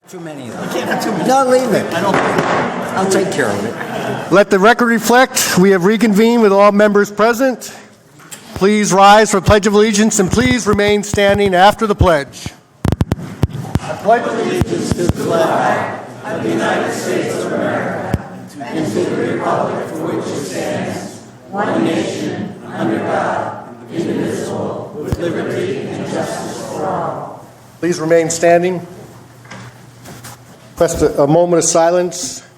Too many of them. You can't have too many. No, leave it. I'll take care of it. Let the record reflect, we have reconvened with all members present. Please rise for the Pledge of Allegiance and please remain standing after the pledge. I pledge allegiance to the flag of the United States of America and to the republic for which it stands, one nation, under God, indivisible, with liberty and justice for all. Please remain standing. Request a moment of silence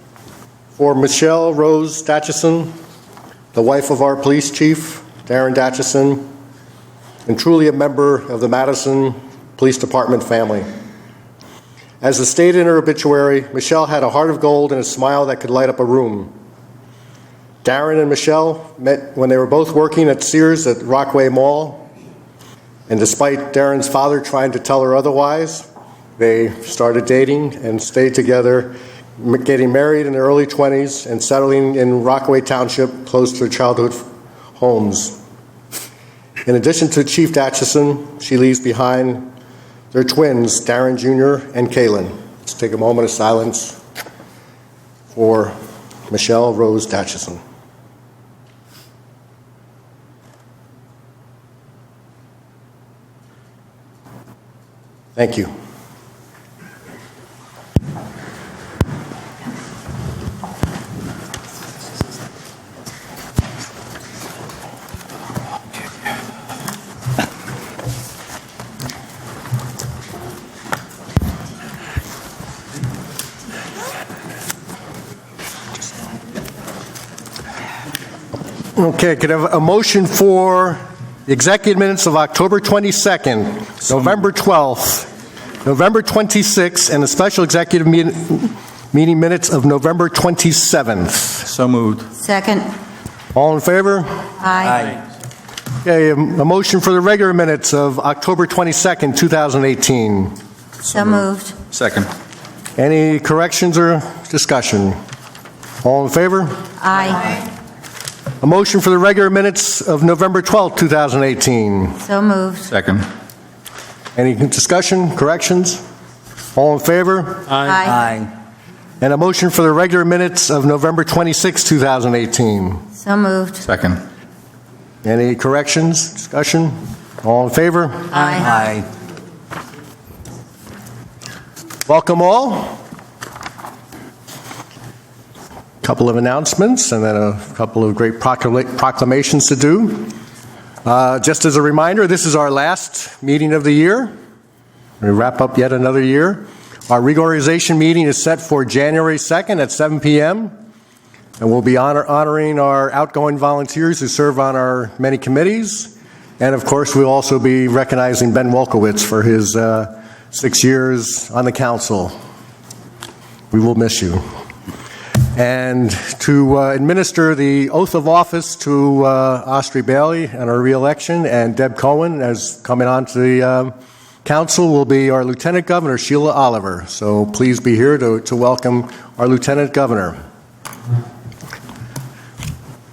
for Michelle Rose Datchison, the wife of our police chief, Darren Datchison, and truly a member of the Madison Police Department family. As stated in her obituary, Michelle had a heart of gold and a smile that could light up a room. Darren and Michelle met when they were both working at Sears at Rockaway Mall, and despite Darren's father trying to tell her otherwise, they started dating and stayed together, getting married in their early 20s and settling in Rockaway Township close to their childhood homes. In addition to Chief Datchison, she leaves behind their twins, Darren Jr. and Kaylin. Let's take a moment of silence for Michelle Rose Datchison. Thank you. Okay, could I have a motion for the executive minutes of October 22nd, November 12th, November 26th, and the special executive meeting minutes of November 27th? So moved. Second. All in favor? Aye. Okay, a motion for the regular minutes of October 22nd, 2018. So moved. Second. Any corrections or discussion? All in favor? Aye. A motion for the regular minutes of November 12th, 2018. So moved. Second. Any discussion, corrections? All in favor? Aye. And a motion for the regular minutes of November 26th, 2018. So moved. Second. Any corrections, discussion? All in favor? Aye. Welcome all. Couple of announcements and then a couple of great proclamations to do. Just as a reminder, this is our last meeting of the year. We wrap up yet another year. Our reorganization meeting is set for January 2nd at 7 p.m. And we'll be honoring our outgoing volunteers who serve on our many committees. And of course, we'll also be recognizing Ben Wolkowitz for his 6 years on the council. We will miss you. And to administer the oath of office to Austri Bailey on our re-election, and Deb Cohen as coming on to the council will be our Lieutenant Governor, Sheila Oliver. So please be here to welcome our Lieutenant Governor.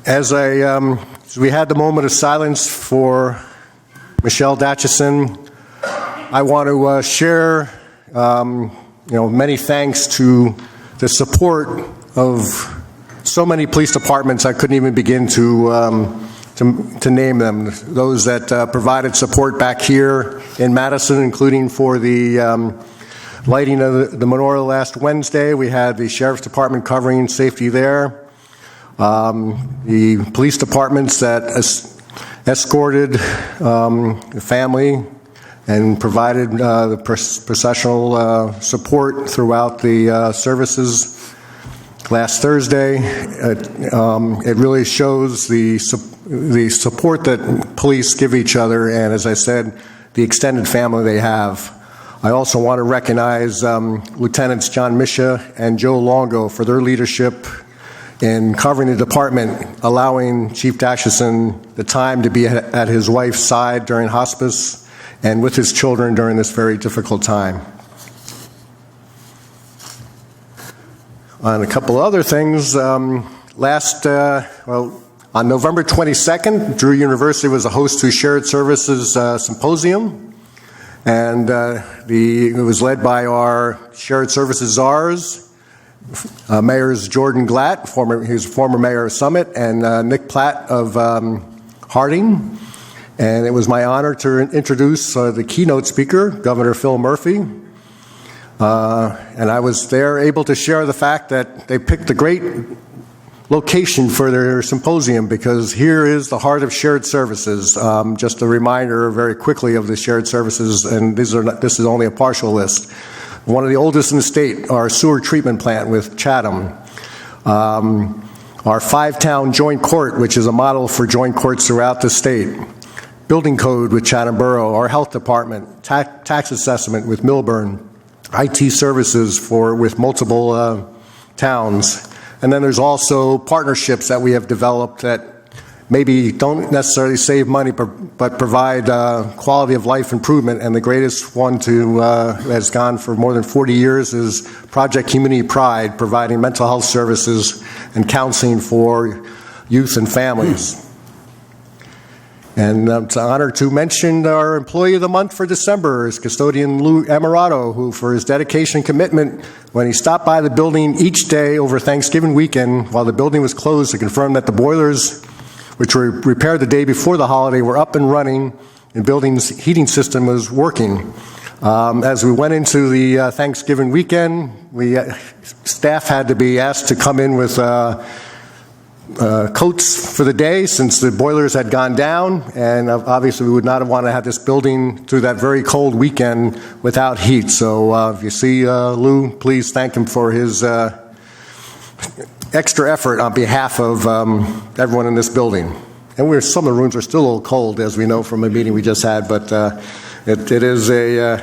As we had the moment of silence for Michelle Datchison, I want to share many thanks to the support of so many police departments I couldn't even begin to name them. Those that provided support back here in Madison, including for the lighting of the memorial last Wednesday. We had the Sheriff's Department covering safety there. The police departments that escorted the family and provided the processional support throughout the services last Thursday. It really shows the support that police give each other, and as I said, the extended family they have. I also want to recognize Lieutenants John Misha and Joe Longo for their leadership in covering the department, allowing Chief Datchison the time to be at his wife's side during hospice and with his children during this very difficult time. On a couple other things, on November 22nd, Drew University was a host to Shared Services Symposium, And it was led by our shared services czars, Mayors Jordan Glatt, he's former mayor of Summit, and Nick Platt of Harding. And it was my honor to introduce the keynote speaker, Governor Phil Murphy. And I was there able to share the fact that they picked a great location for their symposium, because here is the heart of shared services. Just a reminder very quickly of the shared services, and this is only a partial list. One of the oldest in the state, our sewer treatment plant with Chatham. Our 5-town joint court, which is a model for joint courts throughout the state. Building code with Chatham Borough, our health department, tax assessment with Milburn, IT services with multiple towns. And then there's also partnerships that we have developed that maybe don't necessarily save money, but provide quality of life improvement. And the greatest one has gone for more than 40 years is Project Community Pride, providing mental health services and counseling for youth and families. And it's an honor to mention our Employee of the Month for December is custodian Lou Amarato, who for his dedication and commitment when he stopped by the building each day over Thanksgiving weekend while the building was closed to confirm that the boilers, which were repaired the day before the holiday, were up and running and building's heating system was working. As we went into the Thanksgiving weekend, staff had to be asked to come in with coats for the day since the boilers had gone down, and obviously we would not have wanted to have this building through that very cold weekend without heat. So if you see Lou, please thank him for his extra effort on behalf of everyone in this building. And some of the rooms are still a little cold, as we know from a meeting we just had, but it is a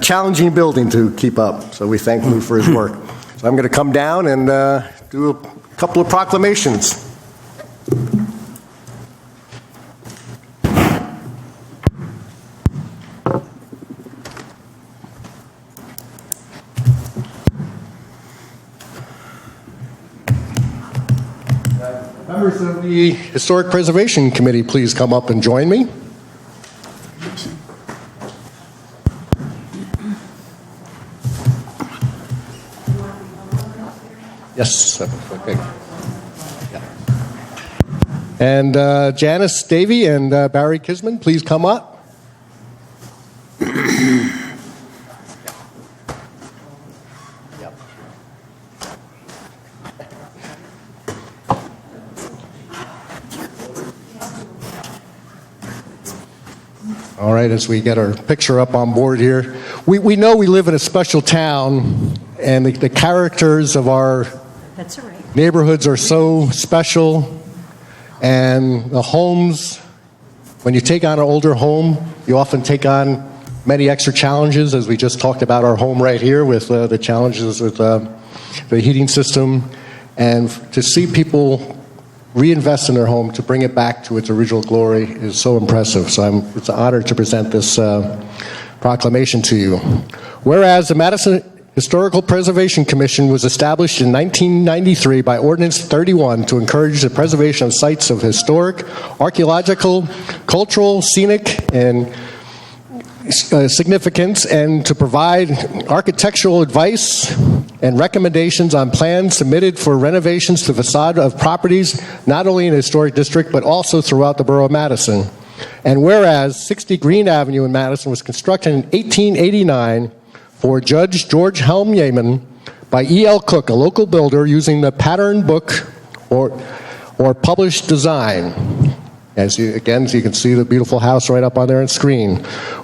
challenging building to keep up. So we thank Lou for his work. So I'm going to come down and do a couple of proclamations. Members of the Historic Preservation Committee, please come up and join me. Yes, okay. Yeah. And Janice Davey and Barry Kisman, please come up. All right, as we get our picture up on board here, we know we live in a special town, and the characters of our That's all right. neighborhoods are so special, and the homes, when you take on an older home, you often take on many extra challenges, as we just talked about our home right here with the challenges with the heating system, and to see people reinvest in their home to bring it back to its original glory is so impressive. So it's an honor to present this proclamation to you. Whereas the Madison Historical Preservation Commission was established in 1993 by Ordinance 31 to encourage the preservation of sites of historic, archaeological, cultural, scenic, and significance, and to provide architectural advice and recommendations on plans submitted for renovations to the facade of properties not only in the historic district but also throughout the borough of Madison. And whereas 60 Green Avenue in Madison was constructed in 1889 for Judge George Helm Yeaman by E.L. Cook, a local builder, using the pattern book or published design. As you can see the beautiful house right up on there on screen.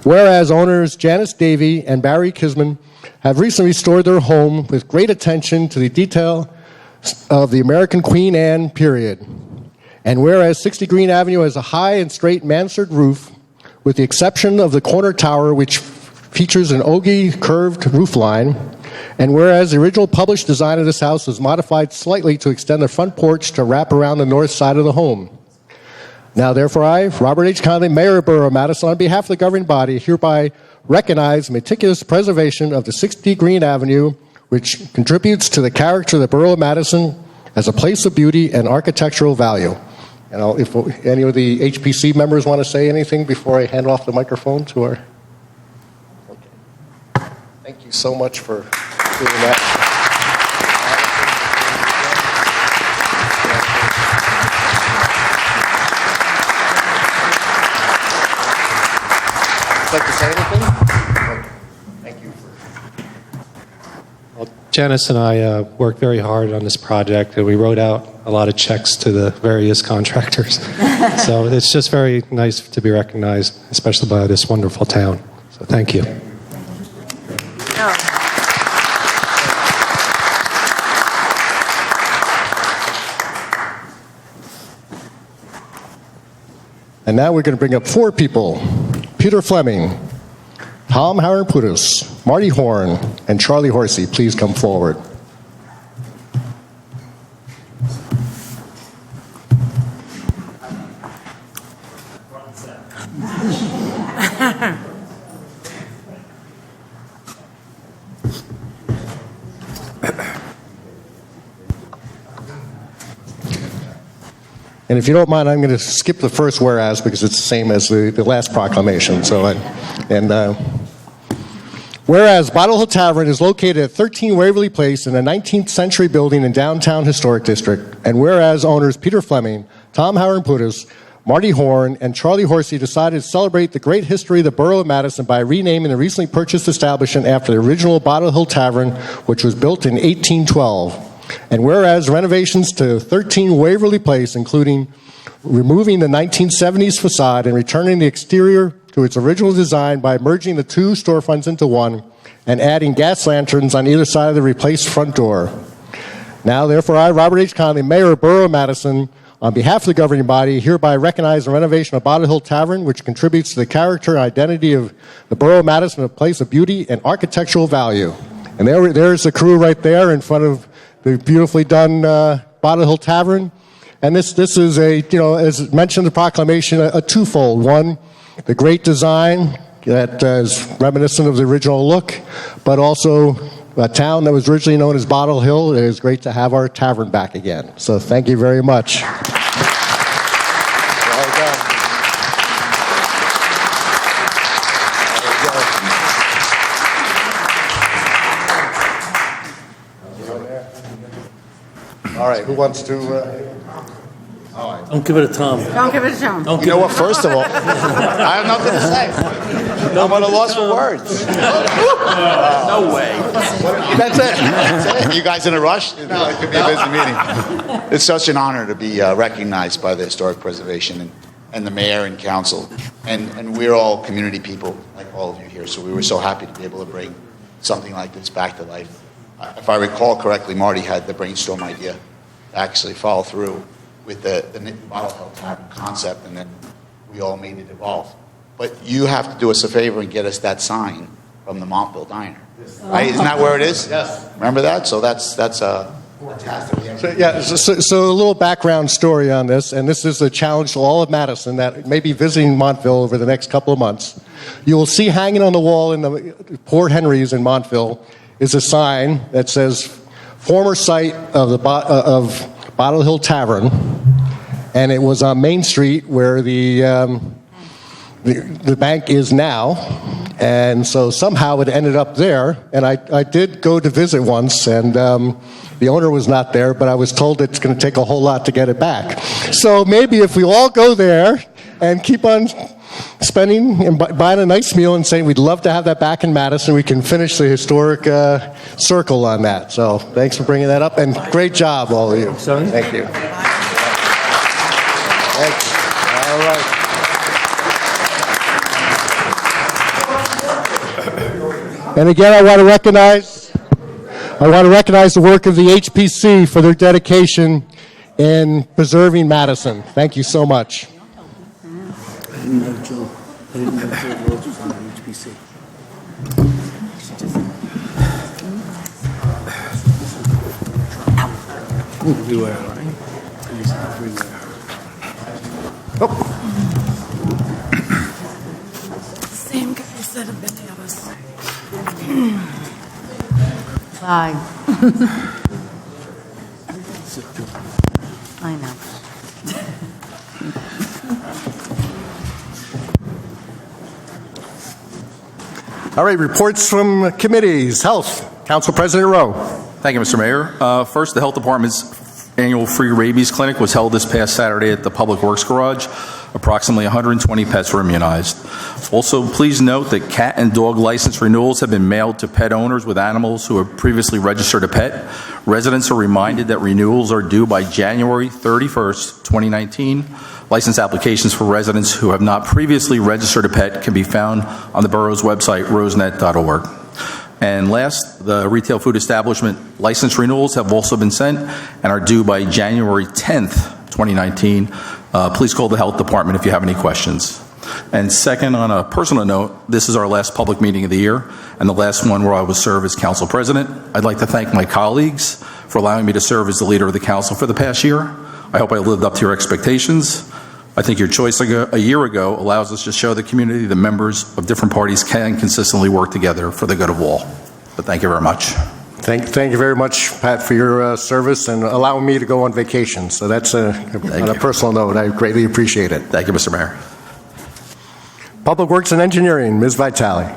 Whereas owners Janice Davey and Barry Kisman have recently restored their home with great attention to the detail of the American Queen Anne period. And whereas 60 Green Avenue has a high and straight mansard roof, with the exception of the corner tower, which features an ogee curved roof line, and whereas the original published design of this house was modified slightly to extend the front porch to wrap around the north side of the home. Now, therefore, I, Robert H. Conley, Mayor of Borough of Madison, on behalf of the governing body, hereby recognize meticulous preservation of the 60 Green Avenue, which contributes to the character of the Borough of Madison as a place of beauty and architectural value. And if any of the HPC members want to say anything before I hand off the microphone to our... Thank you so much for doing that. Like to say anything? Thank you. Well, Janice and I worked very hard on this project, and we wrote out a lot of checks to the various contractors. So it's just very nice to be recognized, especially by this wonderful town. So thank you. And now we're going to bring up 4 people. Peter Fleming, Tom Howard-Putis, Marty Horn, and Charlie Horsey. Please come forward. And if you don't mind, I'm going to skip the first whereas because it's the same as the last proclamation. Whereas Bottle Hill Tavern is located at 13 Waverly Place in a 19th century building in downtown historic district, and whereas owners Peter Fleming, Tom Howard-Putis, Marty Horn, and Charlie Horsey decided to celebrate the great history of the Borough of Madison by renaming the recently purchased establishment after the original Bottle Hill Tavern, which was built in 1812. And whereas renovations to 13 Waverly Place, including removing the 1970s facade and returning the exterior to its original design by merging the 2 storefronts into one and adding gas lanterns on either side of the replaced front door. Now, therefore, I, Robert H. Conley, Mayor of Borough of Madison, on behalf of the governing body, hereby recognize the renovation of Bottle Hill Tavern, which contributes to the character and identity of the Borough of Madison, a place of beauty and architectural value. And there's the crew right there in front of the beautifully done Bottle Hill Tavern. And this is as mentioned in the proclamation, a twofold. One, the great design that is reminiscent of the original look, but also a town that was originally known as Bottle Hill. It is great to have our tavern back again. So thank you very much. All right, who wants to... Don't give it to Tom. Don't give it to Tom. Don't You know what? First of all, I have nothing to say. I'm at a loss for words. No way. That's it. You guys in a rush? No, it could be a busy meeting. It's such an honor to be recognized by the Historic Preservation and the mayor and council. And we're all community people, like all of you here. So we were so happy to be able to bring something like this back to life. If I recall correctly, Marty had the brainstorm idea to actually follow through with the Bottle Hill Tavern concept, and then we all made it evolve. But you have to do us a favor and get us that sign from the Montville Diner. Right? Isn't that where it is? Yes. Remember that? So that's fantastic. So a little background story on this, and this is a challenge to all of Madison that may be visiting Montville over the next couple of months. You will see hanging on the wall in the Port Henry's in Montville is a sign that says former site of the Bottle Hill Tavern, and it was on Main Street where the bank is now, and so somehow it ended up there. And I did go to visit once, and the owner was not there, but I was told it's going to take a whole lot to get it back. So maybe if we all go there and keep on spending and buying a nice meal and saying we'd love to have that back in Madison, we can finish the historic circle on that. So thanks for bringing that up, and great job, all of you. Sorry? Thank you. Thanks. All right. And again, I want to recognize the work of the HPC for their dedication in preserving Madison. Thank you so much. I didn't know Joe Rhodes was on the HPC. Everywhere, right? He's everywhere. Same guys that have been the other side. Bye. I know. All right, reports from committees. Health, Council President Rowe. Thank you, Mr. Mayor. First, the Health Department's annual free rabies clinic was held this past Saturday at the Public Works Garage. Approximately 120 pets were immunized. Also, please note that cat and dog license renewals have been mailed to pet owners with animals who have previously registered a pet. Residents are reminded that renewals are due by January 31st, 2019. License applications for residents who have not previously registered a pet can be found on the borough's website, rosenet.org. And last, the retail food establishment license renewals have also been sent and are due by January 10th, 2019. Please call the Health Department if you have any questions. And second, on a personal note, this is our last public meeting of the year and the last one where I will serve as council president. I'd like to thank my colleagues for allowing me to serve as the leader of the council for the past year. I hope I lived up to your expectations. I think your choice a year ago allows us to show the community that members of different parties can consistently work together for the good of all. But thank you very much. Thank you very much, Pat, for your service and allowing me to go on vacation. So that's on a personal note. I greatly appreciate it. Thank you, Mr. Mayor. Public Works and Engineering, Ms. Vitale.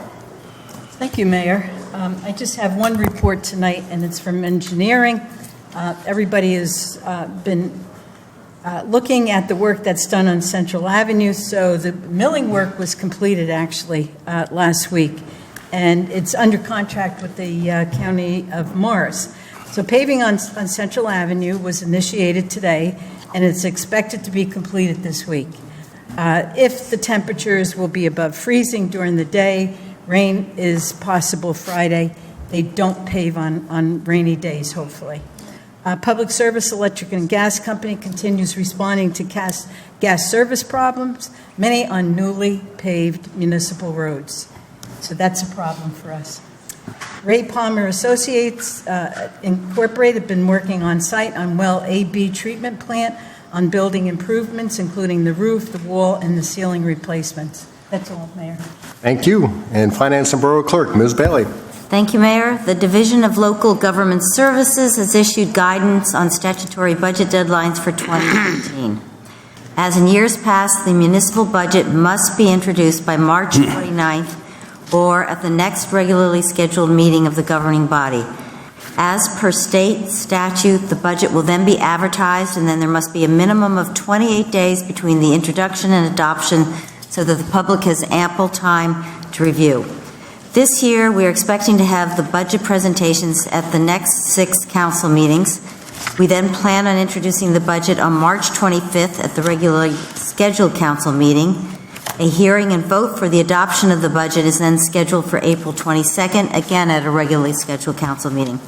Thank you, Mayor. I just have one report tonight, and it's from engineering. Everybody has been looking at the work that's done on Central Avenue. So the milling work was completed actually last week, and it's under contract with the County of Morris. So paving on Central Avenue was initiated today, and it's expected to be completed this week. If the temperatures will be above freezing during the day, rain is possible Friday. They don't pave on rainy days, hopefully. Public Service Electric and Gas Company continues responding to gas service problems, many on newly paved municipal roads. So that's a problem for us. Ray Palmer Associates Incorporated have been working on site on Well AB treatment plant on building improvements, including the roof, the wall, and the ceiling replacements. That's all, Mayor. Thank you. And Finance and Borough Clerk, Ms. Bailey. Thank you, Mayor. The Division of Local Government Services has issued guidance on statutory budget deadlines for 2019. As in years past, the municipal budget must be introduced by March 29th or at the next regularly scheduled meeting of the governing body. As per state statute, the budget will then be advertised, and then there must be a minimum of 28 days between the introduction and adoption so that the public has ample time to review. This year, we are expecting to have the budget presentations at the next 6 council meetings. We then plan on introducing the budget on March 25th at the regularly scheduled council meeting. A hearing and vote for the adoption of the budget is then scheduled for April 22nd, again at a regularly scheduled council meeting.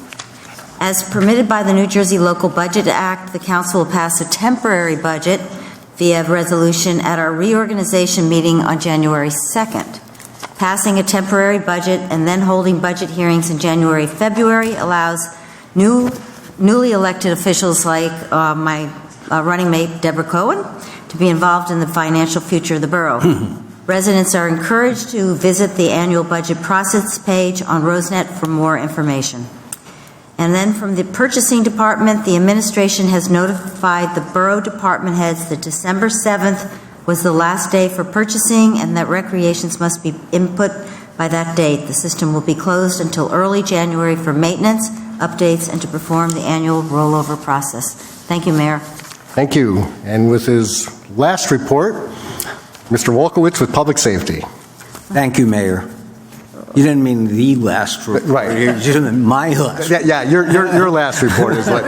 As permitted by the New Jersey Local Budget Act, the council will pass a temporary budget via resolution at our reorganization meeting on January 2nd. Passing a temporary budget and then holding budget hearings in January, February allows newly elected officials like my running mate, Deborah Cohen, to be involved in the financial future of the borough. Residents are encouraged to visit the annual budget process page on Rosenet for more information. And then from the purchasing department, the administration has notified the borough department heads that December 7th was the last day for purchasing and that recreations must be input by that date. The system will be closed until early January for maintenance, updates, and to perform the annual rollover process. Thank you, Mayor. Thank you. And with his last report, Mr. Wolkowitz with Public Safety. Thank you, Mayor. You didn't mean the last report. Right. You just meant my last. Yeah, your last report is like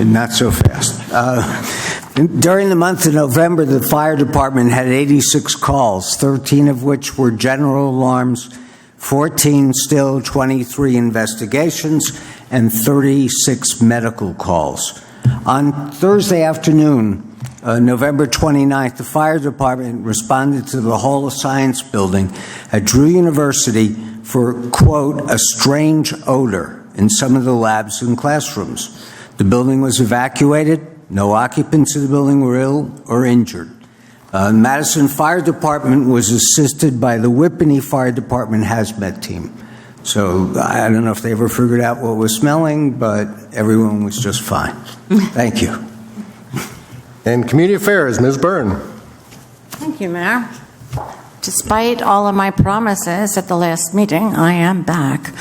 Not so fast. During the month of November, the fire department had 86 calls, 13 of which were general alarms, 14 still, 23 investigations, and 36 medical calls. On Thursday afternoon, November 29th, the fire department responded to the Hall of Science building at Drew University for, quote, a strange odor in some of the labs and classrooms. The building was evacuated. No occupants of the building were ill or injured. Madison Fire Department was assisted by the Whippany Fire Department hazmat team. So I don't know if they ever figured out what was smelling, but everyone was just fine. Thank you. And Community Affairs, Ms. Byrne. Thank you, Mayor. Despite all of my promises at the last meeting, I am back.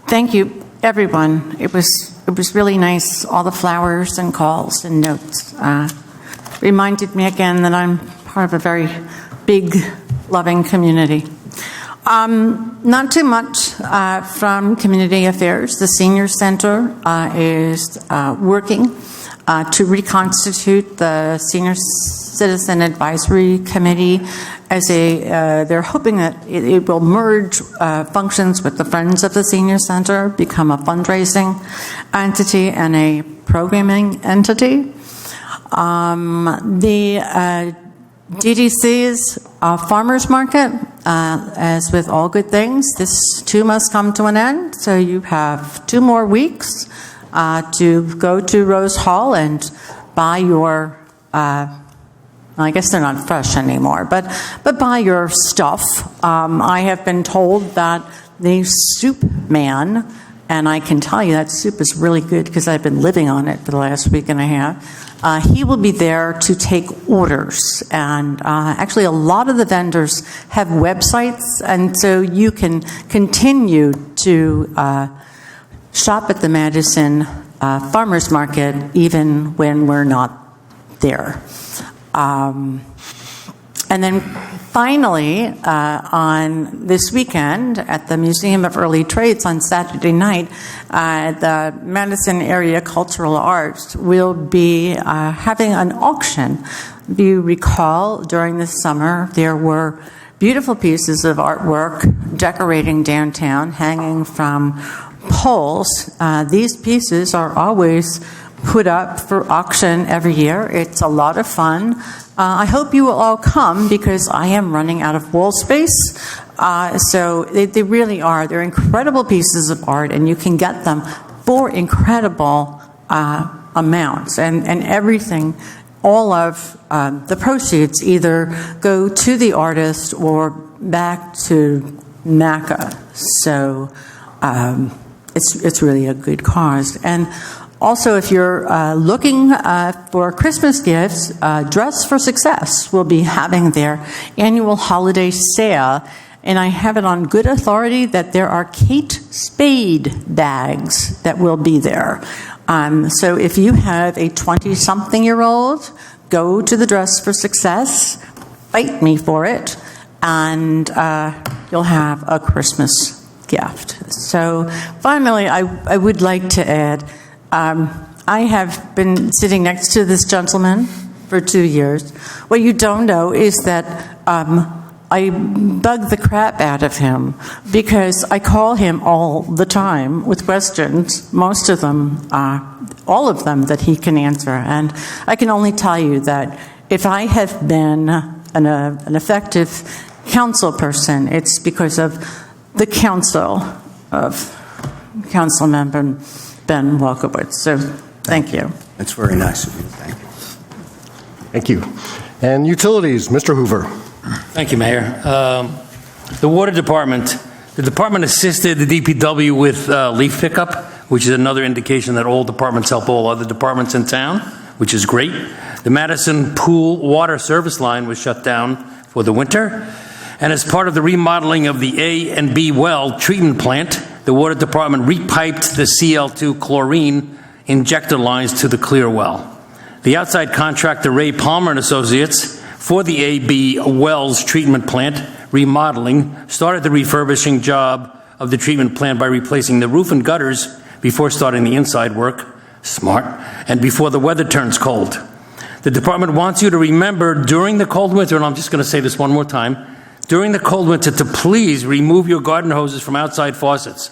Thank you, everyone. It was really nice. All the flowers and calls and notes reminded me again that I'm part of a very big, loving community. Not too much from Community Affairs. The Senior Center is working to reconstitute the Senior Citizen Advisory Committee as they're hoping that it will merge functions with the Friends of the Senior Center, become a fundraising entity and a programming entity. The DDC's farmers market, as with all good things, this too must come to an end. So you have 2 more weeks to go to Rose Hall and buy your, I guess they're not fresh anymore, but buy your stuff. I have been told that the soup man, and I can tell you that soup is really good because I've been living on it for the last week and a half. He will be there to take orders. And actually, a lot of the vendors have websites, and so you can continue to shop at the Madison Farmers Market even when we're not there. And then finally, on this weekend at the Museum of Early Trades on Saturday night, the Madison Area Cultural Arts will be having an auction. If you recall, during the summer, there were beautiful pieces of artwork decorating downtown, hanging from poles. These pieces are always put up for auction every year. It's a lot of fun. I hope you will all come because I am running out of wall space. So they really are. They're incredible pieces of art, and you can get them for incredible amounts. And everything, all of the proceeds either go to the artist or back to NACA. So it's really a good cause. And also, if you're looking for Christmas gifts, Dress for Success will be having their annual holiday sale. And I have it on good authority that there are Kate Spade bags that will be there. So if you have a 20-something-year-old, go to the Dress for Success, fight me for it, and you'll have a Christmas gift. So finally, I would like to add, I have been sitting next to this gentleman for 2 years. What you don't know is that I bug the crap out of him because I call him all the time with questions, most of them, all of them that he can answer. And I can only tell you that if I have been an effective council person, it's because of the counsel of Councilmember Ben Welkowitz. So thank you. That's very nice of you. Thank you. Thank you. And Utilities, Mr. Hoover. Thank you, Mayor. The Water Department, the department assisted the DPW with leaf pickup, which is another indication that all departments help all other departments in town, which is great. The Madison Pool Water Service Line was shut down for the winter. And as part of the remodeling of the A and B well treatment plant, the Water Department repiped the Cl2 chlorine injector lines to the clear well. The outside contractor, Ray Palmer and Associates, for the AB Wells treatment plant remodeling, started the refurbishing job of the treatment plant by replacing the roof and gutters before starting the inside work, smart, and before the weather turns cold. The department wants you to remember during the cold winter, and I'm just going to say this one more time, during the cold winter to please remove your garden hoses from outside faucets.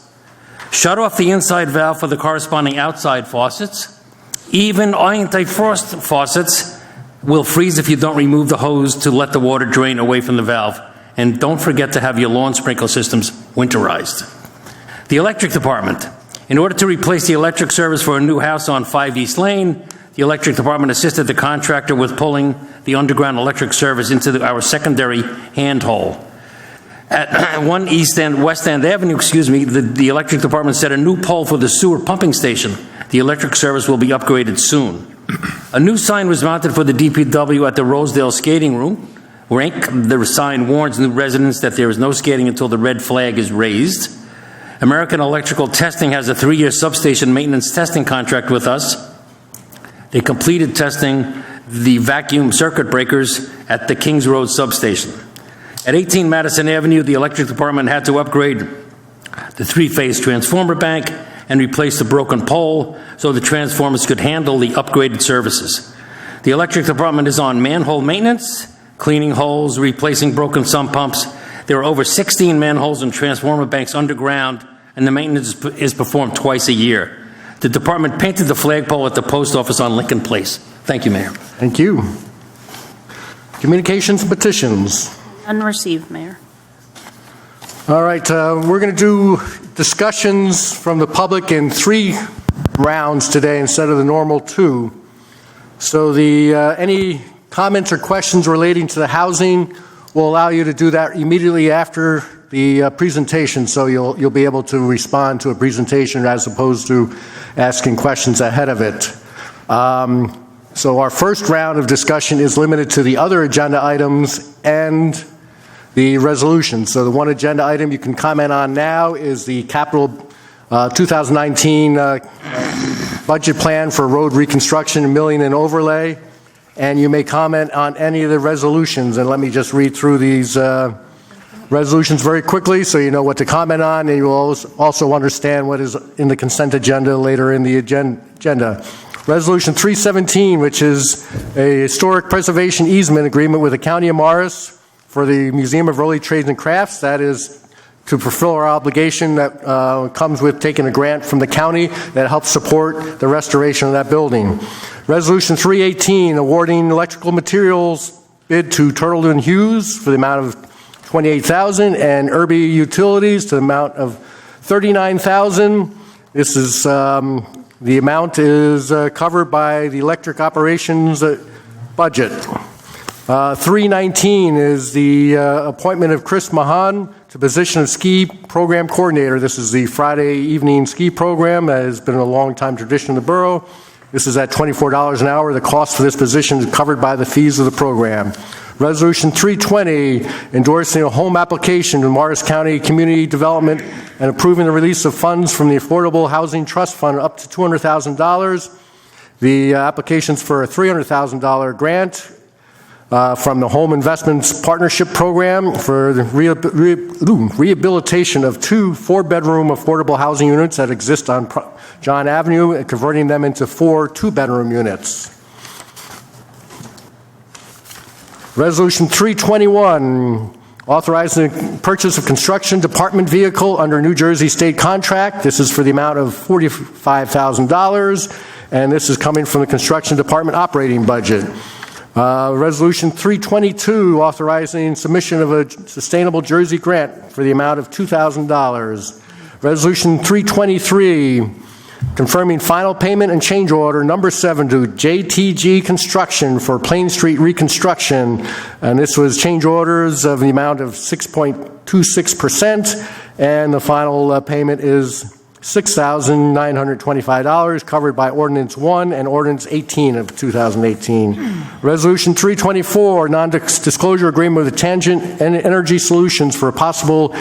Shut off the inside valve for the corresponding outside faucets. Even anti-frost faucets will freeze if you don't remove the hose to let the water drain away from the valve. And don't forget to have your lawn sprinkler systems winterized. The electric department. In order to replace the electric service for a new house on 5 East Lane, the electric department assisted the contractor with pulling the underground electric service into our secondary handhole. At 1 East End, West End Avenue, the electric department set a new pole for the sewer pumping station. The electric service will be upgraded soon. A new sign was mounted for the DPW at the Rosedale skating Rank, the sign warns new residents that there is no skating until the red flag is raised. American Electrical Testing has a 3-year substation maintenance testing contract with us. They completed testing the vacuum circuit breakers at the Kings Road substation. At 18 Madison Avenue, the electric department had to upgrade the 3-phase transformer bank and replace the broken pole so the transformers could handle the upgraded services. The electric department is on manhole maintenance, cleaning holes, replacing broken sump pumps. There are over 16 manholes and transformer banks underground, and the maintenance is performed twice a year. The department painted the flagpole at the post office on Lincoln Place. Thank you, Mayor. Thank you. Communications and petitions. None received, Mayor. All right, we're going to do discussions from the public in 3 rounds today instead of the normal 2. So any comments or questions relating to the housing will allow you to do that immediately after the presentation, so you'll be able to respond to a presentation as opposed to asking questions ahead of it. So our first round of discussion is limited to the other agenda items and the resolution. So the one agenda item you can comment on now is the capital 2019 budget plan for road reconstruction, milling and overlay. And you may comment on any of the resolutions. And let me just read through these resolutions very quickly so you know what to comment on, and you will also understand what is in the consent agenda later in the agenda. Resolution 317, which is a historic preservation easement agreement with the County of Morris for the Museum of Early Trades and Crafts. That is to fulfill our obligation that comes with taking a grant from the county that helps support the restoration of that building. Resolution 318, awarding electrical materials bid to Turtle & Hughes for the amount of $28,000 and Irby Utilities to the amount of $39,000. This is the amount is covered by the electric operations budget. 319 is the appointment of Chris Mahan to position of ski program coordinator. This is the Friday evening ski program that has been a long time tradition in the borough. This is at $24 an hour. The cost for this position is covered by the fees of the program. Resolution 320, endorsing a home application to Morris County Community Development and approving the release of funds from the Affordable Housing Trust Fund up to $200,000. The application's for a $300,000 grant from the Home Investments Partnership Program for the rehabilitation of 2 4-bedroom affordable housing units that exist on John Avenue and converting them into 4 2-bedroom units. Resolution 321, authorizing the purchase of construction department vehicle under New Jersey state contract. This is for the amount of $45,000, and this is coming from the construction department operating budget. Resolution 322, authorizing submission of a sustainable Jersey grant for the amount of $2,000. Resolution 323, confirming final payment and change order number 7 to JTG Construction for Plain Street reconstruction. And this was change orders of the amount of 6.26%, and the final payment is $6,925, covered by Ordinance 1 and Ordinance 18 of 2018. Resolution 324, non-disclosure agreement with Tangent Energy Solutions for a possible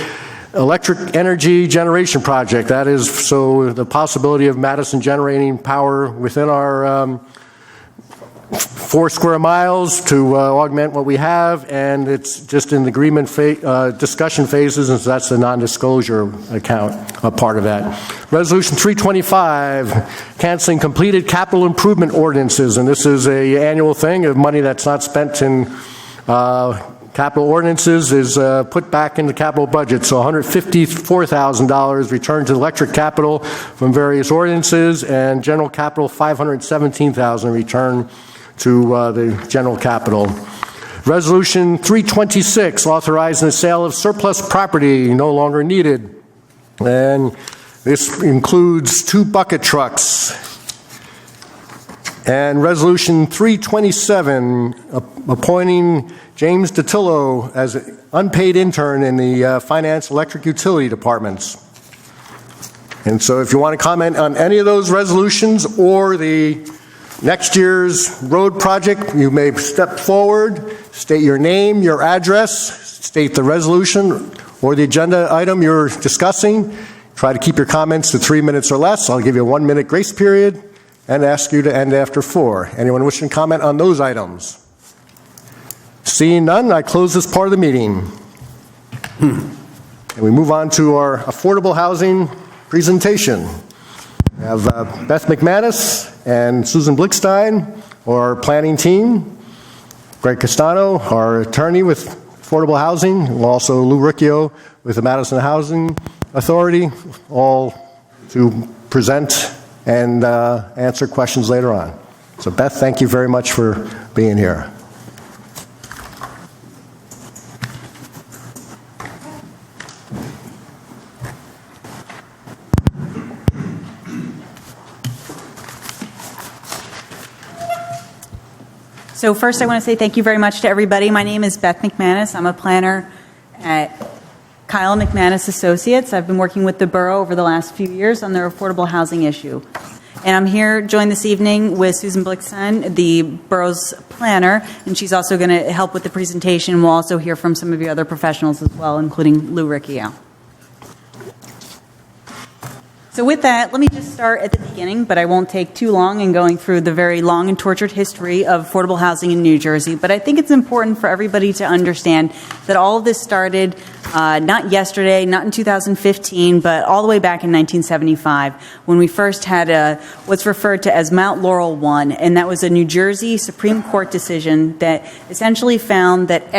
electric energy generation project. That is so the possibility of Madison generating power within our 4 square miles to augment what we have, and it's just in the agreement discussion phases, and so that's the non-disclosure part of that. Resolution 325, canceling completed capital improvement ordinances, and this is an annual thing of money that's not spent in capital ordinances is put back in the capital budget. So $154,000 returned to electric capital from various ordinances, and general capital $517,000 returned to the general capital. Resolution 326, authorizing the sale of surplus property no longer needed. And this includes 2 bucket trucks. And Resolution 327, appointing James DiTillo as an unpaid intern in the Finance Electric Utility Departments. And so if you want to comment on any of those resolutions or the next year's road project, you may step forward, state your name, your address, state the resolution or the agenda item you're discussing. Try to keep your comments to 3 minutes or less. I'll give you a 1 minute grace period and ask you to end after 4. Anyone wishing to comment on those items? Seeing none, I close this part of the meeting. And we move on to our affordable housing presentation. We have Beth McManus and Susan Blickstein, our planning team. Greg Castano, our attorney with affordable housing, and also Lou Riccio with the Madison Housing Authority, all to present and answer questions later on. So Beth, thank you very much for being here. So first I want to say thank you very much to everybody. My name is Beth McManus. I'm a planner at Kyle McManus Associates. I've been working with the Borough over the last few years on their affordable housing issue. And I'm here joined this evening with Susan Blickstein, the Borough's planner, and she's also going to help with the presentation. We'll also hear from some of your other professionals as well, including Lou Riccio. So with that, let me just start at the beginning, but I won't take too long in going through the very long and tortured history of affordable housing in New Jersey. But I think it's important for everybody to understand that all of this started not yesterday, not in 2015, but all the way back in 1975, when we first had what's referred to as Mount Laurel I, and that was a New Jersey Supreme Court decision that essentially found that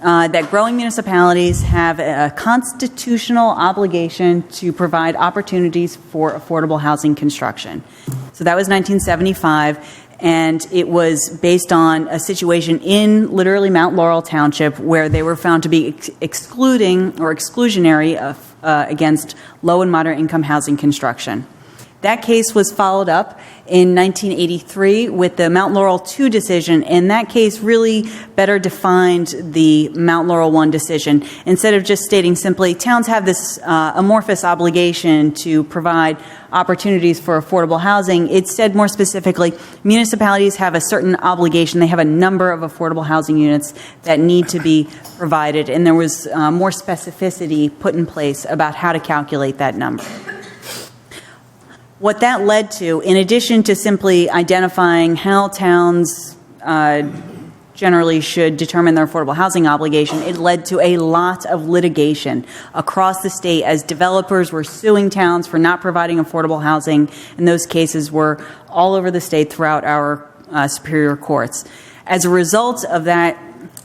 that growing municipalities have a constitutional obligation to provide opportunities for affordable housing construction. So that was 1975, and it was based on a situation in literally Mount Laurel Township where they were found to be exclusionary against low and moderate income housing construction. That case was followed up in 1983 with the Mount Laurel II decision, and that case really better defined the Mount Laurel I decision. Instead of just stating simply, towns have this amorphous obligation to provide opportunities for affordable housing, it said more specifically, municipalities have a certain obligation. They have a number of affordable housing units that need to be provided, and there was more specificity put in place about how to calculate that number. What that led to, in addition to simply identifying how towns generally should determine their affordable housing obligation, it led to a lot of litigation across the state as developers were suing towns for not providing affordable housing, and those cases were all over the state throughout our superior courts. As a result of that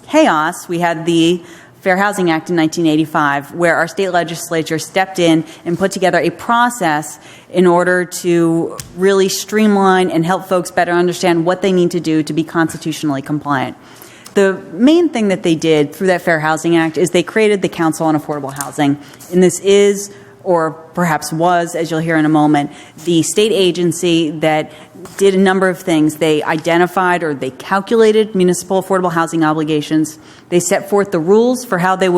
chaos, we had the Fair Housing Act in 1985, where our state legislature stepped in and put together a process in order to really streamline and help folks better understand what they need to do to be constitutionally compliant. The main thing that they did through that Fair Housing Act is they created the Council on Affordable Housing, and this is, or perhaps was, as you'll hear in a moment, the state agency that did a number of things. They identified or they calculated municipal affordable housing obligations. They set forth the rules for how they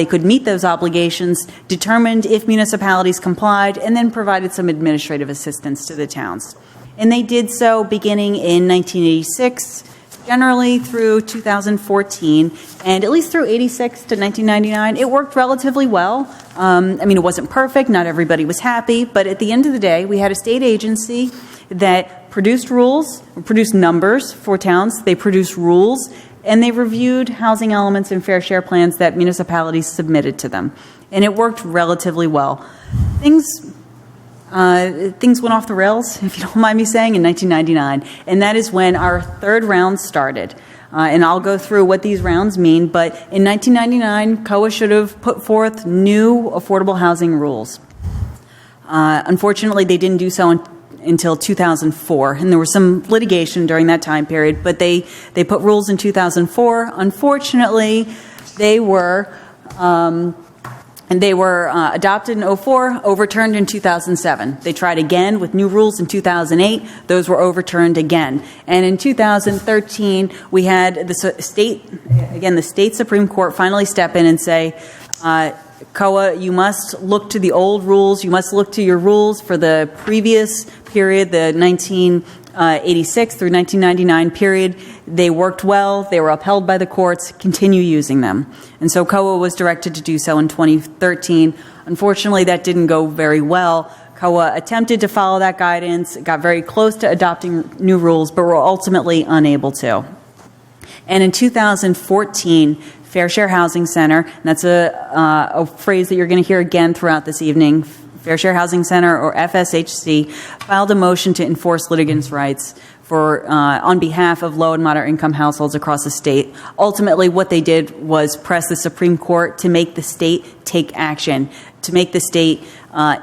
could meet those obligations, determined if municipalities complied, and then provided some administrative assistance to the towns. And they did so beginning in 1986, generally through 2014, and at least through 86 to 1999, it worked relatively well. It wasn't perfect, not everybody was happy, but at the end of the day, we had a state agency that produced rules, produced numbers for towns, they produced rules, and they reviewed housing elements and fair share plans that municipalities submitted to them. And it worked relatively well. Things went off the rails, if you don't mind me saying, in 1999, and that is when our third round started. And I'll go through what these rounds mean, but in 1999, COA should have put forth new affordable housing rules. Unfortunately, they didn't do so until 2004, and there was some litigation during that time period, but they put rules in 2004. Unfortunately, they were adopted in 2004, overturned in 2007. They tried again with new rules in 2008. Those were overturned again. And in 2013, we had the state Supreme Court finally step in and say, COA, you must look to the old rules. You must look to your rules for the previous period, the 1986 through 1999 period, they worked well, they were upheld by the courts, continue using them. And so COA was directed to do so in 2013. Unfortunately, that didn't go very well. COA attempted to follow that guidance, got very close to adopting new rules, but were ultimately unable to. And in 2014, Fair Share Housing Center, and that's a phrase that you're going to hear again throughout this evening, Fair Share Housing Center, or FSHC, filed a motion to enforce litigants' rights on behalf of low and moderate income households across the state. Ultimately, what they did was press the Supreme Court to make the state take action, to make the state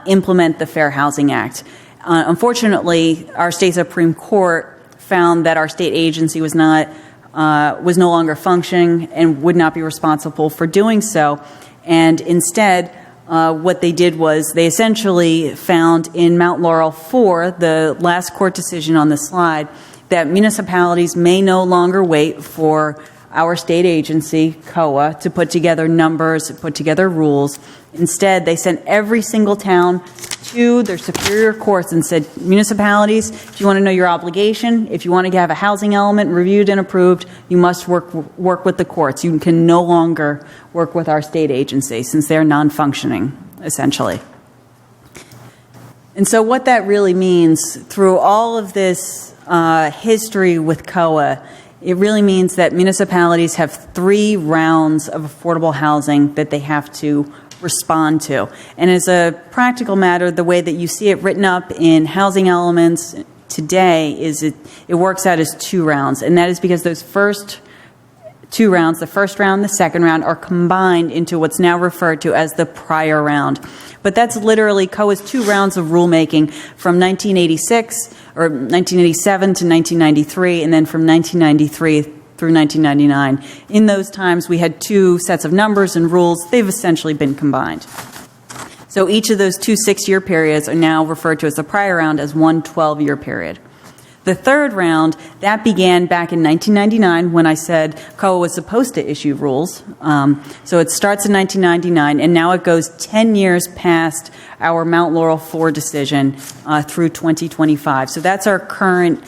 implement the Fair Housing Act. Unfortunately, our state Supreme Court found that our state agency was no longer functioning and would not be responsible for doing so. And instead, what they did was they essentially found in Mount Laurel 4, the last court decision on the slide, that municipalities may no longer wait for our state agency, COA, to put together numbers, put together rules. Instead, they sent every single town to their superior courts and said, municipalities, if you want to know your obligation, if you want to have a housing element reviewed and approved, you must work with the courts. You can no longer work with our state agency since they're non-functioning, essentially. And so what that really means through all of this history with COA, it really means that municipalities have 3 rounds of affordable housing that they have to respond to. And as a practical matter, the way that you see it written up in housing elements today is it works out as 2 rounds. And that is because those first 2 rounds, the first round, the second round, are combined into what's now referred to as the prior round. But that's literally COA's 2 rounds of rulemaking from 1986 or 1987 to 1993, and then from 1993 through 1999. In those times, we had 2 sets of numbers and rules. They've essentially been combined. So each of those 2 6-year periods are now referred to as the prior round as one 12-year period. The third round, that began back in 1999 when I said COA was supposed to issue rules. So it starts in 1999, and now it goes 10 years past our Mount Laurel 4 decision through 2025. So that's our current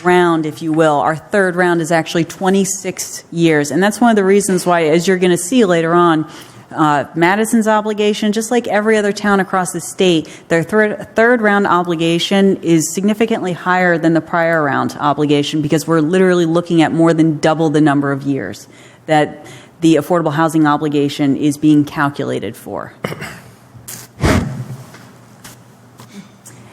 round, if you will. Our third round is actually 26 years. And that's one of the reasons why, as you're going to see later on, Madison's obligation, just like every other town across the state, their third round obligation is significantly higher than the prior round obligation because we're literally looking at more than double the number of years that the affordable housing obligation is being calculated for.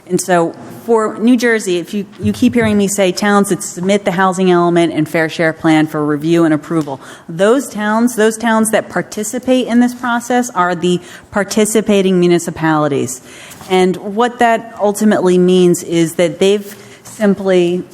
And so for New Jersey, if you keep hearing me say towns that submit the housing element and fair share plan for review and approval, those towns that participate in this process are the participating municipalities. And what that ultimately means is that they've simply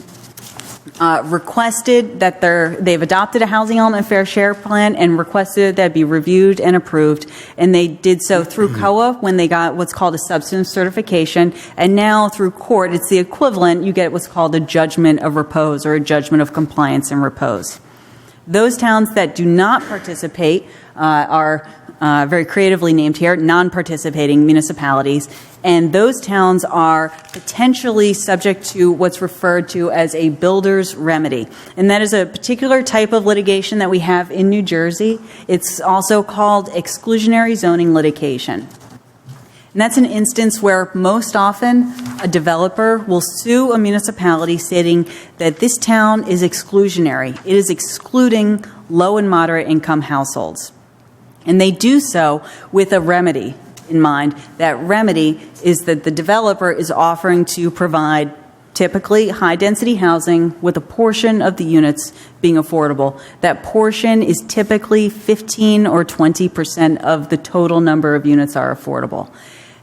requested that they've adopted a housing element fair share plan and requested that be reviewed and approved. And they did so through COA when they got what's called a substance certification. And now through court, it's the equivalent. You get what's called a judgment of repose or a judgment of compliance and repose. Those towns that do not participate are very creatively named here, non-participating municipalities. And those towns are potentially subject to what's referred to as a builder's remedy. And that is a particular type of litigation that we have in New Jersey. It's also called exclusionary zoning litigation. And that's an instance where most often a developer will sue a municipality stating that this town is exclusionary. It is excluding low and moderate income households. And they do so with a remedy in mind. That remedy is that the developer is offering to provide typically high-density housing with a portion of the units being affordable. That portion is typically 15 or 20% of the total number of units are affordable.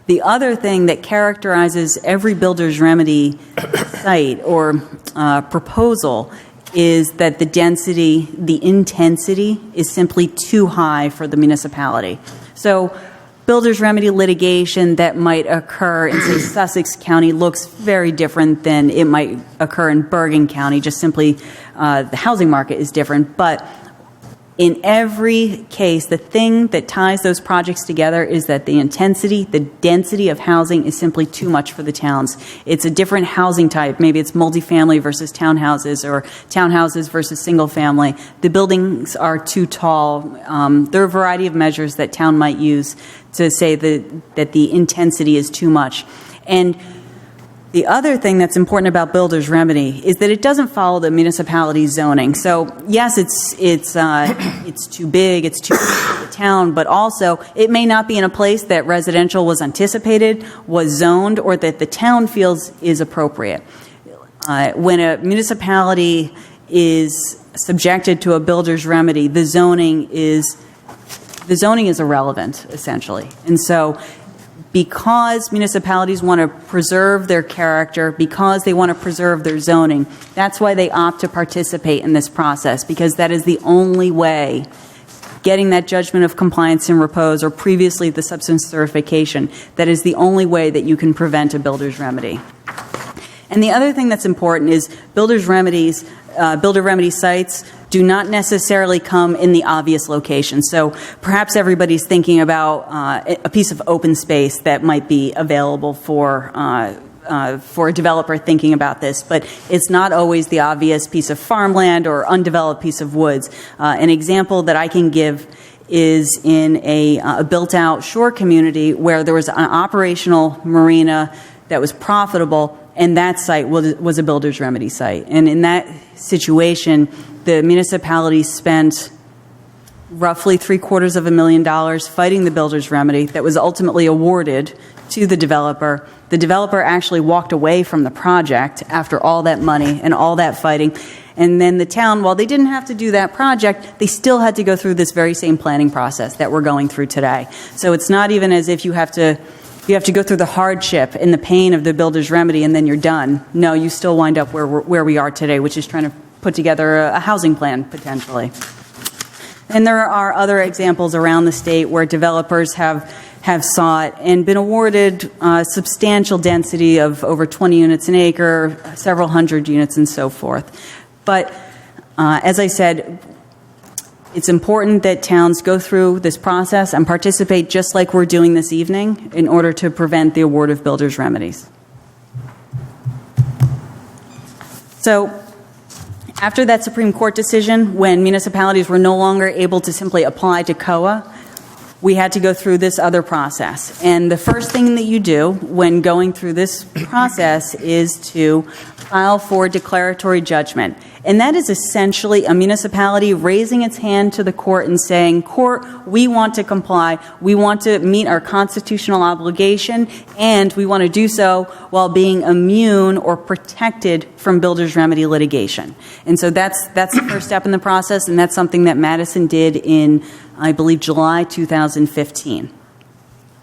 The other thing that characterizes every builder's remedy site or proposal is that the density, the intensity is simply too high for the municipality. So builder's remedy litigation that might occur in, say, Sussex County looks very different than it might occur in Bergen County. Just simply the housing market is different. But In every case, the thing that ties those projects together is that the intensity, the density of housing is simply too much for the towns. It's a different housing type. Maybe it's multifamily versus townhouses, or townhouses versus single family. The buildings are too tall. There are a variety of measures that town might use to say that the intensity is too much. And the other thing that's important about builder's remedy is that it doesn't follow the municipality zoning. So yes, it's too big, it's too big for the town, but also it may not be in a place that residential was anticipated, was zoned, or that the town feels is appropriate. When a municipality is subjected to a builder's remedy, the zoning is irrelevant, essentially. And so because municipalities want to preserve their character, because they want to preserve their zoning, that's why they opt to participate in this process, because that is the only way, getting that judgment of compliance in repose or previously the substance certification, that is the only way that you can prevent a builder's remedy. And the other thing that's important is builder remedy sites do not necessarily come in the obvious location. So perhaps everybody's thinking about a piece of open space that might be available for a developer thinking about this, but it's not always the obvious piece of farmland or undeveloped piece of woods. An example that I can give is in a built-out shore community where there was an operational marina that was profitable, and that site was a builder's remedy site. And in that situation, the municipality spent roughly $750,000 fighting the builder's remedy that was ultimately awarded to the developer. The developer actually walked away from the project after all that money and all that fighting. And then the town, while they didn't have to do that project, they still had to go through this very same planning process that we're going through today. So it's not even as if you have to go through the hardship and the pain of the builder's remedy and then you're done. No, you still wind up where we are today, which is trying to put together a housing plan, potentially. And there are other examples around the state where developers have sought and been awarded substantial density of over 20 units an acre, several hundred units, and so forth. But as I said, it's important that towns go through this process and participate just like we're doing this evening in order to prevent the award of builder's remedies. So, after that Supreme Court decision, when municipalities were no longer able to simply apply to COA, we had to go through this other process. And the first thing that you do when going through this process is to file for declaratory judgment. And that is essentially a municipality raising its hand to the court and saying, "Court, we want to comply. We want to meet our constitutional obligation, and we want to do so while being immune or protected from builder's remedy litigation." And so that's the first step in the process, and that's something that Madison did in, I believe, July 2015.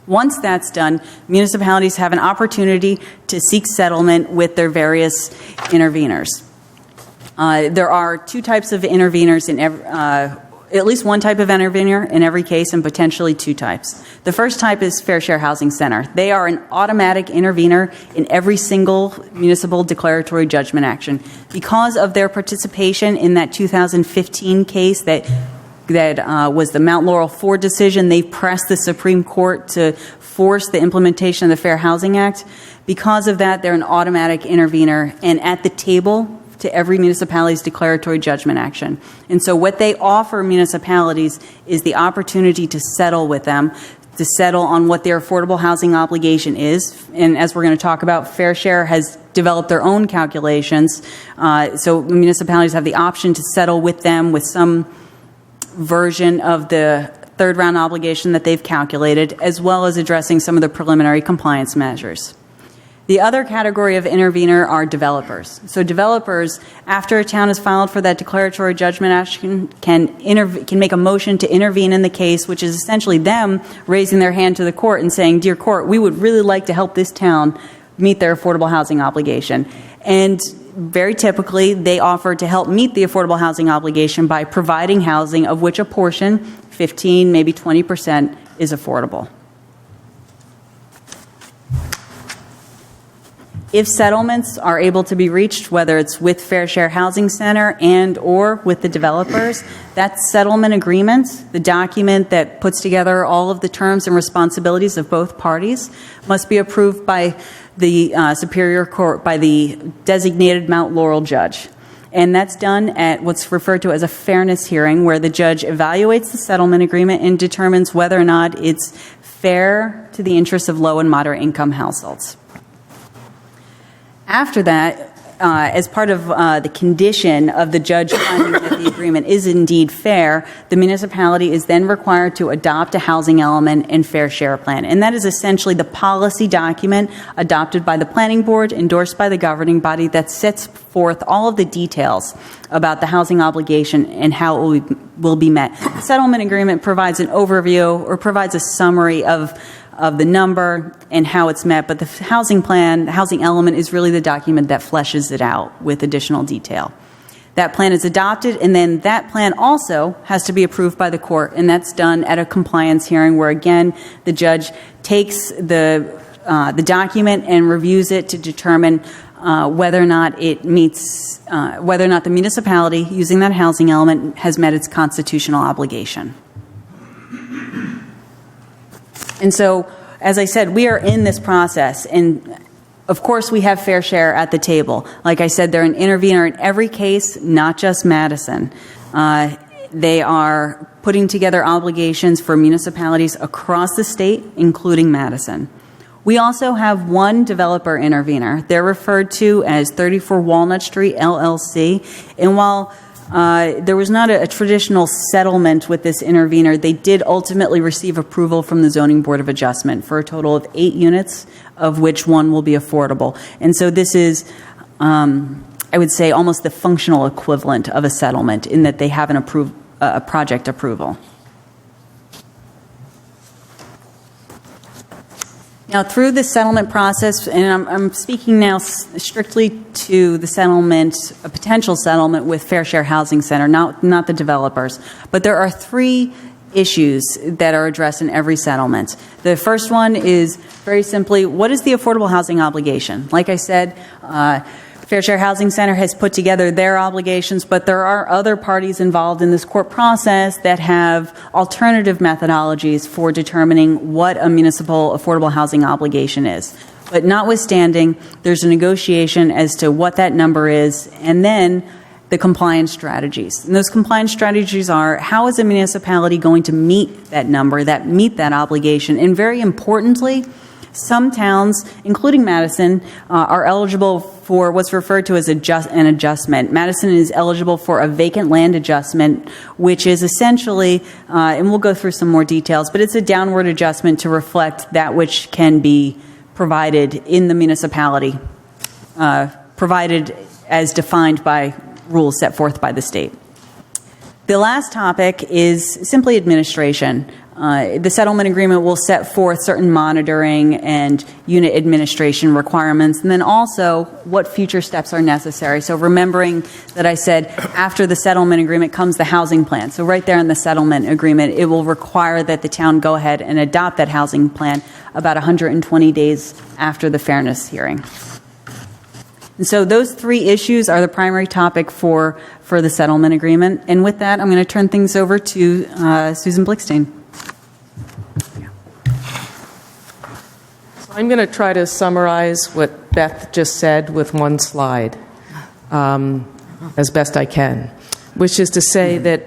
Once that's done, municipalities have an opportunity to seek settlement with their various interveners. There are two types of interveners in at least one type of intervener in every case, and potentially two types. The first type is Fair Share Housing Center. They are an automatic intervener in every single municipal declaratory judgment action. Because of their participation in that 2015 case that was the Mount Laurel Ford decision, they pressed the Supreme Court to force the implementation of the Fair Housing Act. Because of that, they're an automatic intervener and at the table to every municipality's declaratory judgment action. And so what they offer municipalities is the opportunity to settle with them, to settle on what their affordable housing obligation is. And as we're going to talk about, Fair Share has developed their own calculations. So municipalities have the option to settle with them with some version of the third round obligation that they've calculated, as well as addressing some of the preliminary compliance measures. The other category of intervener are developers. So developers, after a town has filed for that declaratory judgment action, can make a motion to intervene in the case, which is essentially them raising their hand to the court and saying, "Dear court, we would really like to help this town meet their affordable housing obligation." And very typically, they offer to help meet the affordable housing obligation by providing housing of which a portion, 15, maybe 20%, is affordable. If settlements are able to be reached, whether it's with Fair Share Housing Center and or with the developers, that settlement agreement, the document that puts together all of the terms and responsibilities of both parties, must be approved by the Superior Court, by the designated Mount Laurel judge. And that's done at what's referred to as a fairness hearing, where the judge evaluates the settlement agreement and determines whether or not it's fair to the interests of low and moderate income households. After that, as part of the condition of the judge finding that the agreement is indeed fair, the municipality is then required to adopt a housing element and fair share plan. And that is essentially the policy document adopted by the planning board, endorsed by the governing body, that sets forth all of the details about the housing obligation and how it will be met. The settlement agreement provides an overview or provides a summary of the number and how it's met, but the housing plan, the housing element, is really the document that fleshes it out with additional detail. That plan is adopted, and then that plan also has to be approved by the court, and that's done at a compliance hearing where, again, the judge takes the document and reviews it to determine whether or not it meets, whether or not the municipality using that housing element has met its constitutional obligation. And so, as I said, we are in this process, and of course we have Fair Share at the table. Like I said, they're an intervener in every case, not just Madison. They are putting together obligations for municipalities across the state, including Madison. We also have one developer intervener. They're referred to as 34 Walnut Street, LLC, and while there was not a traditional settlement with this intervener, they did ultimately receive approval from the Zoning Board of Adjustment for a total of 8 units, of which 1 will be affordable. And so this is, I would say, almost the functional equivalent of a settlement in that they have a project approval. Now, through the settlement process, and I'm speaking now strictly to the settlement, a potential settlement with Fair Share Housing Center, not the developers, but there are 3 issues that are addressed in every settlement. The first one is very simply, what is the affordable housing obligation? Like I said, Fair Share Housing Center has put together their obligations, but there are other parties involved in this court process that have alternative methodologies for determining what a municipal affordable housing obligation is. But notwithstanding, there's a negotiation as to what that number is, and then the compliance strategies. And those compliance strategies are, how is a municipality going to meet that number, meet that obligation? And very importantly, some towns, including Madison, are eligible for what's referred to as an adjustment. Madison is eligible for a vacant land adjustment, which is essentially, and we'll go through some more details, but it's a downward adjustment to reflect that which can be provided in the municipality, provided as defined by rules set forth by the state. The last topic is simply administration. The settlement agreement will set forth certain monitoring and unit administration requirements, and then also what future steps are necessary. So remembering that I said after the settlement agreement comes the housing plan. So right there in the settlement agreement, it will require that the town go ahead and adopt that housing plan about 120 days after the fairness hearing. And so those 3 issues are the primary topic for the settlement agreement. And with that, I'm going to turn things over to Susan Blickstein. I'm going to try to summarize what Beth just said with one slide as best I can, which is to say that,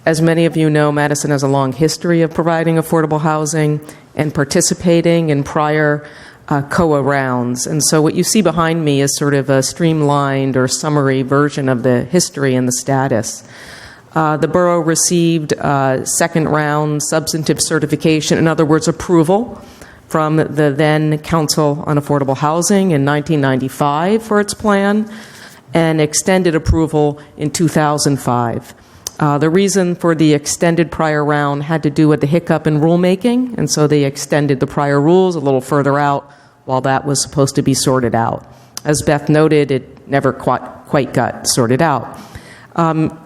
as many of you know, Madison has a long history of providing affordable housing and participating in prior COA rounds. And so what you see behind me is sort of a streamlined or summary version of the history and the status. The borough received second round substantive certification, in other words, approval, from the then Council on Affordable Housing in 1995 for its plan, and extended approval in 2005. The reason for the extended prior round had to do with the hiccup in rulemaking, and so they extended the prior rules a little further out while that was supposed to be sorted out. As Beth noted, it never quite got sorted out.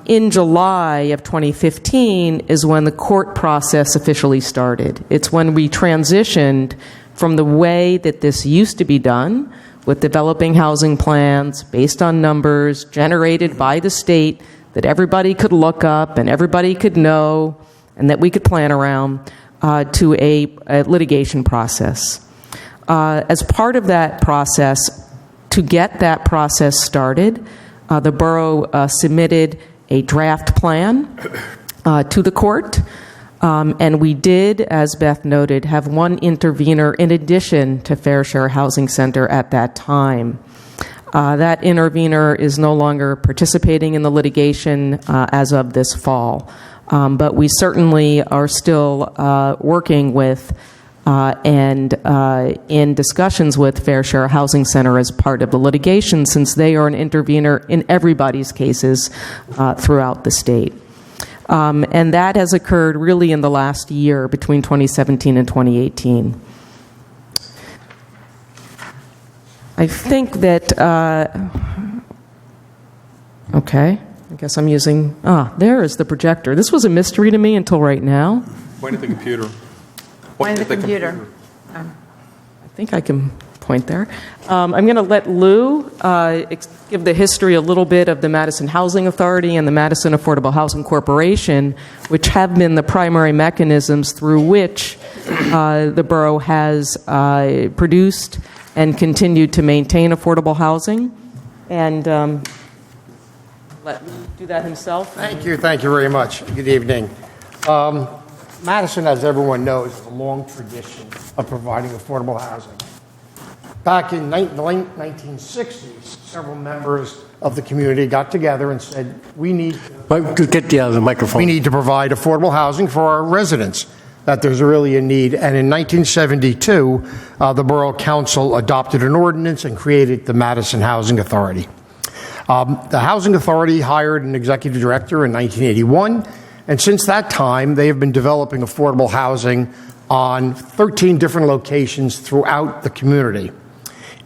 In July of 2015 is when the court process officially started. It's when we transitioned from the way that this used to be done, with developing housing plans based on numbers generated by the state that everybody could look up and everybody could know and that we could plan around, to a litigation process. As part of that process, to get that process started, the borough submitted a draft plan to the court, and we did, as Beth noted, have one intervener in addition to Fair Share Housing Center at that time. That intervener is no longer participating in the litigation as of this fall, but we certainly are still working with and in discussions with Fair Share Housing Center as part of the litigation, since they are an intervener in everybody's cases throughout the state. And that has occurred really in the last year, between 2017 and 2018. I think that, okay, I guess I'm using, there is the projector. This was a mystery to me until right now. Point at the computer. Point at the computer. I think I can point there. I'm going to let Lou give the history a little bit of the Madison Housing Authority and the Madison Affordable Housing Corporation, which have been the primary mechanisms through which the borough has produced and continued to maintain affordable housing. And let Lou do that himself. Thank you very much. Good evening. Madison, as everyone knows, has a long tradition of providing affordable housing. Back in the late 1960s, several members of the community got together and said, we need the microphone. We need to provide affordable housing for our residents, that there's really a need. And in 1972, the Borough Council adopted an ordinance and created the Madison Housing Authority. The Housing Authority hired an executive director in 1981, and since that time, they have been developing affordable housing on 13 different locations throughout the community.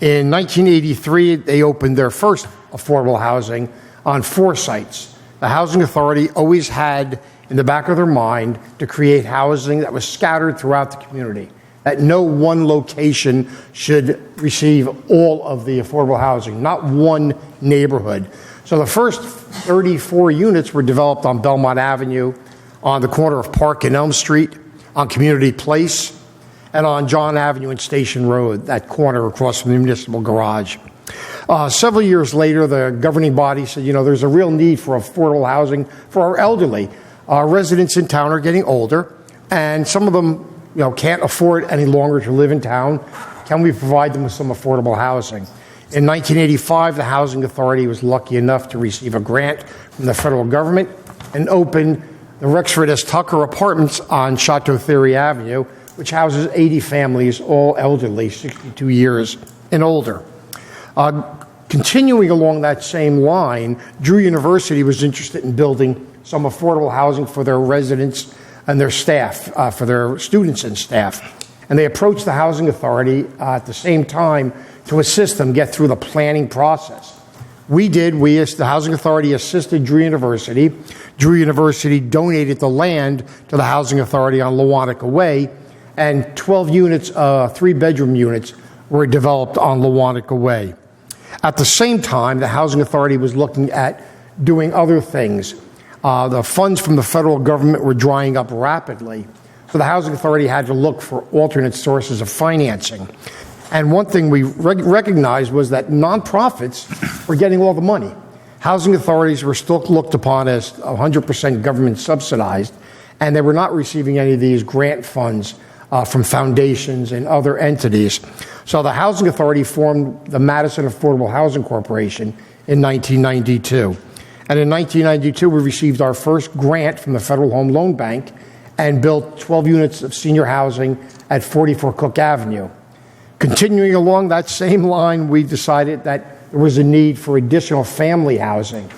In 1983, they opened their first affordable housing on 4 sites. The Housing Authority always had in the back of their mind to create housing that was scattered throughout the community, that no one location should receive all of the affordable housing, not one neighborhood. So the first 34 units were developed on Belmont Avenue, on the corner of Park and Elm Street, on Community Place, and on John Avenue and Station Road, that corner across from the municipal garage. Several years later, the governing body said, there's a real need for affordable housing for our elderly. Our residents in town are getting older, and some of them can't afford any longer to live in town. Can we provide them with some affordable housing? In 1985, the Housing Authority was lucky enough to receive a grant from the federal government and open the Rexford S. Tucker Apartments on Chateau Thierry Avenue, which houses 80 families, all elderly, 62 years and older. Continuing along that same line, Drew University was interested in building some affordable housing for their residents and their staff, for their students and staff. And they approached the Housing Authority at the same time to assist them get through the planning process. The Housing Authority assisted Drew University. Drew University donated the land to the Housing Authority on Lewantica Way, and 12 units, 3-bedroom units, were developed on Lewantica Way. At the same time, the Housing Authority was looking at doing other things. The funds from the federal government were drying up rapidly, so the Housing Authority had to look for alternate sources of financing. And one thing we recognized was that nonprofits were getting all the money. Housing authorities were still looked upon as 100% government subsidized, and they were not receiving any of these grant funds from foundations and other entities. So the Housing Authority formed the Madison Affordable Housing Corporation in 1992. And in 1992, we received our first grant from the Federal Home Loan Bank and built 12 units of senior housing at 44 Cook Avenue. Continuing along that same line, we decided that there was a need for additional family housing.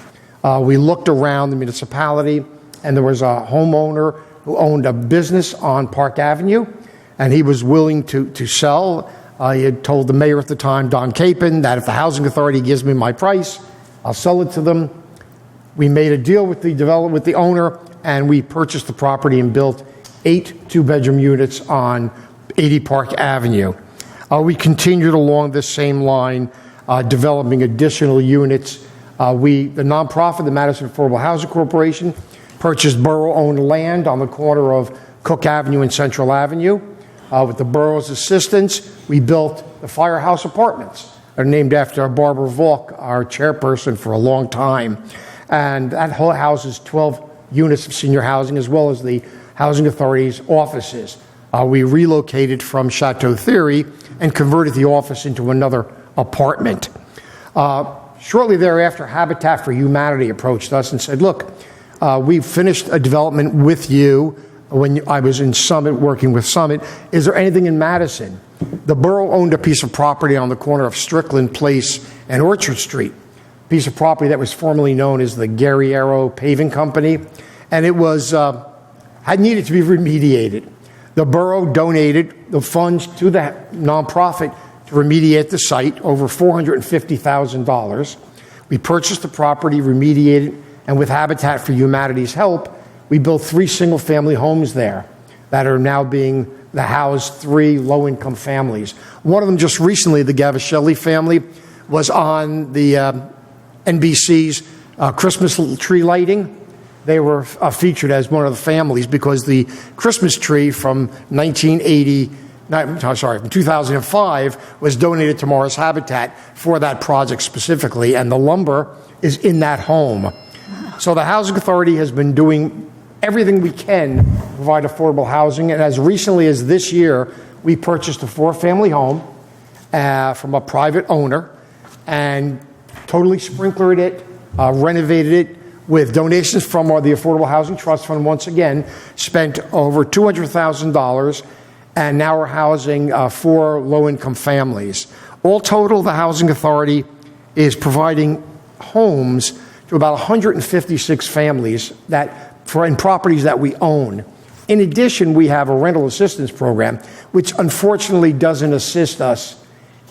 We looked around the municipality, and there was a homeowner who owned a business on Park Avenue, and he was willing to sell. He had told the mayor at the time, Don Capon, that if the Housing Authority gives me my price, I'll sell it to them. We made a deal with the owner, and we purchased the property and built 8 2-bedroom units on 80 Park Avenue. We continued along this same line, developing additional units. The nonprofit, the Madison Affordable Housing Corporation, purchased borough-owned land on the corner of Cook Avenue and Central Avenue. With the borough's assistance, we built the Firehouse Apartments. They're named after Barbara Volk, our chairperson for a long time. And that whole houses 12 units of senior housing, as well as the Housing Authority's offices. We relocated from Chateau Thierry and converted the office into another apartment. Shortly thereafter, Habitat for Humanity approached us and said, look, we've finished a development with you when I was in Summit, working with Summit. Is there anything in Madison? The borough owned a piece of property on the corner of Strickland Place and Orchard Street, a piece of property that was formerly known as the Guerriero Paving Company, and it was had needed to be remediated. The borough donated the funds to the nonprofit to remediate the site, over $450,000. We purchased the property, remediated, and with Habitat for Humanity's help, we built 3 single-family homes there that are now being house 3 low-income families. One of them just recently, the Gavicelli family, was on the NBC's Christmas tree lighting. They were featured as one of the families because the Christmas tree from 2005 was donated to Morris Habitat for that project specifically, and the lumber is in that home. So the Housing Authority has been doing everything we can to provide affordable housing, and as recently as this year, we purchased a 4-family home from a private owner and totally sprinklered it, renovated it with donations from the Affordable Housing Trust Fund. Once again, spent over $200,000, and now we're housing 4 low-income families. All total, the Housing Authority is providing homes to about 156 families in properties that we own. In addition, we have a rental assistance program, which unfortunately doesn't assist us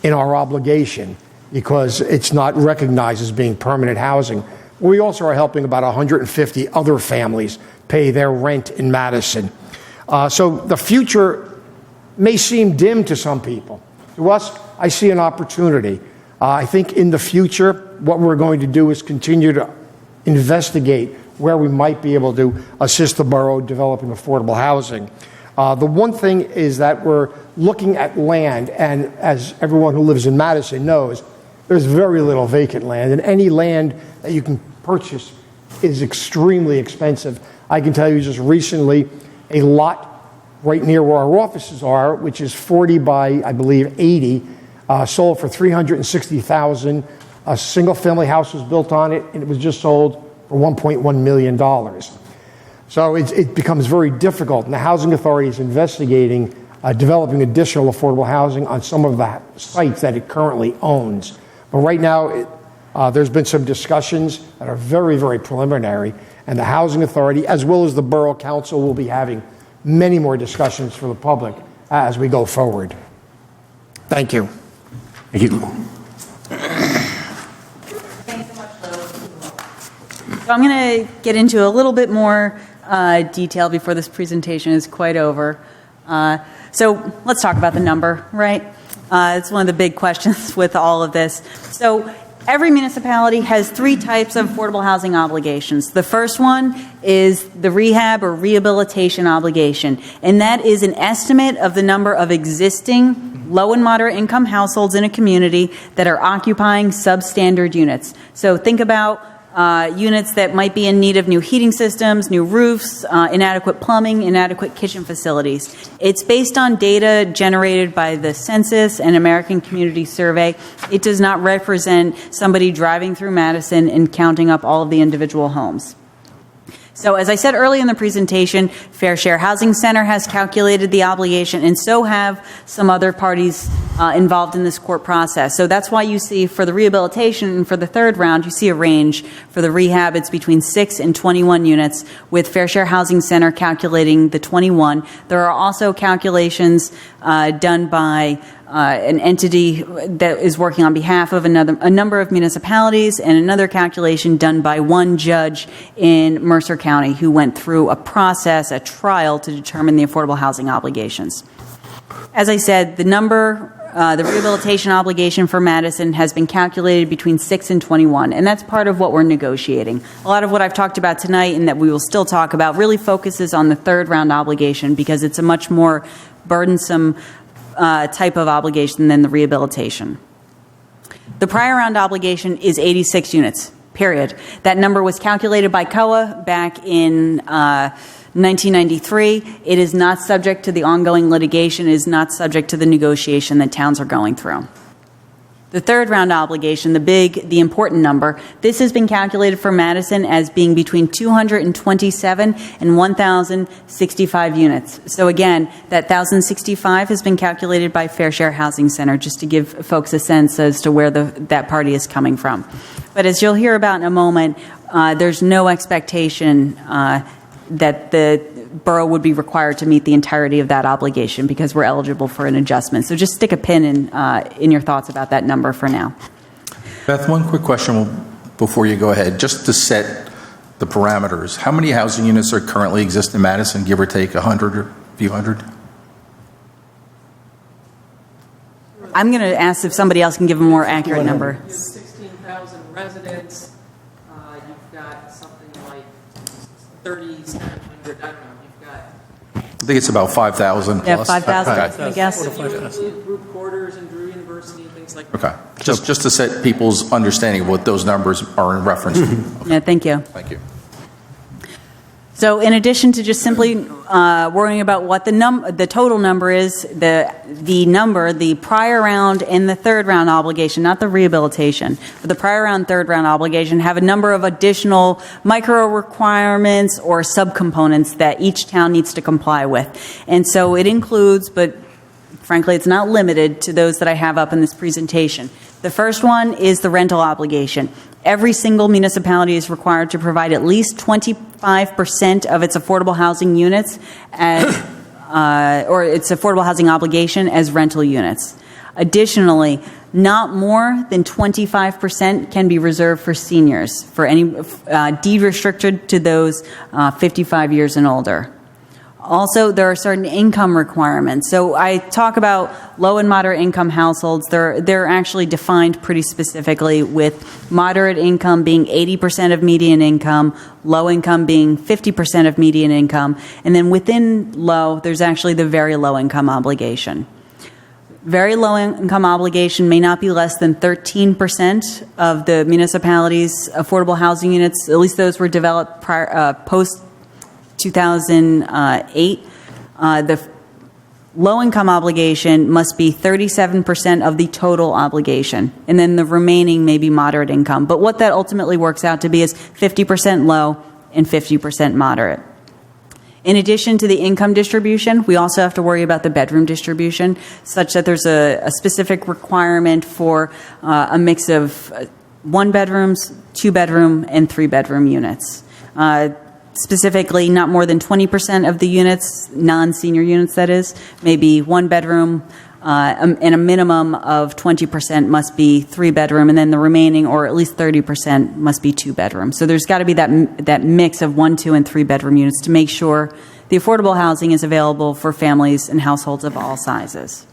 in our obligation because it's not recognized as being permanent housing. We also are helping about 150 other families pay their rent in Madison. So the future may seem dim to some people. To us, I see an opportunity. I think in the future, what we're going to do is continue to investigate where we might be able to assist the borough developing affordable housing. The one thing is that we're looking at land, and as everyone who lives in Madison knows, there's very little vacant land, and any land that you can purchase is extremely expensive. I can tell you just recently, a lot right near where our offices are, which is 40 by, I believe, 80, sold for $360,000. A single-family house was built on it, and it was just sold for $1.1 million. So it becomes very difficult, and the Housing Authority is investigating developing additional affordable housing on some of the sites that it currently owns. But right now, there's been some discussions that are very, very preliminary, and the Housing Authority, as well as the Borough Council, will be having many more discussions for the public as we go forward. Thank you. Thank you. So I'm going to get into a little bit more detail before this presentation is quite over. So let's talk about the number, right? It's one of the big questions with all of this. So every municipality has 3 types of affordable housing obligations. The first one is the rehab or rehabilitation obligation, and that is an estimate of the number of existing low and moderate income households in a community that are occupying substandard units. So think about units that might be in need of new heating systems, new roofs, inadequate plumbing, inadequate kitchen facilities. It's based on data generated by the Census and American Community Survey. It does not represent somebody driving through Madison and counting up all of the individual homes. So as I said early in the presentation, Fair Share Housing Center has calculated the obligation, and so have some other parties involved in this court process. So that's why you see for the rehabilitation and for the third round, you see a range. For the rehab, it's between 6 and 21 units, with Fair Share Housing Center calculating the 21. There are also calculations done by an entity that is working on behalf of a number of municipalities, and another calculation done by one judge in Mercer County who went through a trial to determine the affordable housing obligations. As I said, the number the rehabilitation obligation for Madison has been calculated between 6 and 21, and that's part of what we're negotiating. A lot of what I've talked about tonight and that we will still talk about really focuses on the third round obligation because it's a much more burdensome type of obligation than the rehabilitation. The prior round obligation is 86 units, period. That number was calculated by COA back in 1993. It is not subject to the ongoing litigation. It is not subject to the negotiation that towns are going through. The third round obligation, the important number, this has been calculated for Madison as being between 227 and 1,065 units. So again, that 1,065 has been calculated by Fair Share Housing Center, just to give folks a sense as to where that party is coming from. But as you'll hear about in a moment, there's no expectation that the borough would be required to meet the entirety of that obligation because we're eligible for an adjustment. So just stick a pin in your thoughts about that number for now. Beth, one quick question before you go ahead. Just to set the parameters, how many housing units are currently exist in Madison, give or take 100 or a few hundred? I'm going to ask if somebody else can give a more accurate number. You have 16,000 residents. You've got something like 3,700, I don't know. I think it's about 5,000 plus. Yeah, 5,000, Okay. I guess. You include group quarters and Drew University and things like that. Okay. Just to set people's understanding of what those numbers are in reference to. Okay. Yeah, thank you. Thank you. So in addition to just simply worrying about what the total number is, the prior round and the third round obligation, not the rehabilitation, but the prior round, third round obligation have a number of additional micro requirements or subcomponents that each town needs to comply with. And so it includes, but frankly, it's not limited to those that I have up in this presentation. The first one is the rental obligation. Every single municipality is required to provide at least 25% of its affordable housing units as, or its affordable housing obligation as rental units. Additionally, not more than 25% can be reserved for seniors, for any deed restricted to those 55 years and older. Also, there are certain income requirements. So I talk about low and moderate income households. They're actually defined pretty specifically, with moderate income being 80% of median income, low income being 50% of median income, and then within low, there's actually the very low income obligation. Very low income obligation may not be less than 13% of the municipality's affordable housing units. At least those were developed post 2008, the low-income obligation must be 37% of the total obligation, and then the remaining may be moderate income. But what that ultimately works out to be is 50% low and 50% moderate. In addition to the income distribution, we also have to worry about the bedroom distribution, such that there's a specific requirement for a mix of 1-bedrooms, 2-bedroom, and 3-bedroom units. Specifically, not more than 20% of the units, non-senior units that is, may be 1-bedroom, and a minimum of 20% must be 3-bedroom, and then the remaining, or at least 30%, must be 2-bedroom. So there's got to be that mix of 1, 2, and 3-bedroom units to make sure the affordable housing is available for families and households of all sizes.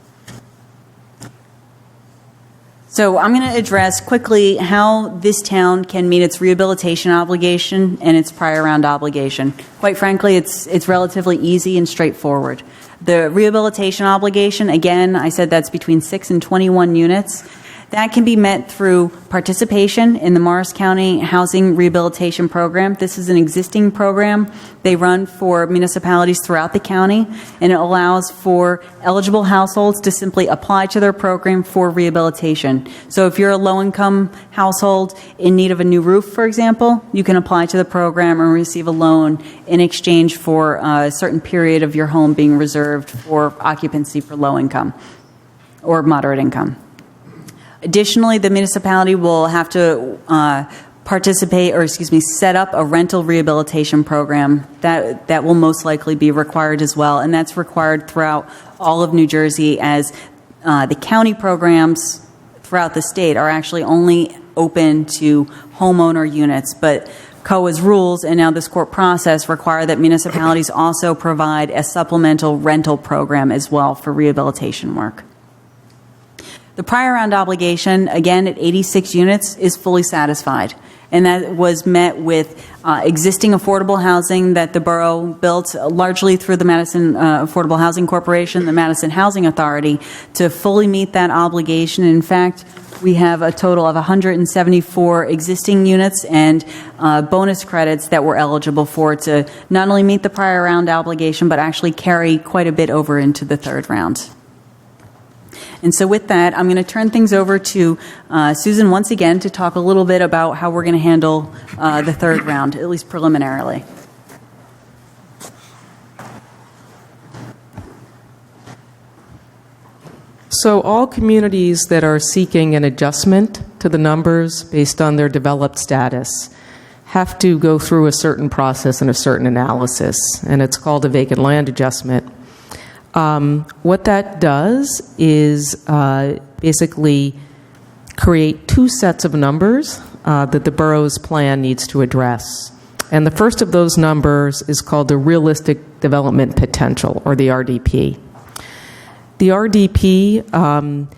So I'm going to address quickly how this town can meet its rehabilitation obligation and its prior round obligation. Quite frankly, it's relatively easy and straightforward. The rehabilitation obligation, again, I said that's between 6 and 21 units. That can be met through participation in the Morris County Housing Rehabilitation Program. This is an existing program they run for municipalities throughout the county, and it allows for eligible households to simply apply to their program for rehabilitation. So if you're a low-income household in need of a new roof, for example, you can apply to the program and receive a loan in exchange for a certain period of your home being reserved for occupancy for low income or moderate income. Additionally, the municipality will have to set up a rental rehabilitation program that will most likely be required as well, and that's required throughout all of New Jersey, as the county programs throughout the state are actually only open to homeowner units, but COA's rules and now this court process require that municipalities also provide a supplemental rental program as well for rehabilitation work. The prior round obligation, again at 86 units, is fully satisfied. And that was met with existing affordable housing that the borough built largely through the Madison Affordable Housing Corporation, the Madison Housing Authority, to fully meet that obligation. In fact, we have a total of 174 existing units and bonus credits that we're eligible for to not only meet the prior round obligation, but actually carry quite a bit over into the third round. And so with that, I'm going to turn things over to Susan once again to talk a little bit about how we're going to handle the third round, at least preliminarily. So all communities that are seeking an adjustment to the numbers based on their developed status have to go through a certain process and a certain analysis, and it's called a vacant land adjustment. What that does is basically create two sets of numbers that the borough's plan needs to address. And the first of those numbers is called the realistic development potential, or the RDP. The RDP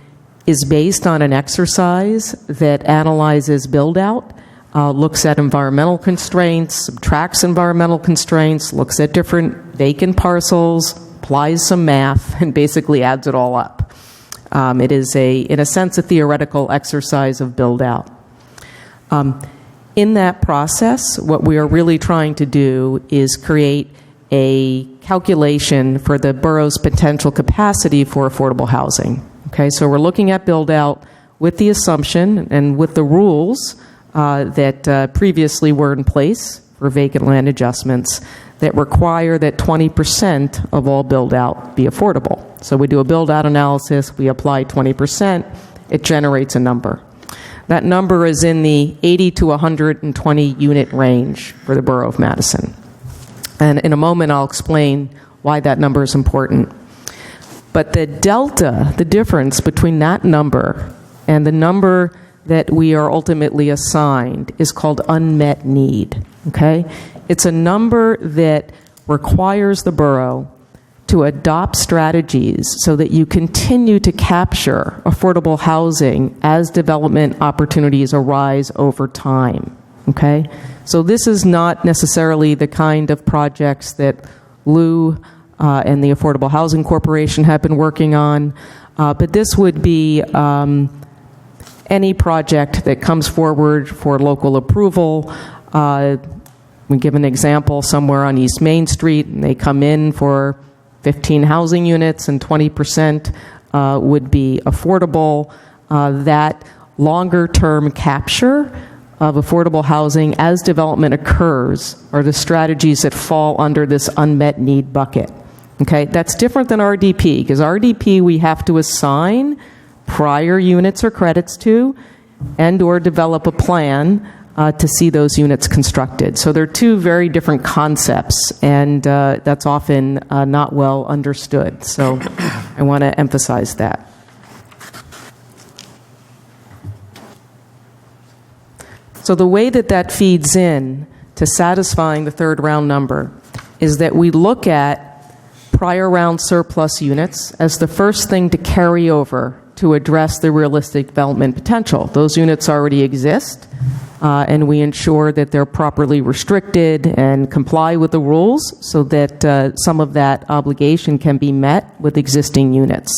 is based on an exercise that analyzes build-out, looks at environmental constraints, subtracts environmental constraints, looks at different vacant parcels, applies some math, and basically adds it all up. It is, in a sense, a theoretical exercise of build-out. In that process, what we are really trying to do is create a calculation for the borough's potential capacity for affordable housing. Okay, so we're looking at build-out with the assumption and with the rules that previously were in place for vacant land adjustments that require that 20% of all build-out be affordable. So we do a build-out analysis, we apply 20%, it generates a number. That number is in the 80 to 120 unit range for the Borough of Madison. And in a moment, I'll explain why that number is important. But the delta, the difference between that number and the number that we are ultimately assigned is called unmet need, okay? It's a number that requires the borough to adopt strategies so that you continue to capture affordable housing as development opportunities arise over time, okay? So this is not necessarily the kind of projects that Lou and the Affordable Housing Corporation have been working on, but this would be any project that comes forward for local approval. We give an example somewhere on East Main Street, and they come in for 15 housing units and 20% would be affordable. That longer-term capture of affordable housing as development occurs are the strategies that fall under this unmet need bucket. Okay, that's different than RDP, because RDP we have to assign prior units or credits to and or develop a plan to see those units constructed. So they're two very different concepts, and that's often not well understood. So I want to emphasize that. So the way that that feeds in to satisfying the third round number is that we look at prior round surplus units as the first thing to carry over to address the realistic development potential. Those units already exist, and we ensure that they're properly restricted and comply with the rules so that some of that obligation can be met with existing units.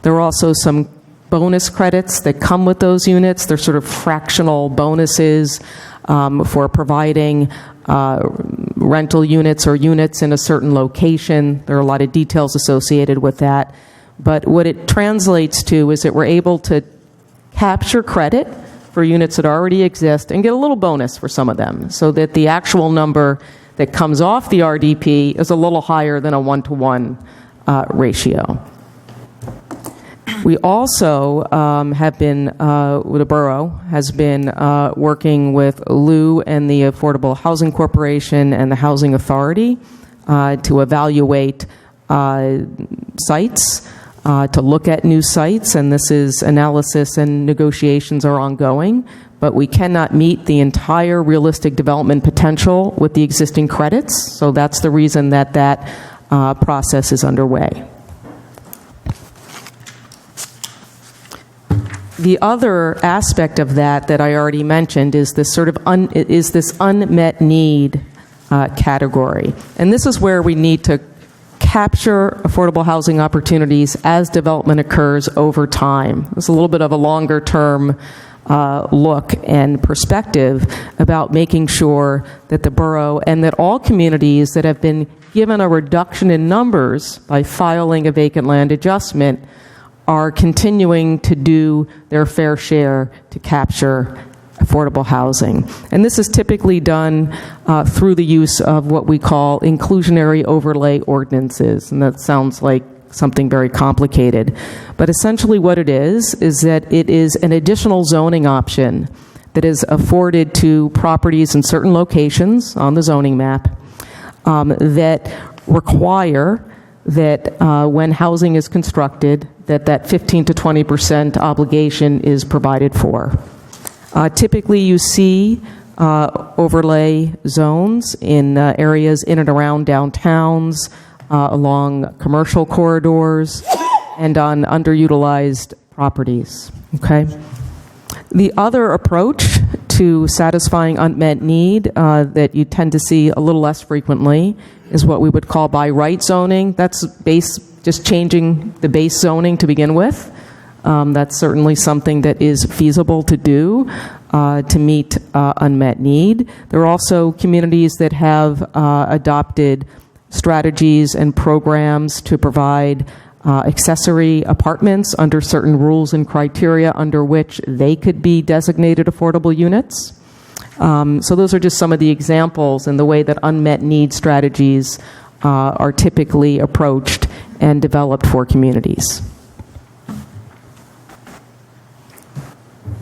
There are also some bonus credits that come with those units. They're sort of fractional bonuses for providing rental units or units in a certain location. There are a lot of details associated with that. But what it translates to is that we're able to capture credit for units that already exist and get a little bonus for some of them, so that the actual number that comes off the RDP is a little higher than a 1-to-1 ratio. We also have been, the borough has been working with Lou and the Affordable Housing Corporation and the Housing Authority to evaluate sites, to look at new sites, and this is analysis and negotiations are ongoing, but we cannot meet the entire realistic development potential with the existing credits, so that's the reason that that process is underway. the other aspect of that I already mentioned is this sort of this unmet need category. And this is where we need to capture affordable housing opportunities as development occurs over time. It's a little bit of a longer term look and perspective about making sure that the borough and that all communities that have been given a reduction in numbers by filing a vacant land adjustment are continuing to do their fair share to capture affordable housing. And this is typically done through the use of what we call inclusionary overlay ordinances. And that sounds like something very complicated. But essentially what it is that it is an additional zoning option that is afforded to properties in certain locations on the zoning map that require that when housing is constructed, that 15 to 20% obligation is provided for. Typically, you see overlay zones in areas in and around downtowns, along commercial corridors, and on underutilized properties. Okay. The other approach to satisfying unmet need that you tend to see a little less frequently is what we would call by right zoning. That's just changing the base zoning to begin with. That's certainly something that is feasible to do to meet unmet need. There are also communities that have adopted strategies and programs to provide accessory apartments under certain rules and criteria under which they could be designated affordable units. So those are just some of the examples in the way that unmet need strategies are typically approached and developed for communities.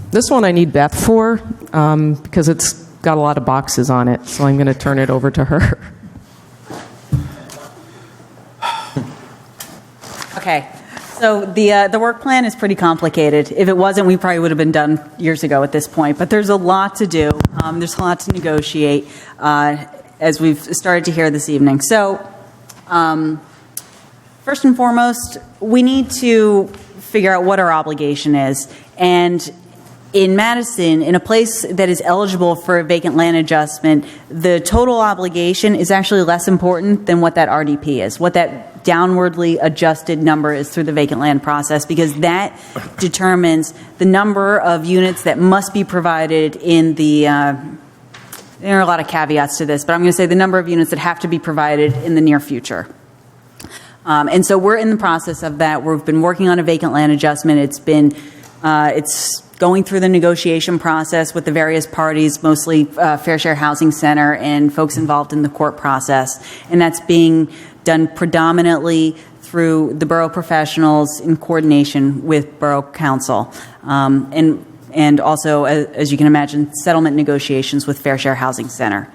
This one I need Beth for because it's got a lot of boxes on it, so I'm going to turn it over to her. Okay, so the work plan is pretty complicated. If it wasn't, we probably would have been done years ago at this point. But there's a lot to do. There's a lot to negotiate, as we've started to hear this evening. So, first and foremost, we need to figure out what our obligation is. And in Madison, in a place that is eligible for a vacant land adjustment, the total obligation is actually less important than what that RDP is, what that downwardly adjusted number is through the vacant land process, because that determines the number of units that must be provided in the, there are a lot of caveats to this, but I'm going to say the number of units that have to be provided in the near future. And so we're in the process of that. We've been working on a vacant land adjustment. It's going through the negotiation process with the various parties, mostly Fair Share Housing Center and folks involved in the court process. And that's being done predominantly through the borough professionals in coordination with Borough Council. And also, as you can imagine, settlement negotiations with Fair Share Housing Center.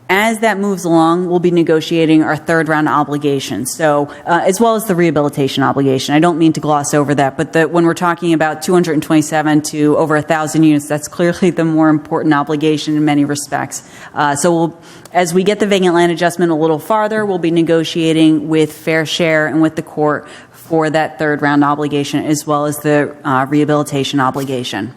As that moves along, we'll be negotiating our third round obligations, so as well as the rehabilitation obligation. I don't mean to gloss over that, but when we're talking about 227 to over 1,000 units, that's clearly the more important obligation in many respects. So as we get the vacant land adjustment a little farther, we'll be negotiating with Fair Share and with the court for that third round obligation, as well as the rehabilitation obligation.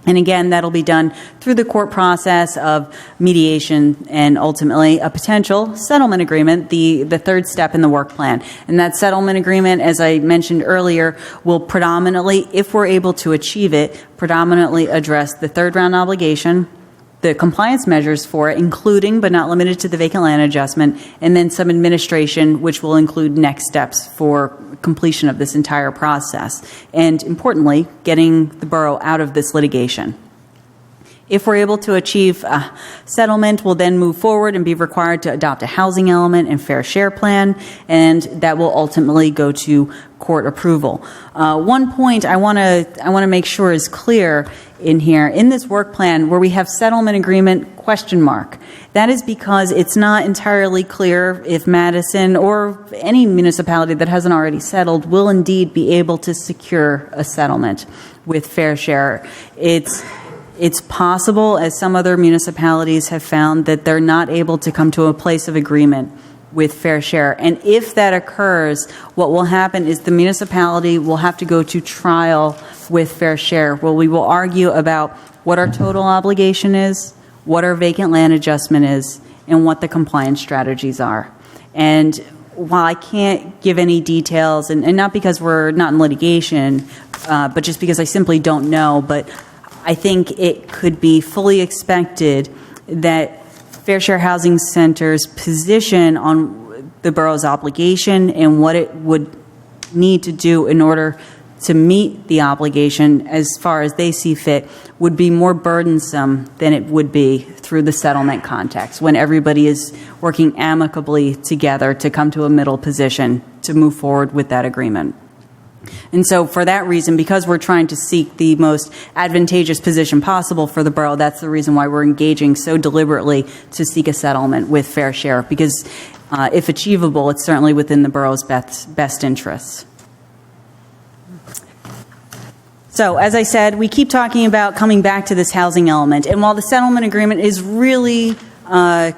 And again, that'll be done through the court process of mediation and ultimately a potential settlement agreement, the third step in the work plan. And that settlement agreement, as I mentioned earlier, will predominantly, if we're able to achieve it, predominantly address the third round obligation, the compliance measures for it, including but not limited to the vacant land adjustment, and then some administration, which will include next steps for completion of this entire process. And importantly, getting the borough out of this litigation. If we're able to achieve a settlement, we'll then move forward and be required to adopt a housing element and fair share plan, and that will ultimately go to court approval. One point I want to make sure is clear in here, in this work plan where we have settlement agreement question mark. That is because it's not entirely clear if Madison or any municipality that hasn't already settled will indeed be able to secure a settlement with fair share. It's possible, as some other municipalities have found, that they're not able to come to a place of agreement with fair share. And if that occurs, what will happen is the municipality will have to go to trial with fair share, where we will argue about what our total obligation is, what our vacant land adjustment is, and what the compliance strategies are. And while I can't give any details, and not because we're not in litigation, but just because I simply don't know, but I think it could be fully expected that Fair Share Housing Center's position on the borough's obligation and what it would need to do in order to meet the obligation as far as they see fit would be more burdensome than it would be through the settlement context, when everybody is working amicably together to come to a middle position to move forward with that agreement. And so for that reason, because we're trying to seek the most advantageous position possible for the borough, that's the reason why we're engaging so deliberately to seek a settlement with fair share, because if achievable, it's certainly within the borough's best interests. So, as I said, we keep talking about coming back to this housing element. And while the settlement agreement is really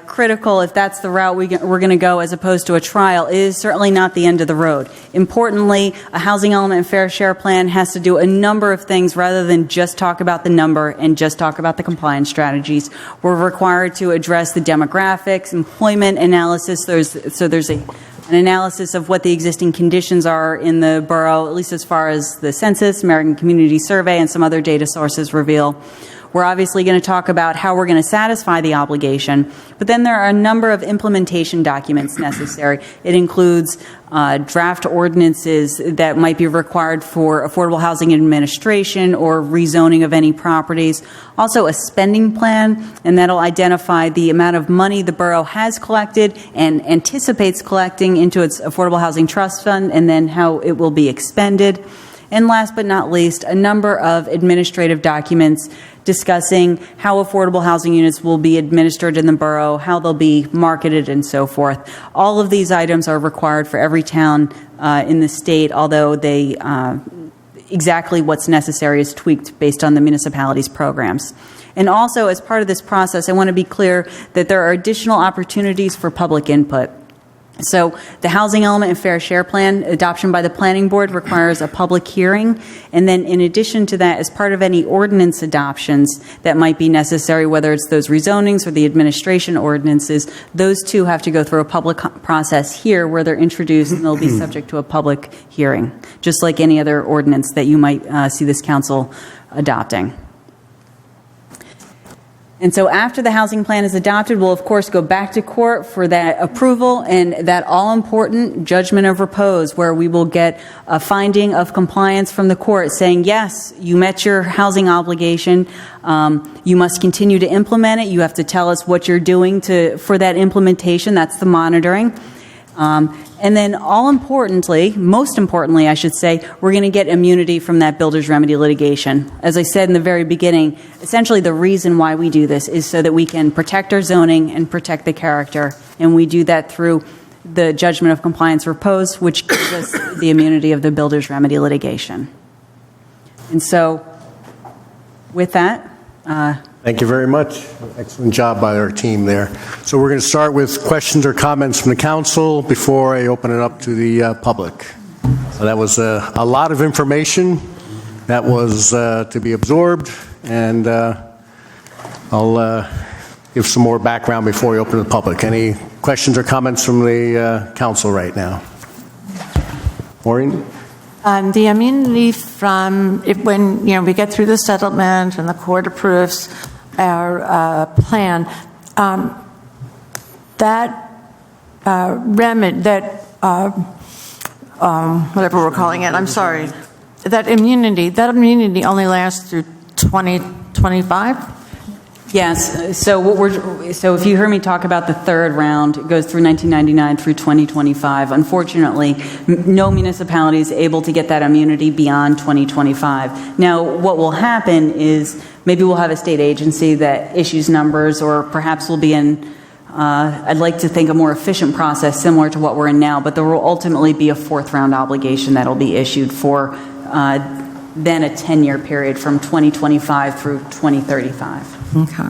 critical, if that's the route we're going to go as opposed to a trial, it is certainly not the end of the road. Importantly, a housing element and fair share plan has to do a number of things rather than just talk about the number and just talk about the compliance strategies. We're required to address the demographics, employment analysis. There's an analysis of what the existing conditions are in the borough, at least as far as the census, American Community Survey, and some other data sources reveal. We're obviously going to talk about how we're going to satisfy the obligation, but then there are a number of implementation documents necessary. It includes draft ordinances that might be required for affordable housing administration or rezoning of any properties. Also a spending plan, and that'll identify the amount of money the borough has collected and anticipates collecting into its affordable housing trust fund, and then how it will be expended. And last but not least, a number of administrative documents discussing how affordable housing units will be administered in the borough, how they'll be marketed, and so forth. All of these items are required for every town in the state, although they exactly what's necessary is tweaked based on the municipality's programs. And also, as part of this process, I want to be clear that there are additional opportunities for public input. So the housing element and fair share plan adoption by the planning board requires a public hearing. And then in addition to that, as part of any ordinance adoptions that might be necessary, whether it's those rezonings or the administration ordinances, those two have to go through a public process here where they're introduced and they'll be subject to a public hearing, just like any other ordinance that you might see this council adopting. And so after the housing plan is adopted, we'll of course go back to court for that approval and that all-important judgment of repose, where we will get a finding of compliance from the court saying, yes, you met your housing obligation, you must continue to implement it, you have to tell us what you're doing for that implementation, that's the monitoring. And then most importantly, I should say, we're going to get immunity from that builder's remedy litigation. As I said in the very beginning, essentially the reason why we do this is so that we can protect our zoning and protect the character. And we do that through the judgment of compliance repose, which gives us the immunity of the builder's remedy litigation. And so with that, thank you very much. Excellent job by our team there. So we're going to start with questions or comments from the council before I open it up to the public. So that was a lot of information that was to be absorbed, and I'll give some more background before we open to the public. Any questions or comments from the council right now? Maureen? The immunity from when we get through the settlement and the court approves our plan, whatever we're calling it, I'm sorry, that immunity only lasts through 2025? Yes. So if you heard me talk about the third round, it goes through 1999 through 2025. Unfortunately, no municipality is able to get that immunity beyond 2025. Now, what will happen is maybe we'll have a state agency that issues numbers, or perhaps we'll be in, I'd like to think, a more efficient process similar to what we're in now, but there will ultimately be a fourth round obligation that will be issued for then a 10-year period from 2025 through 2035. Okay.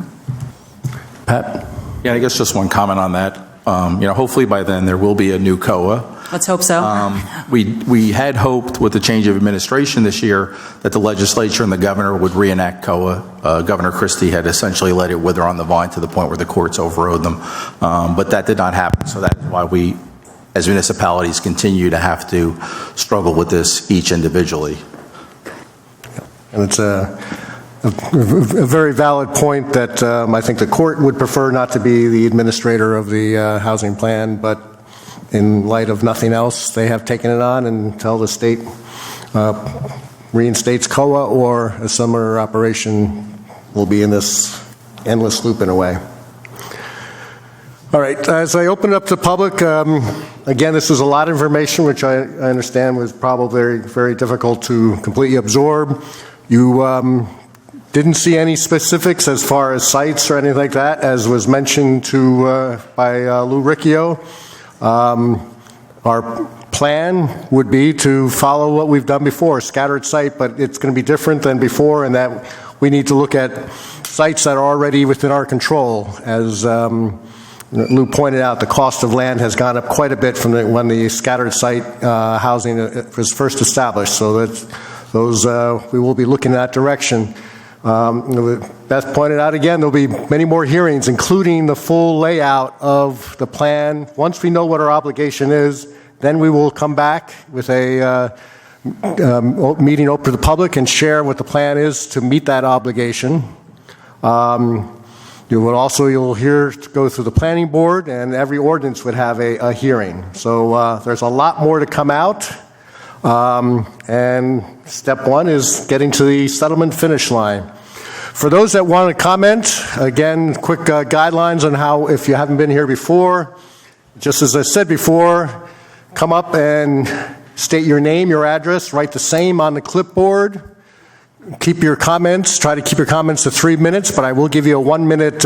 Pat? Yeah, I guess just one comment on that. hopefully by then there will be a new COA. Let's hope so. We had hoped with the change of administration this year that the legislature and the governor would reenact COA. Governor Christie had essentially let it wither on the vine to the point where the courts overrode them. But that did not happen, so that's why we, as municipalities, continue to have to struggle with this each individually. And it's a very valid point that I think the court would prefer not to be the administrator of the housing plan, but in light of nothing else, they have taken it on until the state reinstates COA or a similar operation will be in this endless loop in a way. All right, as I open it up to the public, again, this was a lot of information, which I understand was probably very, very difficult to completely absorb. You didn't see any specifics as far as sites or anything like that, as was mentioned by Lou Riccio. Our plan would be to follow what we've done before, scattered site, but it's going to be different than before in that we need to look at sites that are already within our control. As Lou pointed out, the cost of land has gone up quite a bit from when the scattered site housing was first established, so that we will be looking in that direction. Beth pointed out again, there'll be many more hearings, including the full layout of the plan. Once we know what our obligation is, then we will come back with a meeting open to the public and share what the plan is to meet that obligation. You'll hear to go through the planning board, and every ordinance would have a hearing. So there's a lot more to come out. And step one is getting to the settlement finish line. For those that want to comment, again, quick guidelines on how, if you haven't been here before, just as I said before, come up and state your name, your address, write the same on the clipboard. Keep your comments, try to keep your comments to 3 minutes, but I will give you a 1 minute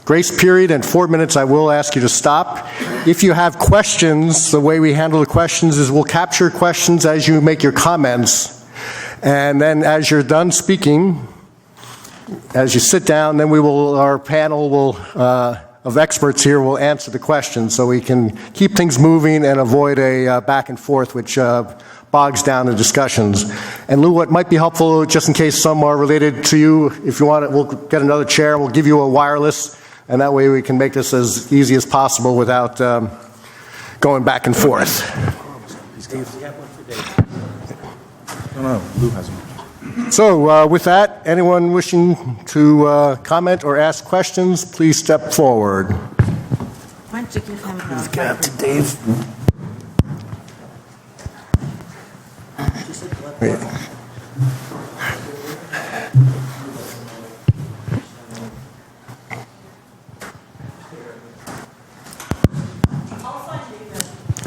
grace period, and 4 minutes I will ask you to stop. If you have questions, the way we handle the questions is we'll capture questions as you make your comments, and then as you're done speaking, as you sit down, then our panel of experts here will answer the questions, so we can keep things moving and avoid a back and forth, which bogs down the discussions. And Lou, what might be helpful, just in case some are related to you, if you want it, we'll get another chair, we'll give you a wireless, and that way we can make this as easy as possible without going back and forth. Lou has one. So with that, anyone wishing to comment or ask questions, please step forward. Why don't you give him Let's get up to Dave.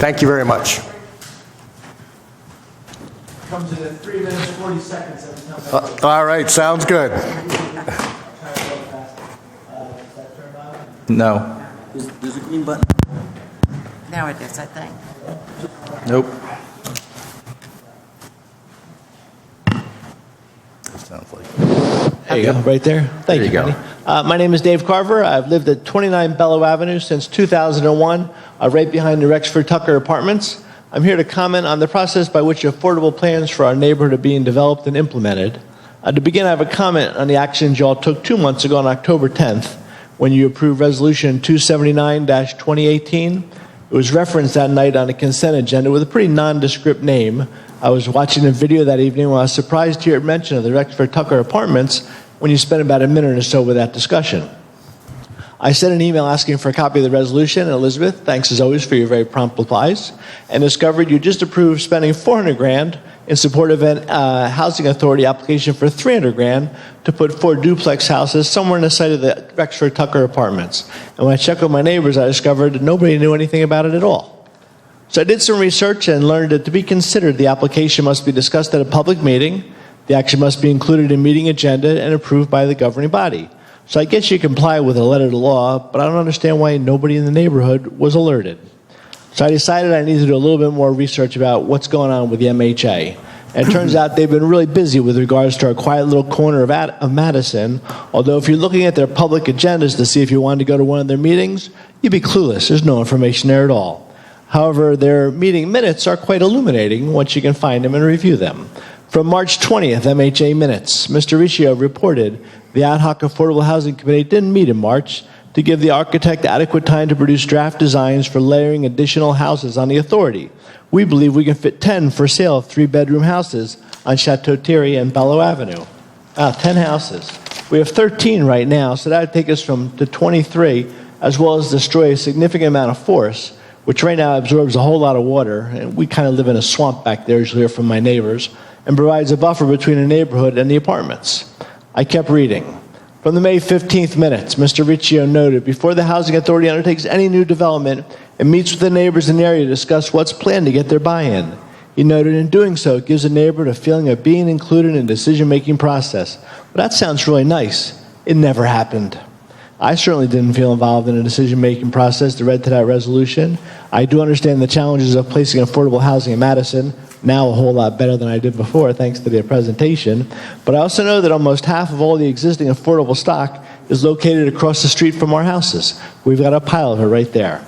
Thank you very much. Comes in at 3 minutes, 40 seconds every time. All right, sounds good. No. There's a green button. Now it is, I think. Nope. Sounds like. There you go, right there. Thank There you go. Penny. My name is Dave Carver. I've lived at 29 Bellow Avenue since 2001, right behind the Rexford Tucker Apartments. I'm here to comment on the process by which affordable plans for our neighborhood are being developed and implemented. To begin, I have a comment on the actions you all took 2 months ago on October 10th when you approved Resolution 279-2018. It was referenced that night on a consent agenda with a pretty nondescript name. I was watching a video that evening when I was surprised to hear it mention of the Rexford Tucker Apartments when you spent about a minute or so with that discussion. I sent an email asking for a copy of the resolution, and Elizabeth, thanks as always for your very prompt replies, and discovered you just approved spending $400,000 in support of an housing authority application for $300,000 to put 4 duplex houses somewhere in the site of the Rexford Tucker Apartments. And when I checked with my neighbors, I discovered that nobody knew anything about it at all. So I did some research and learned that to be considered, the application must be discussed at a public meeting, the action must be included in meeting agenda, and approved by the governing body. So I guess you comply with the letter of the law, but I don't understand why nobody in the neighborhood was alerted. So I decided I needed to do a little bit more research about what's going on with the MHA. And it turns out they've been really busy with regards to our quiet little corner of Madison, although if you're looking at their public agendas to see if you wanted to go to one of their meetings, You'd be clueless. There's no information there at all. However, their meeting minutes are quite illuminating once you can find them and review them. From March 20th, MHA minutes, Mr. Riccio reported the Ad hoc Affordable Housing Committee didn't meet in March to give the architect adequate time to produce draft designs for layering additional houses on the authority. We believe we can fit 10 for sale 3-bedroom houses on Chateau Thierry and Bellow Avenue. 10 houses. We have 13 right now, so that would take us to 23, as well as destroy a significant amount of force, which right now absorbs a whole lot of water, and we kind of live in a swamp back there, as you'll hear from my neighbors, and provides a buffer between the neighborhood and the apartments. I kept reading. From the May 15th minutes, Mr. Riccio noted, before the Housing Authority undertakes any new development, it meets with the neighbors in the area to discuss what's planned to get their buy-in. He noted in doing so, it gives the neighborhood a feeling of being included in the decision-making process. Well, that sounds really nice. It never happened. I certainly didn't feel involved in the decision-making process that led to that resolution. I do understand the challenges of placing affordable housing in Madison, now a whole lot better than I did before, thanks to the presentation. But I also know that almost half of all the existing affordable stock is located across the street from our houses. We've got a pile of it right there.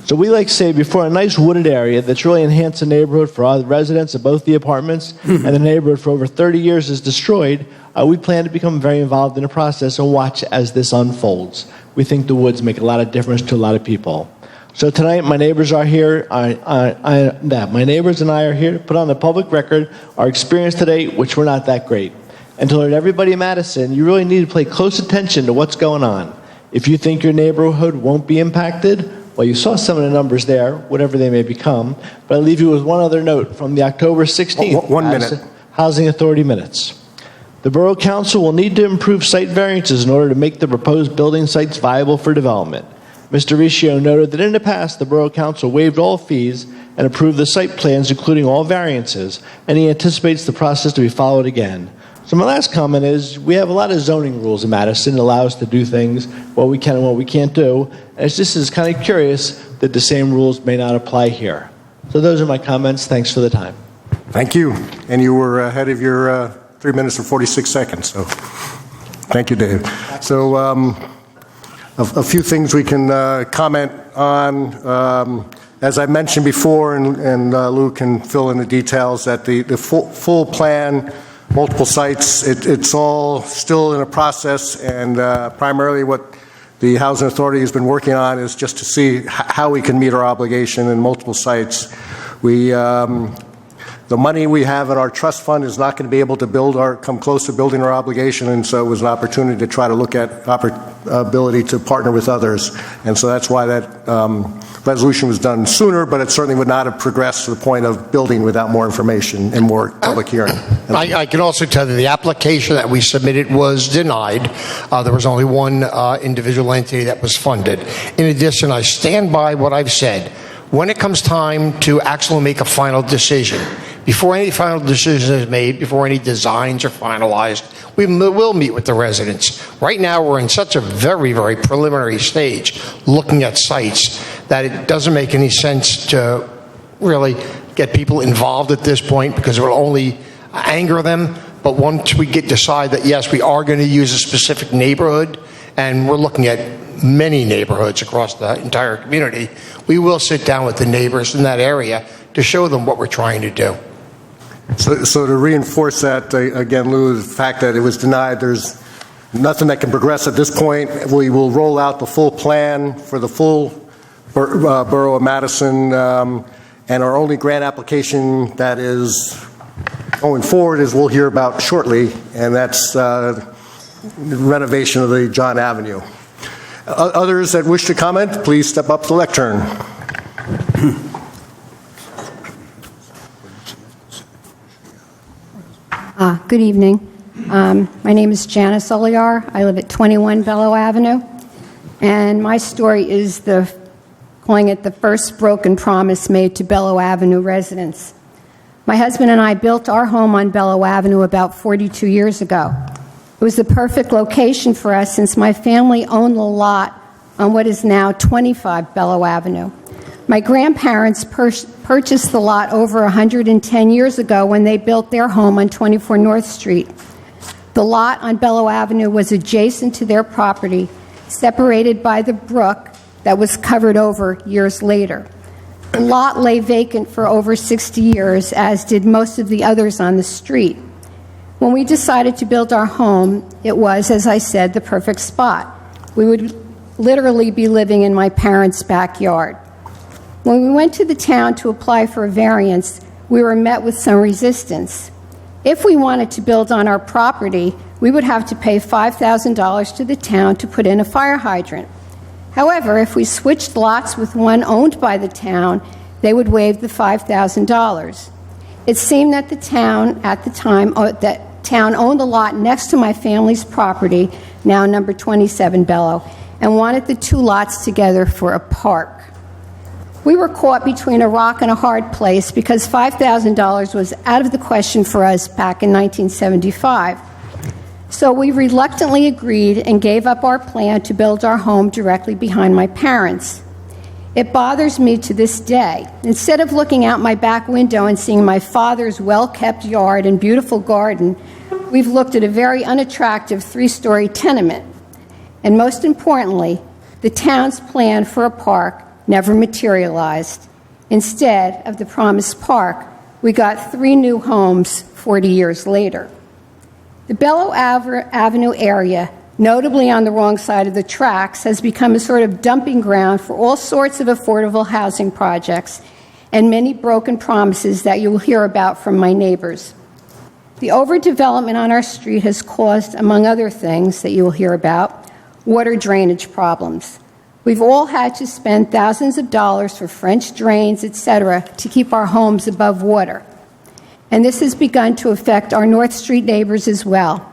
So we like to say, before a nice wooded area that's really enhanced the neighborhood for all the residents of both the apartments and the neighborhood for over 30 years is destroyed, we plan to become very involved in the process and watch as this unfolds. We think the woods make a lot of difference to a lot of people. So tonight, my neighbors are here. My neighbors and I are here to put on the public record our experience today, which were not that great, and to let everybody in Madison, you really need to pay close attention to what's going on. If you think your neighborhood won't be impacted, well, you saw some of the numbers there, whatever they may become. But I'll leave you with one other note from the October 16th Madison Housing Authority minutes. The Borough Council will need to improve site variances in order to make the proposed building sites viable for development. Mr. Riccio noted that in the past, the Borough Council waived all fees and approved the site plans, including all variances, and he anticipates the process to be followed again. So my last comment is, we have a lot of zoning rules in Madison that allow us to do things, what we can and what we can't do, and it's just kind of curious that the same rules may not apply here. So those are my comments. Thanks for the time. Thank you. And you were ahead of your 3 minutes and 46 seconds, so thank you, Dave. So a few things we can comment on. As I mentioned before, and Lou can fill in the details, that the full plan, multiple sites, it's all still in a process, and primarily what the Housing Authority has been working on is just to see how we can meet our obligation in multiple sites. The money we have in our trust fund is not going to be able to come close to building our obligation, and so it was an opportunity to try to look at ability to partner with others. And so that's why that resolution was done sooner, but it certainly would not have progressed to the point of building without more information and more public hearing. I can also tell you the application that we submitted was denied. There was only one individual entity that was funded. In addition, I stand by what I've said. When it comes time to actually make a final decision, before any final decision is made, before any designs are finalized, we will meet with the residents. Right now, we're in such a very, very preliminary stage looking at sites that it doesn't make any sense to really get people involved at this point, because it will only anger them. But once we decide that, yes, we are going to use a specific neighborhood, and we're looking at many neighborhoods across the entire community, we will sit down with the neighbors in that area to show them what we're trying to do. So to reinforce that, again, Lou, the fact that it was denied, there's nothing that can progress at this point. We will roll out the full plan for the full Borough of Madison, and our only grant application that is going forward is we'll hear about shortly, and that's renovation of the John Avenue. Others that wish to comment, please step up to the lectern. Good evening. My name is Janice Oliar. I live at 21 Bellow Avenue. And my story is calling it the first broken promise made to Bellow Avenue residents. My husband and I built our home on Bellow Avenue about 42 years ago. It was the perfect location for us since my family owned the lot on what is now 25 Bellow Avenue. My grandparents purchased the lot over 110 years ago when they built their home on 24 North Street. The lot on Bellow Avenue was adjacent to their property, separated by the brook that was covered over years later. The lot lay vacant for over 60 years, as did most of the others on the street. When we decided to build our home, it was, as I said, the perfect spot. We would literally be living in my parents' backyard. When we went to the town to apply for a variance, we were met with some resistance. If we wanted to build on our property, we would have to pay $5,000 to the town to put in a fire hydrant. However, if we switched lots with one owned by the town, they would waive the $5,000. It seemed that the town at the time, that town owned the lot next to my family's property, now number 27 Borough, and wanted the two lots together for a park. We were caught between a rock and a hard place because $5,000 was out of the question for us back in 1975. So we reluctantly agreed and gave up our plan to build our home directly behind my parents. It bothers me to this day. Instead of looking out my back window and seeing my father's well-kept yard and beautiful garden, we've looked at a very unattractive 3-story tenement. And most importantly, the town's plan for a park never materialized. Instead of the promised park, we got 3 new homes 40 years later. The Borough Avenue area, notably on the wrong side of the tracks, has become a sort of dumping ground for all sorts of affordable housing projects and many broken promises that you will hear about from my neighbors. The overdevelopment on our street has caused, among other things that you will hear about, water drainage problems. We've all had to spend thousands of dollars for French drains, etc., to keep our homes above water. And this has begun to affect our North Street neighbors as well,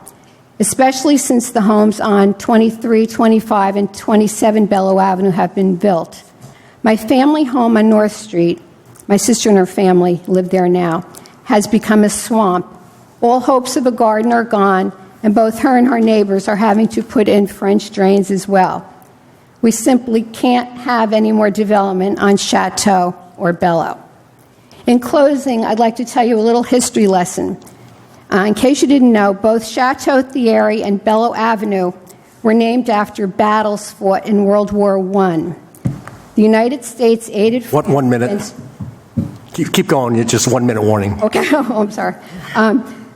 especially since the homes on 23, 25, and 27 Borough Avenue have been built. My family home on North Street, my sister and her family live there now, has become a swamp. All hopes of a garden are gone, and both her and her neighbors are having to put in French drains as well. We simply can't have any more development on Chateau or Borough. In closing, I'd like to tell you a little history lesson. In case you didn't know, both Chateau Thierry and Borough Avenue were named after battles fought in World War I. The United States aided... What, 1 minute? Keep going. It's just 1 minute warning. Okay. Oh, I'm sorry.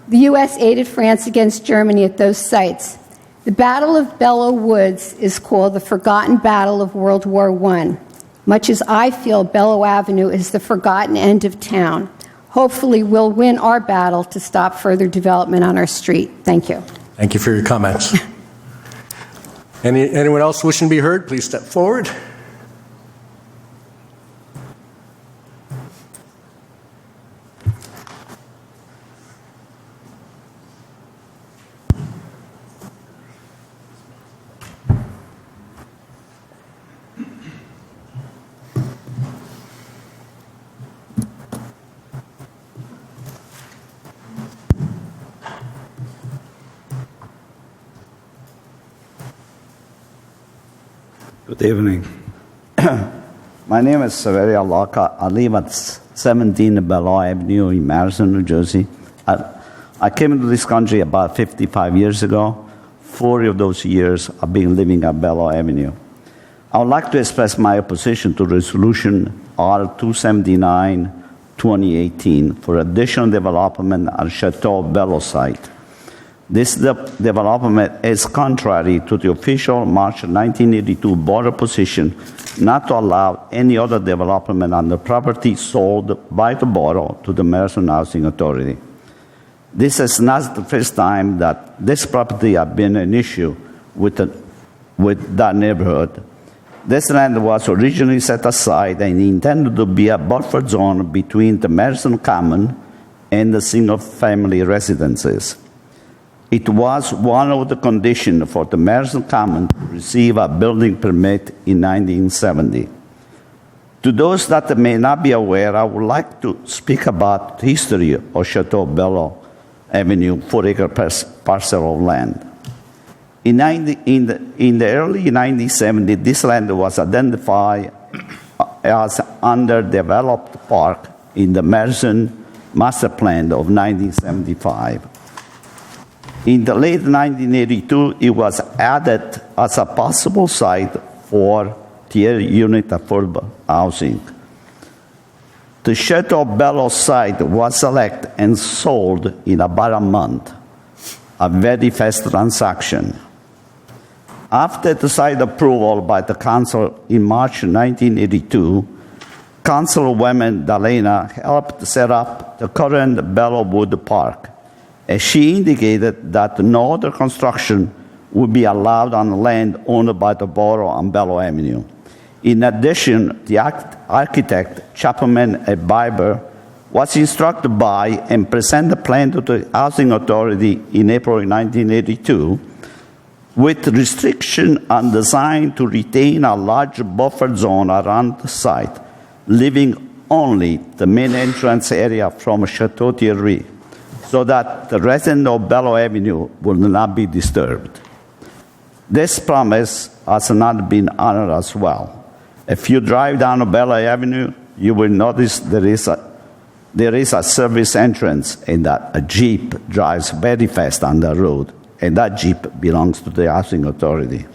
The U.S. aided France against Germany at those sites. The Battle of Belleau Woods is called the Forgotten Battle of World War I. Much as I feel Borough Avenue is the forgotten end of town. Hopefully we'll win our battle to stop further development on our street. Thank you. Thank you for your comments. Anyone else wishing to be heard, please step forward. Good evening. My name is Saveria Laka. I live at 17 Borough Avenue in Madison, New Jersey. I came into this country about 55 years ago. 40 of those years I've been living at Borough Avenue. I would like to express my opposition to Resolution R279, 2018 for additional development at Chateau Borough site. This development is contrary to the official March 1982 Borough position not to allow any other development on the property sold by the Borough to the Madison Housing Authority. This is not the first time that this property has been an issue with that neighborhood. This land was originally set aside and intended to be a buffer zone between the Madison Common and the single-family residences. It was one of the conditions for the Madison Common to receive a building permit in 1970. To those that may not be aware, I would like to speak about the history of Chateau Borough Avenue 4-acre parcel of land. In the early 1970s, this land was identified as underdeveloped park in the Madison Master Plan of 1975. In the late 1982, it was added as a possible site for multi-unit affordable housing. The Chateau Bello site was selected and sold in about a month, a very fast transaction. After the site approval by the council in March 1982, Councilwoman Dalena helped set up the current Bellwood Park, as she indicated that no other construction would be allowed on land owned by the borough on Bellow Avenue. In addition, the architect, Chapman and Biber, was instructed by and presented the plan to the Housing Authority in April 1982, with restriction on design to retain a large buffer zone around the site, leaving only the main entrance area from Chateau Thierry, so that the residents of Bellow Avenue will not be disturbed. This promise has not been honored as well. If you drive down Bellow Avenue, you will notice there is a service entrance and that a Jeep drives very fast on the road, and that Jeep belongs to the Housing Authority.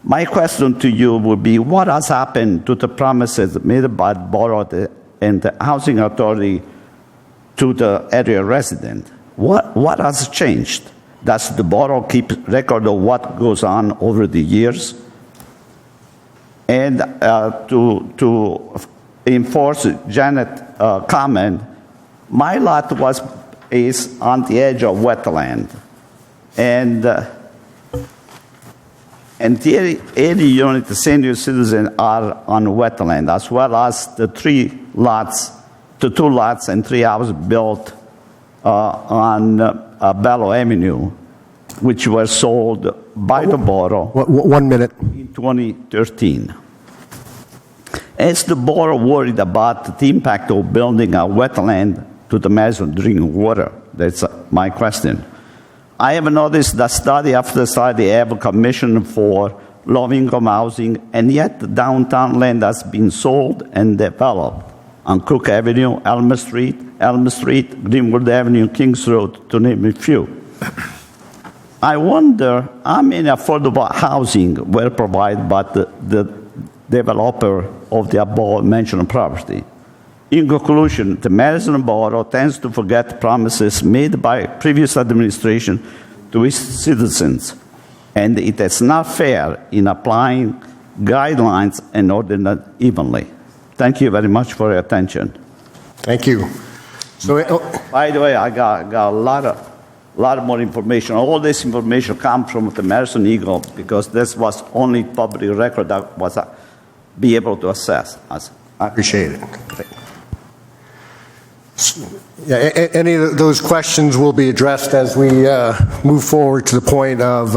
My question to you would be, what has happened to the promises made by the borough and the Housing Authority to the area resident? What has changed? Does the borough keep record of what goes on over the years? And to enforce Janet's comment, my lot is on the edge of wetland, and the 80 unit senior citizens are on wetland, as well as the two lots and 3 houses built on Bellow Avenue, which were sold by the borough 1 minute. in 2013. Is the borough worried about the impact of building a wetland to the Madison drinking water? That's my question. I have noticed that study after study have a commission for low-income housing, and yet the downtown land has been sold and developed on Cook Avenue, Elm Street, Greenwood Avenue, Kings Road, to name a few. I wonder how many affordable housing were provided by the developer of the above-mentioned property. In conclusion, the Madison Borough tends to forget promises made by previous administration to its citizens, and it is not fair in applying guidelines and ordinance evenly. Thank you very much for your attention. Thank you. So, by the way, I got a lot of more information. All this information comes from the Madison Eagle, because this was only public record that was be able to assess. I appreciate it. Yeah, any of those questions will be addressed as we move forward to the point of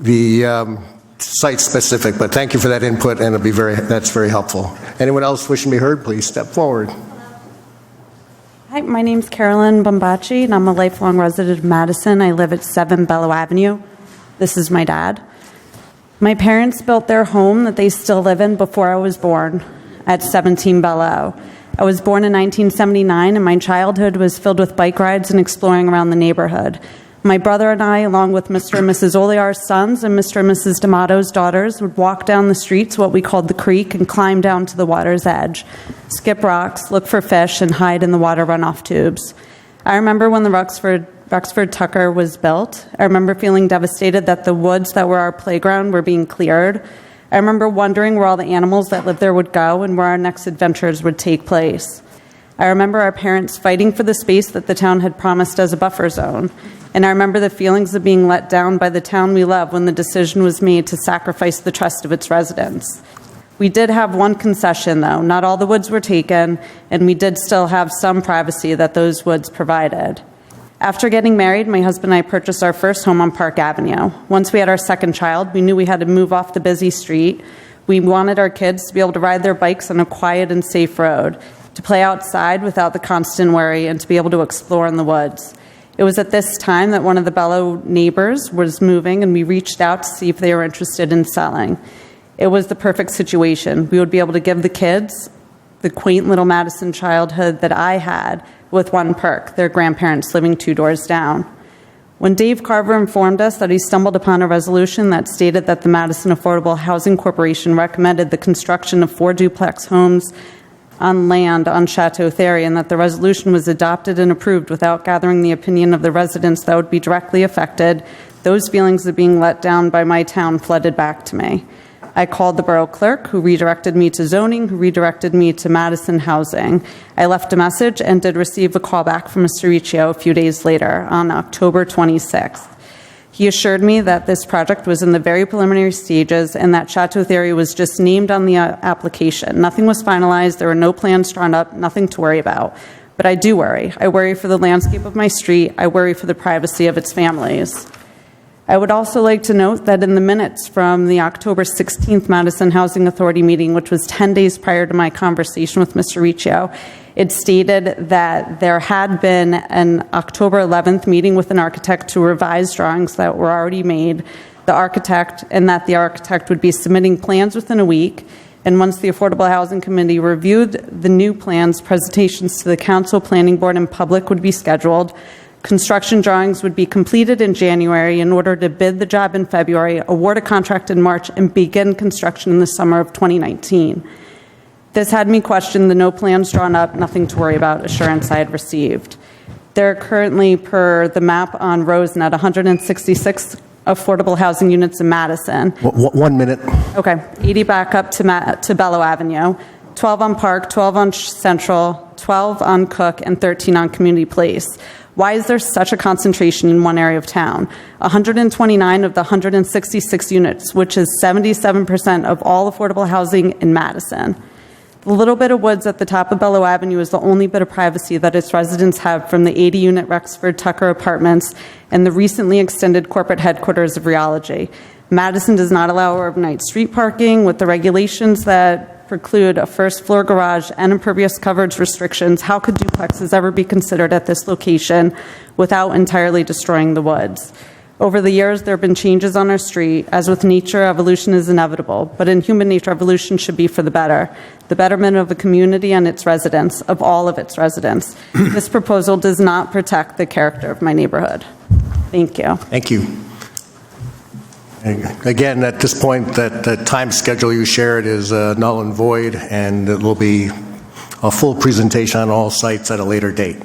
the site-specific. But thank you for that input, and that's very helpful. Anyone else wishing to be heard, please step forward. Hi, my name's Carolyn Bombacci, and I'm a lifelong resident of Madison. I live at 7 Bellow Avenue. This is my dad. My parents built their home that they still live in before I was born at 17 Bellow. I was born in 1979, and my childhood was filled with bike rides and exploring around the neighborhood. My brother and I, along with Mr. and Mrs. Oliar's sons and Mr. and Mrs. D'Amato's daughters, would walk down the streets, what we called the creek, and climb down to the water's edge, skip rocks, look for fish, and hide in the water runoff tubes. I remember when the Rexford Tucker was built. I remember feeling devastated that the woods that were our playground were being cleared. I remember wondering where all the animals that lived there would go and where our next adventures would take place. I remember our parents fighting for the space that the town had promised as a buffer zone. And I remember the feelings of being let down by the town we love when the decision was made to sacrifice the trust of its residents. We did have one concession, though. Not all the woods were taken, and we did still have some privacy that those woods provided. After getting married, my husband and I purchased our first home on Park Avenue. Once we had our second child, we knew we had to move off the busy street. We wanted our kids to be able to ride their bikes on a quiet and safe road, to play outside without the constant worry, and to be able to explore in the woods. It was at this time that one of the Bellow neighbors was moving, and we reached out to see if they were interested in selling. It was the perfect situation. We would be able to give the kids the quaint little Madison childhood that I had, with one perk: their grandparents living 2 doors down. When Dave Carver informed us that he stumbled upon a resolution that stated that the Madison Affordable Housing Corporation recommended the construction of 4 duplex homes on land on Chateau Thierry, and that the resolution was adopted and approved without gathering the opinion of the residents that would be directly affected, those feelings of being let down by my town flooded back to me. I called the borough clerk, who redirected me to zoning, who redirected me to Madison Housing. I left a message and did receive a call back from Mr. Riccio a few days later, on October 26th. He assured me that this project was in the very preliminary stages and that Chateau Thierry was just named on the application. Nothing was finalized, there were no plans drawn up, nothing to worry about. But I do worry. I worry for the landscape of my street. I worry for the privacy of its families. I would also like to note that in the minutes from the October 16th Madison Housing Authority meeting, which was 10 days prior to my conversation with Mr. Riccio, it stated that there had been an October 11th meeting with an architect to revise drawings that were already made, and that the architect would be submitting plans within a week. And once the Affordable Housing Committee reviewed the new plans, presentations to the council, planning board, and public would be scheduled. Construction drawings would be completed in January in order to bid the job in February, award a contract in March, and begin construction in the summer of 2019. This had me question the no plans drawn up, nothing to worry about assurance I had received. There are currently, per the map on Rosenet, 166 affordable housing units in Madison. 1 minute. Okay, 80 back up to Bellow Avenue, 12 on Park, 12 on Central, 12 on Cook, and 13 on Community Place. Why is there such a concentration in one area of town? 129 of the 166 units, which is 77% of all affordable housing in Madison. The little bit of woods at the top of Bellow Avenue is the only bit of privacy that its residents have from the 80-unit Rexford Tucker Apartments and the recently extended corporate headquarters of Rheology. Madison does not allow overnight street parking with the regulations that preclude a first-floor garage and impervious coverage restrictions. How could duplexes ever be considered at this location without entirely destroying the woods? Over the years, there have been changes on our street. As with nature, evolution is inevitable, but in human nature, evolution should be for the better. The betterment of a community and its residents, of all of its residents. This proposal does not protect the character of my neighborhood. Thank you. Thank you. Again, at this point, that time schedule you shared is null and void, and it will be a full presentation on all sites at a later date.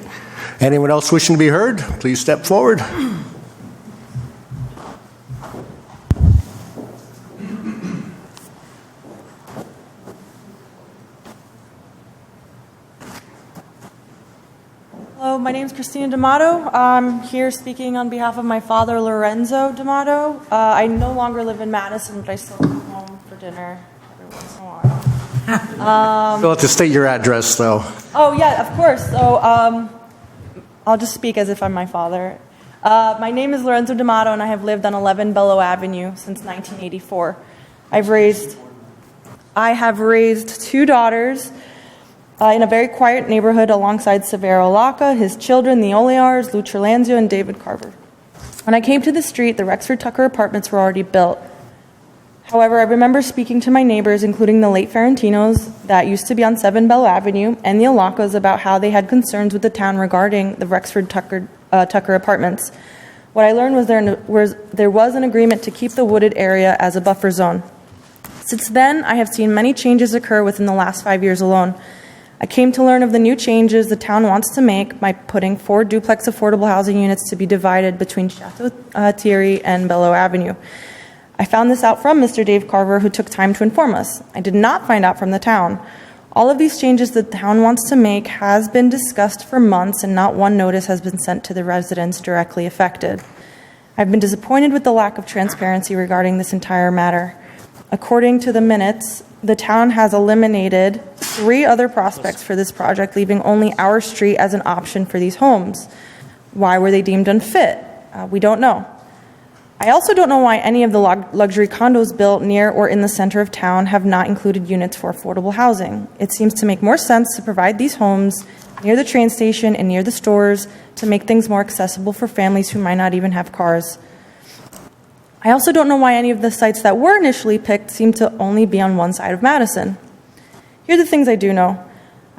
Anyone else wishing to be heard, please step forward. Hello, my name is Christina D'Amato. I'm here speaking on behalf of my father, Lorenzo D'Amato. I no longer live in Madison, but I still come home for dinner every once in a while. You'll have to state your address, though. Oh, yeah, of course. So I'll just speak as if I'm my father. My name is Lorenzo D'Amato, and I have lived on 11 Bellow Avenue since 1984. I have raised 2 daughters in a very quiet neighborhood alongside Severo Laca, his children, the Olears, Lou Trlanzio, and David Carver. When I came to the street, the Rexford Tucker apartments were already built. However, I remember speaking to my neighbors, including the late Ferentinos that used to be on 7 Bellow Avenue, and the Alacas, about how they had concerns with the town regarding the Rexford Tucker apartments. What I learned was there was an agreement to keep the wooded area as a buffer zone. Since then, I have seen many changes occur within the last 5 years alone. I came to learn of the new changes the town wants to make by putting 4 duplex affordable housing units to be divided between Chateau Thierry and Bellow Avenue. I found this out from Mr. Dave Carver, who took time to inform us. I did not find out from the town. All of these changes the town wants to make has been discussed for months, and not one notice has been sent to the residents directly affected. I've been disappointed with the lack of transparency regarding this entire matter. According to the minutes, the town has eliminated 3 other prospects for this project, leaving only our street as an option for these homes. Why were they deemed unfit? We don't know. I also don't know why any of the luxury condos built near or in the center of town have not included units for affordable housing. It seems to make more sense to provide these homes near the train station and near the stores to make things more accessible for families who might not even have cars. I also don't know why any of the sites that were initially picked seem to only be on one side of Madison. Here are the things I do know.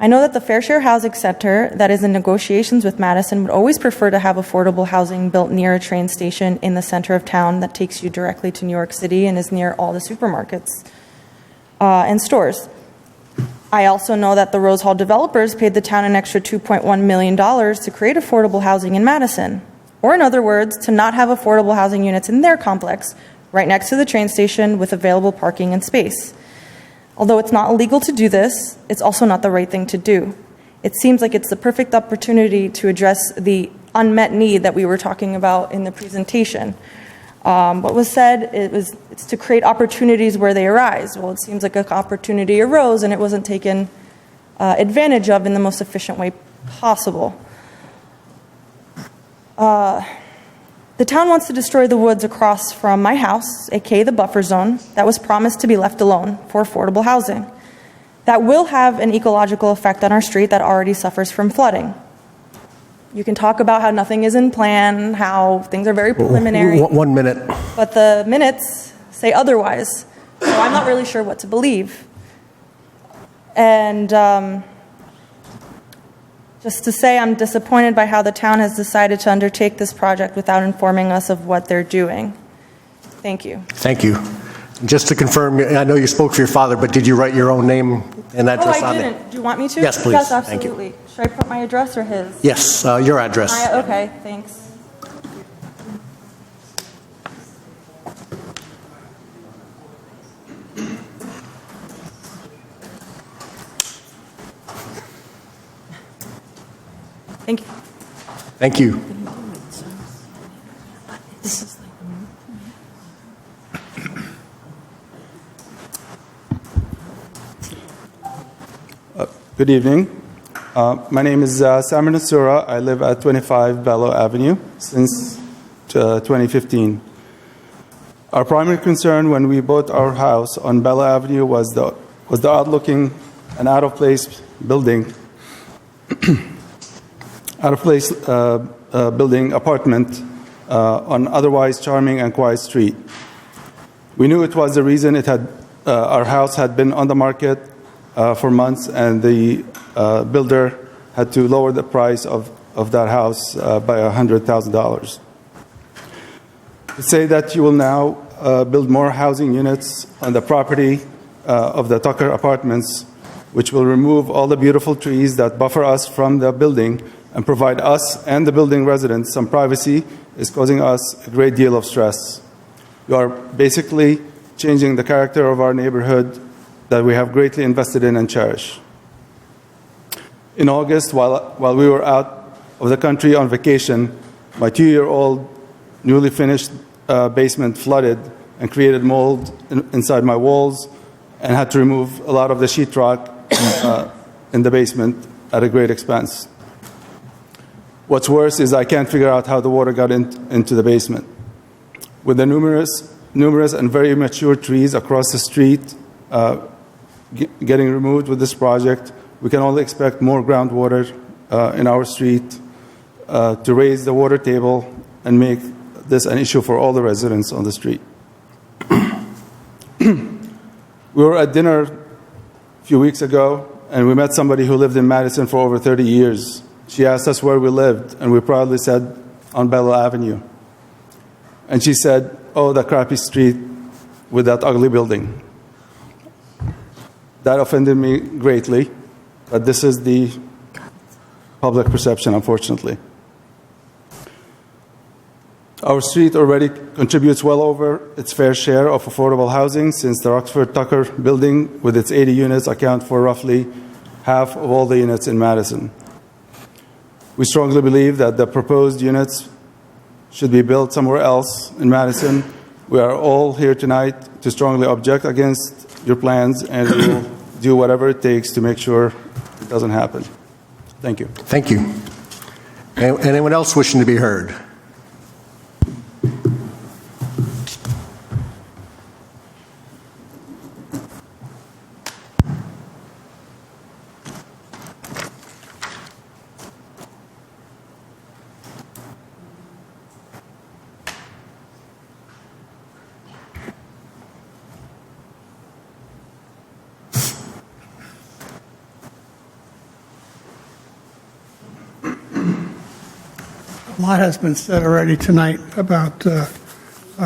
I know that the Fair Share Housing Center that is in negotiations with Madison would always prefer to have affordable housing built near a train station in the center of town that takes you directly to New York City and is near all the supermarkets and stores. I also know that the Rose Hall developers paid the town an extra $2.1 million to create affordable housing in Madison. Or in other words, to not have affordable housing units in their complex right next to the train station with available parking and space. Although it's not illegal to do this, it's also not the right thing to do. It seems like it's the perfect opportunity to address the unmet need that we were talking about in the presentation. What was said, it's to create opportunities where they arise. Well, it seems like an opportunity arose and it wasn't taken advantage of in the most efficient way possible. The town wants to destroy the woods across from my house, aka the buffer zone, that was promised to be left alone for affordable housing. That will have an ecological effect on our street that already suffers from flooding. You can talk about how nothing is in plan, how things are very preliminary. 1 minute. But the minutes say otherwise. So I'm not really sure what to believe. And just to say, I'm disappointed by how the town has decided to undertake this project without informing us of what they're doing. Thank you. Thank you. Just to confirm, I know you spoke for your father, but did you write your own name and address on I it? didn't. Do you want me to? Yes, please. Yes, Thank you. absolutely. Should I put my address or his? Yes, your address. Okay, thanks. Thank you. Thank you. Good evening. My name is Samir Nasura. I live at 25 Borough Avenue since 2015. Our primary concern when we bought our house on Borough Avenue was the odd-looking and out-of-place building, building apartment on otherwise charming and quiet street. We knew it was the reason our house had been on the market for months, and the builder had to lower the price of that house by $100,000. To say that you will now build more housing units on the property of the Tucker Apartments, which will remove all the beautiful trees that buffer us from the building and provide us and the building residents some privacy, is causing us a great deal of stress. You are basically changing the character of our neighborhood that we have greatly invested in and cherish. In August, while we were out of the country on vacation, my 2-year-old newly finished basement flooded and created mold inside my walls, and had to remove a lot of the sheetrock in the basement at a great expense. What's worse is I can't figure out how the water got into the basement. With the numerous and very mature trees across the street getting removed with this project, we can only expect more groundwater in our street to raise the water table and make this an issue for all the residents on the street. We were at dinner a few weeks ago, and we met somebody who lived in Madison for over 30 years. She asked us where we lived, and we proudly said, on Belleville Avenue. And she said, oh, the crappy street with that ugly building. That offended me greatly, but this is the public perception, unfortunately. Our street already contributes well over its fair share of affordable housing, since the Roxford Tucker building, with its 80 units, account for roughly half of all the units in Madison. We strongly believe that the proposed units should be built somewhere else in Madison. We are all here tonight to strongly object against your plans, and we will do whatever it takes to make sure it doesn't happen. Thank you. Thank you. Anyone else wishing to be heard? A lot has been said already tonight about...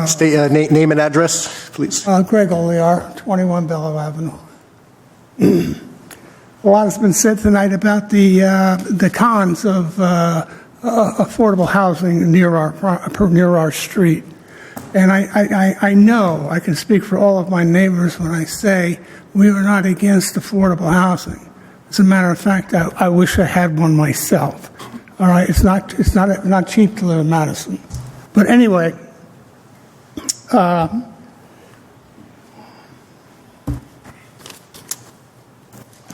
State name and address, please. Greg Olear, 21 Borough Avenue. A lot has been said tonight about the cons of affordable housing near our street. And I know, I can speak for all of my neighbors when I say we are not against affordable housing. As a matter of fact, I wish I had one myself. All right, it's not cheap to live in Madison. But anyway, I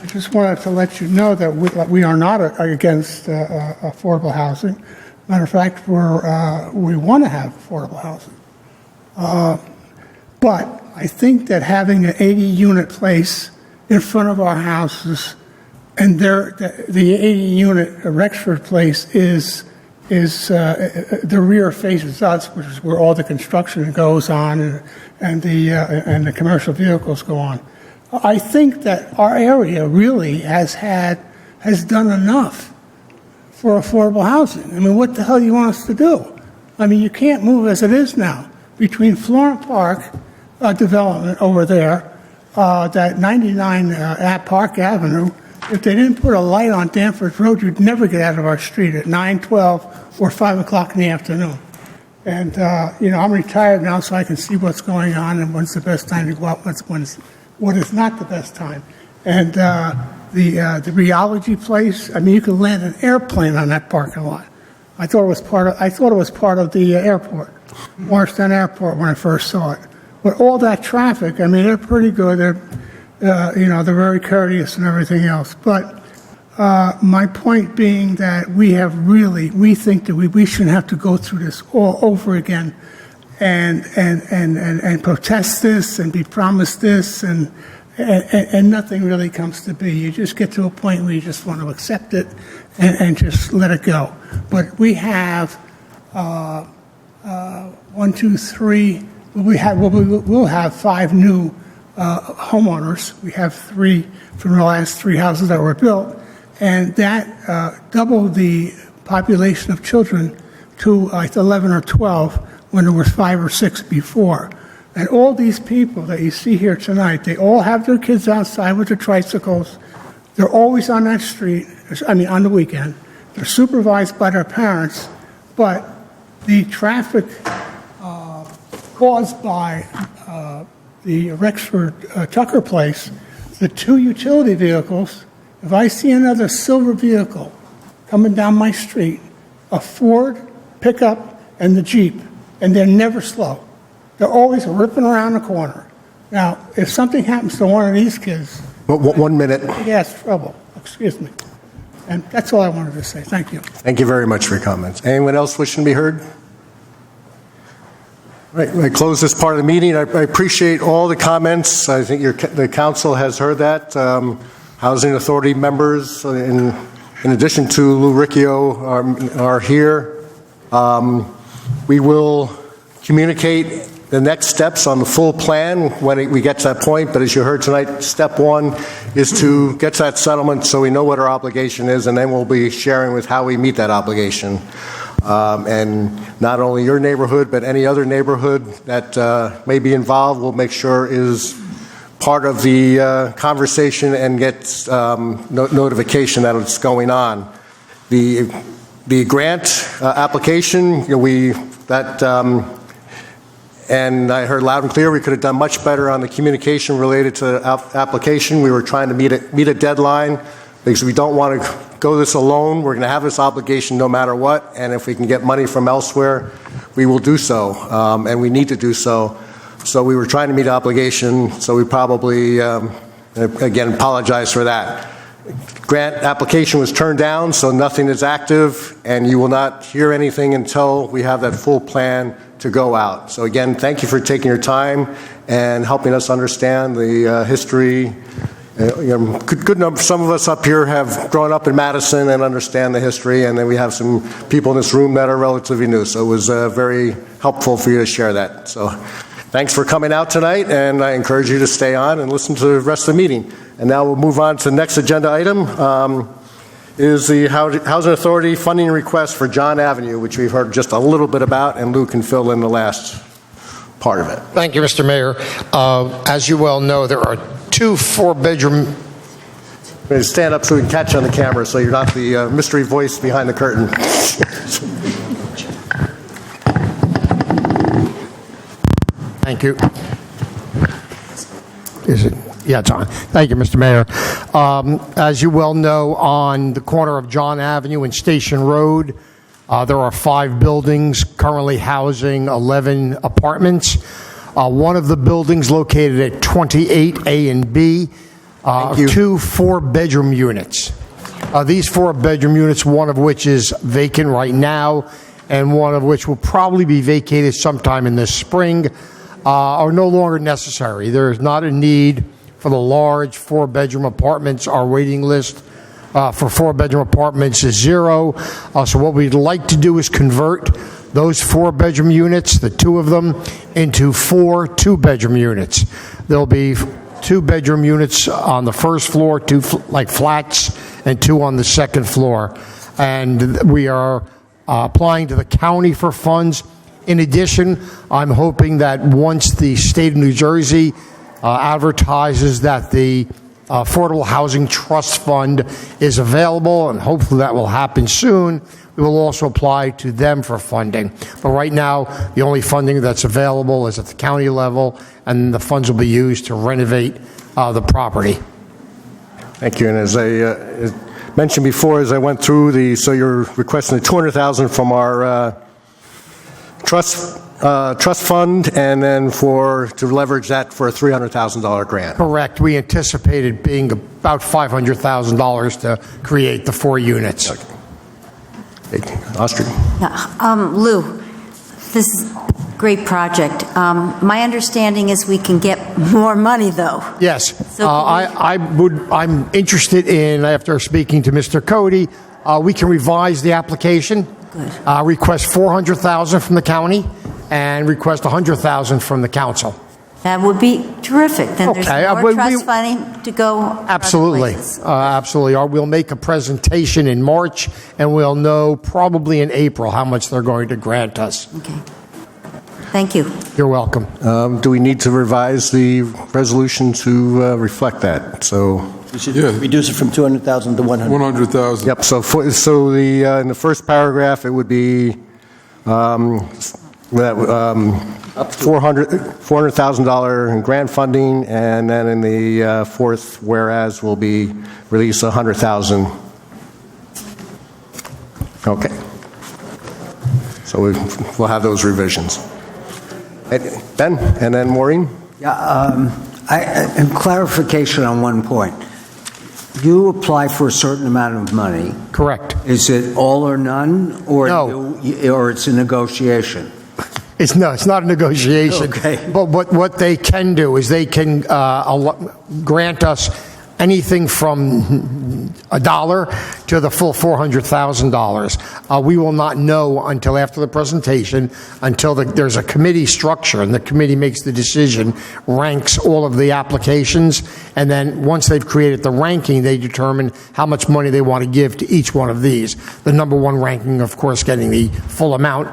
just wanted to let you know that we are not against affordable housing. Matter of fact, we want to have affordable housing. But I think that having an 80-unit place in front of our houses, and the 80-unit Rexford place is the rear faces us, which is where all the construction goes on and the commercial vehicles go on. I think that our area really has done enough for affordable housing. I mean, what the hell do you want us to do? I mean, you can't move as it is now. Between Florent Park development over there, that 99 at Park Avenue, if they didn't put a light on Danforth Road, you'd never get out of our street at 9, 12, or 5 o'clock in the afternoon. And, I'm retired now, so I can see what's going on and when's the best time to go out, what is not the best time. And the rheology place, I mean, you could land an airplane on that parking lot. I thought it was part of the airport, Morristown Airport, when I first saw it. But all that traffic, I mean, they're pretty good. They're very courteous and everything else. But my point being that we think that we shouldn't have to go through this all over again and protest this and be promised this and nothing really comes to be. You just get to a point where you just want to accept it and just let it go. But we have 1, 2, 3. We'll have 5 new homeowners. We have 3 from the last 3 houses that were built, and that doubled the population of children to like 11 or 12 when there was 5 or 6 before. And all these people that you see here tonight, they all have their kids outside with their tricycles. They're always on that street, on the weekend. They're supervised by their parents, but the traffic caused by the Rexford Tucker place, the 2 utility vehicles, if I see another silver vehicle coming down my street, a Ford pickup and the Jeep, and they're never slow. They're always ripping around the corner. Now, if something happens to one of these kids... 1 minute. Big ass trouble. Excuse me. And that's all I wanted to say. Thank you. Thank you very much for your comments. Anyone else wishing to be heard? Right, I close this part of the meeting. I appreciate all the comments. I think the council has heard that. Housing Authority members, in addition to Lou Riccio, are here. We will communicate the next steps on the full plan when we get to that point, but as you heard tonight, step 1 is to get to that settlement so we know what our obligation is, and then we'll be sharing with how we meet that obligation. And not only your neighborhood, but any other neighborhood that may be involved, we'll make sure is part of the conversation and gets notification that it's going on. The grant application, and I heard loud and clear we could have done much better on the communication related to the application. We were trying to meet a deadline because we don't want to go this alone. We're going to have this obligation no matter what, and if we can get money from elsewhere, we will do so, and we need to do so. So we were trying to meet the obligation, so we probably, again, apologize for that. Grant application was turned down, so nothing is active, and you will not hear anything until we have that full plan to go out. So again, thank you for taking your time and helping us understand the history. Good number. Some of us up here have grown up in Madison and understand the history, and then we have some people in this room that are relatively new. So it was very helpful for you to share that. So thanks for coming out tonight, and I encourage you to stay on and listen to the rest of the meeting. And now we'll move on to the next agenda item. is the Housing Authority funding request for John Avenue, which we've heard just a little bit about, and Lou can fill in the last part of it. Thank you, Mr. Mayor. As you well know, there are 2 4-bedroom. Stand up so we can catch you on the camera, so you're not the mystery voice behind the curtain. Thank you. Is it? Yeah, John. Thank you, Mr. Mayor. As you well know, on the corner of John Avenue and Station Road, there are 5 buildings currently housing 11 apartments. One of the buildings located at 28A and B, 2 4-bedroom units. These 4-bedroom units, one of which is vacant right now, and one of which will probably be vacated sometime in the spring, are no longer necessary. There is not a need for the large 4-bedroom apartments. Our waiting list for 4-bedroom apartments is 0. So what we'd like to do is convert those 4-bedroom units, the 2 of them, into 4 2-bedroom units. There'll be 2-bedroom units on the first floor, 2 like flats, and 2 on the second floor. And we are applying to the county for funds. In addition, I'm hoping that once the state of New Jersey advertises that the Affordable Housing Trust Fund is available, and hopefully that will happen soon, we will also apply to them for funding. But right now, the only funding that's available is at the county level, and the funds will be used to renovate the property. Thank you. And as I mentioned before, as I went through so you're requesting the $200,000 from our trust fund, and then to leverage that for a $300,000 grant. Correct. We anticipated being about $500,000 to create the 4 units. Okay. Austria. Yeah. Lou, this is a great project. My understanding is we can get more money, though. Yes. So I'm interested in, after speaking to Mr. Cody, we can revise the application. Good. Request $400,000 from the county and request $100,000 from the council. That would be terrific. Then Okay. there's more trust funding to go. Absolutely. Absolutely. We'll make a presentation in March, and we'll know probably in April how much they're going to grant us. Okay. Thank you. You're welcome. Do we need to revise the resolution to reflect that? So we should reduce it from 200,000 to 100. 100,000. Yep. So in the first paragraph, it would be $400,000 in grant funding, and then in the fourth whereas will be release $100,000. Okay. So we'll have those revisions. Ben, and then Maureen. Yeah. And clarification on one point. You apply for a certain amount of money. Correct. Is it all or none, or no, or it's a negotiation? It's not a negotiation. Okay. But what they can do is they can grant us anything from $1 to the full $400,000. We will not know until after the presentation, until there's a committee structure, and the committee makes the decision, ranks all of the applications, and then once they've created the ranking, they determine how much money they want to give to each one of these. The number one ranking, of course, getting the full amount,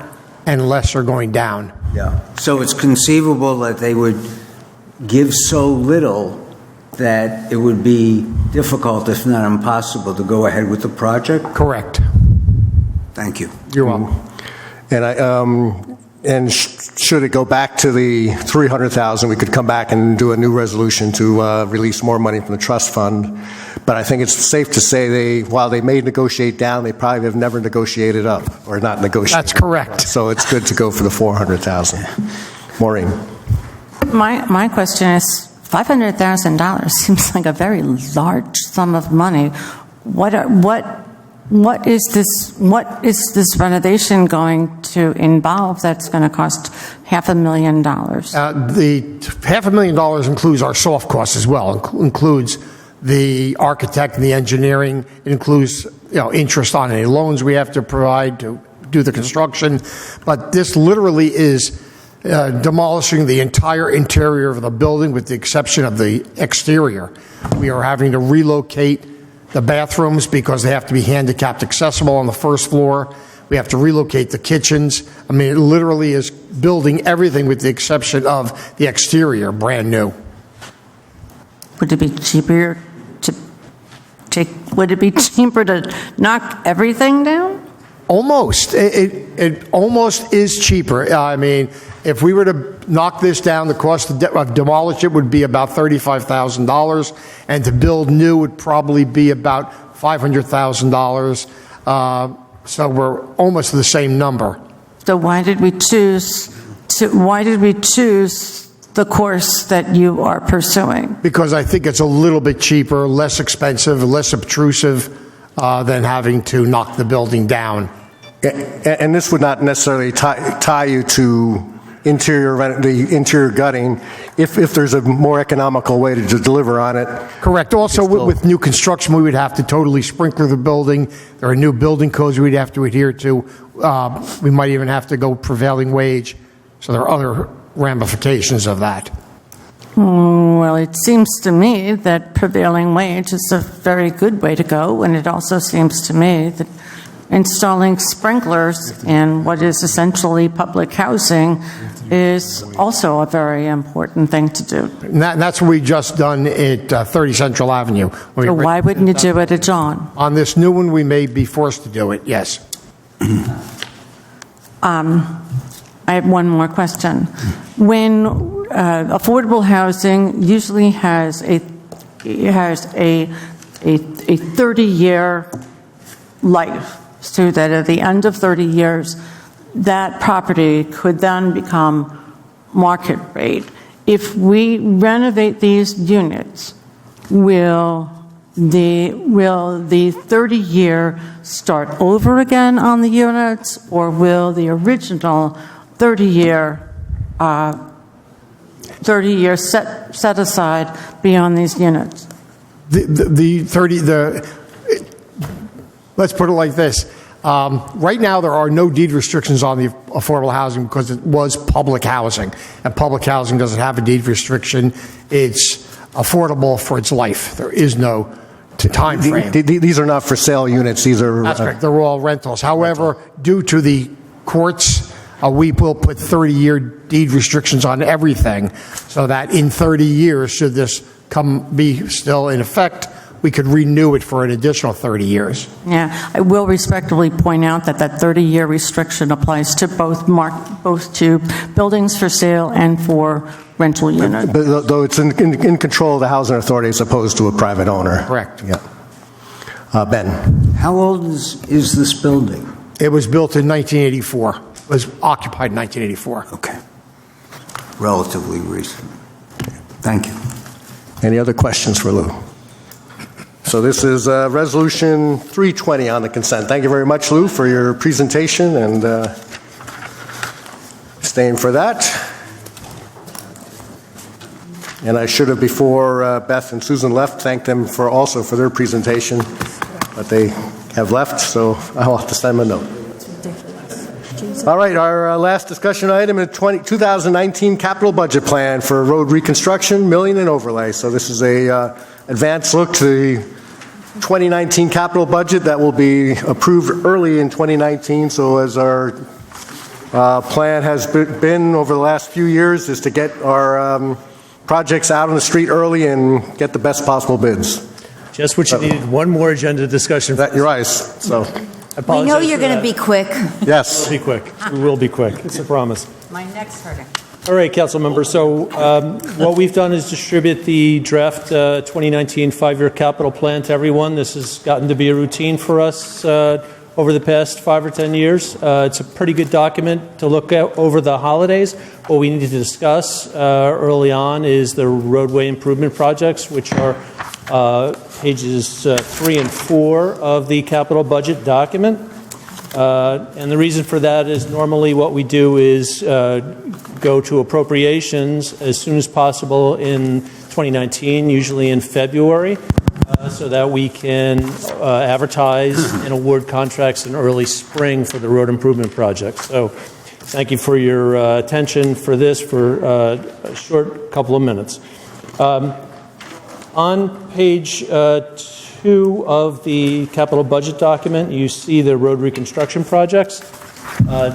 and less are going down. Yeah. So it's conceivable that they would give so little that it would be difficult, if not impossible, to go ahead with the project? Correct. Thank you. You're welcome. And should it go back to the $300,000, we could come back and do a new resolution to release more money from the trust fund. But I think it's safe to say while they may negotiate down, they probably have never negotiated up, or not negotiated. That's correct. So it's good to go for the $400,000. Maureen. My question is, $500,000 seems like a very large sum of money. What is this renovation going to involve that's going to cost $500,000? The $500,000 includes our soft costs as well. Includes the architect and the engineering. It includes interest on any loans we have to provide to do the construction. But this literally is demolishing the entire interior of the building with the exception of the exterior. We are having to relocate the bathrooms because they have to be handicapped accessible on the first floor. We have to relocate the kitchens. I mean, it literally is building everything with the exception of the exterior, brand new. Would it be cheaper to knock everything down? Almost. It almost is cheaper. I mean, if we were to knock this down, the cost of demolish it would be about $35,000, and to build new would probably be about $500,000. So we're almost the same number. So why did we choose the course that you are pursuing? Because I think it's a little bit cheaper, less expensive, less obtrusive than having to knock the building down. And this would not necessarily tie you to the interior gutting if there's a more economical way to deliver on it. Correct. Also, with new construction, we would have to totally sprinkler the building. There are new building codes we'd have to adhere to. We might even have to go prevailing wage. So there are other ramifications of that. Well, it seems to me that prevailing wage is a very good way to go, and it also seems to me that installing sprinklers in what is essentially public housing is also a very important thing to do. And that's what we just done at 30 Central Avenue. So why wouldn't you do it at John? On this new one, we may be forced to do it, yes. I have one more question. When affordable housing usually has a 30-year life, so that at the end of 30 years, that property could then become market rate. If we renovate these units, will the 30-year start over again on the units, or will the original 30-year set aside be on these units? Let's put it like this. Right now, there are no deed restrictions on the affordable housing because it was public housing. And public housing doesn't have a deed restriction. It's affordable for its life. There is no time frame. These are not for sale units. These are... That's correct. They're all rentals. However, due to the courts, we will put 30-year deed restrictions on everything so that in 30 years, should this be still in effect, we could renew it for an additional 30 years. Yeah, I will respectfully point out that 30-year restriction applies to both to buildings for sale and for rental units. But though it's in control of the housing authority as opposed to a private owner. Correct. Yeah. Ben. How old is this building? It was built in 1984. It was occupied in 1984. Okay. Relatively recent. Thank you. Any other questions for Lou? So this is Resolution 320 on the consent. Thank you very much, Lou, for your presentation and staying for that. And I should have, before Beth and Susan left, thanked them also for their presentation, but they have left, so I'll have to send them a note. All right, our last discussion item is 2019 capital budget plan for road reconstruction, milling and overlay. So this is a advanced look to the 2019 capital budget that will be approved early in 2019. So as our plan has been over the last few years, is to get our projects out on the street early and get the best possible bids. Just what you needed, one more agenda discussion. Your eyes. So we know you're going to be quick. Yes. We'll be quick. We will be quick. It's a promise. My neck's hurting. All right, council members. So what we've done is distribute the draft 2019 five-year capital plan to everyone. This has gotten to be a routine for us over the past 5 or 10 years. It's a pretty good document to look at over the holidays. What we need to discuss early on is the roadway improvement projects, which are pages 3 and 4 of the capital budget document. And the reason for that is normally what we do is go to appropriations as soon as possible in 2019, usually in February, so that we can advertise and award contracts in early spring for the road improvement projects. So thank you for your attention for this for a short couple of minutes. On page 2 of the capital budget document, you see the road reconstruction projects.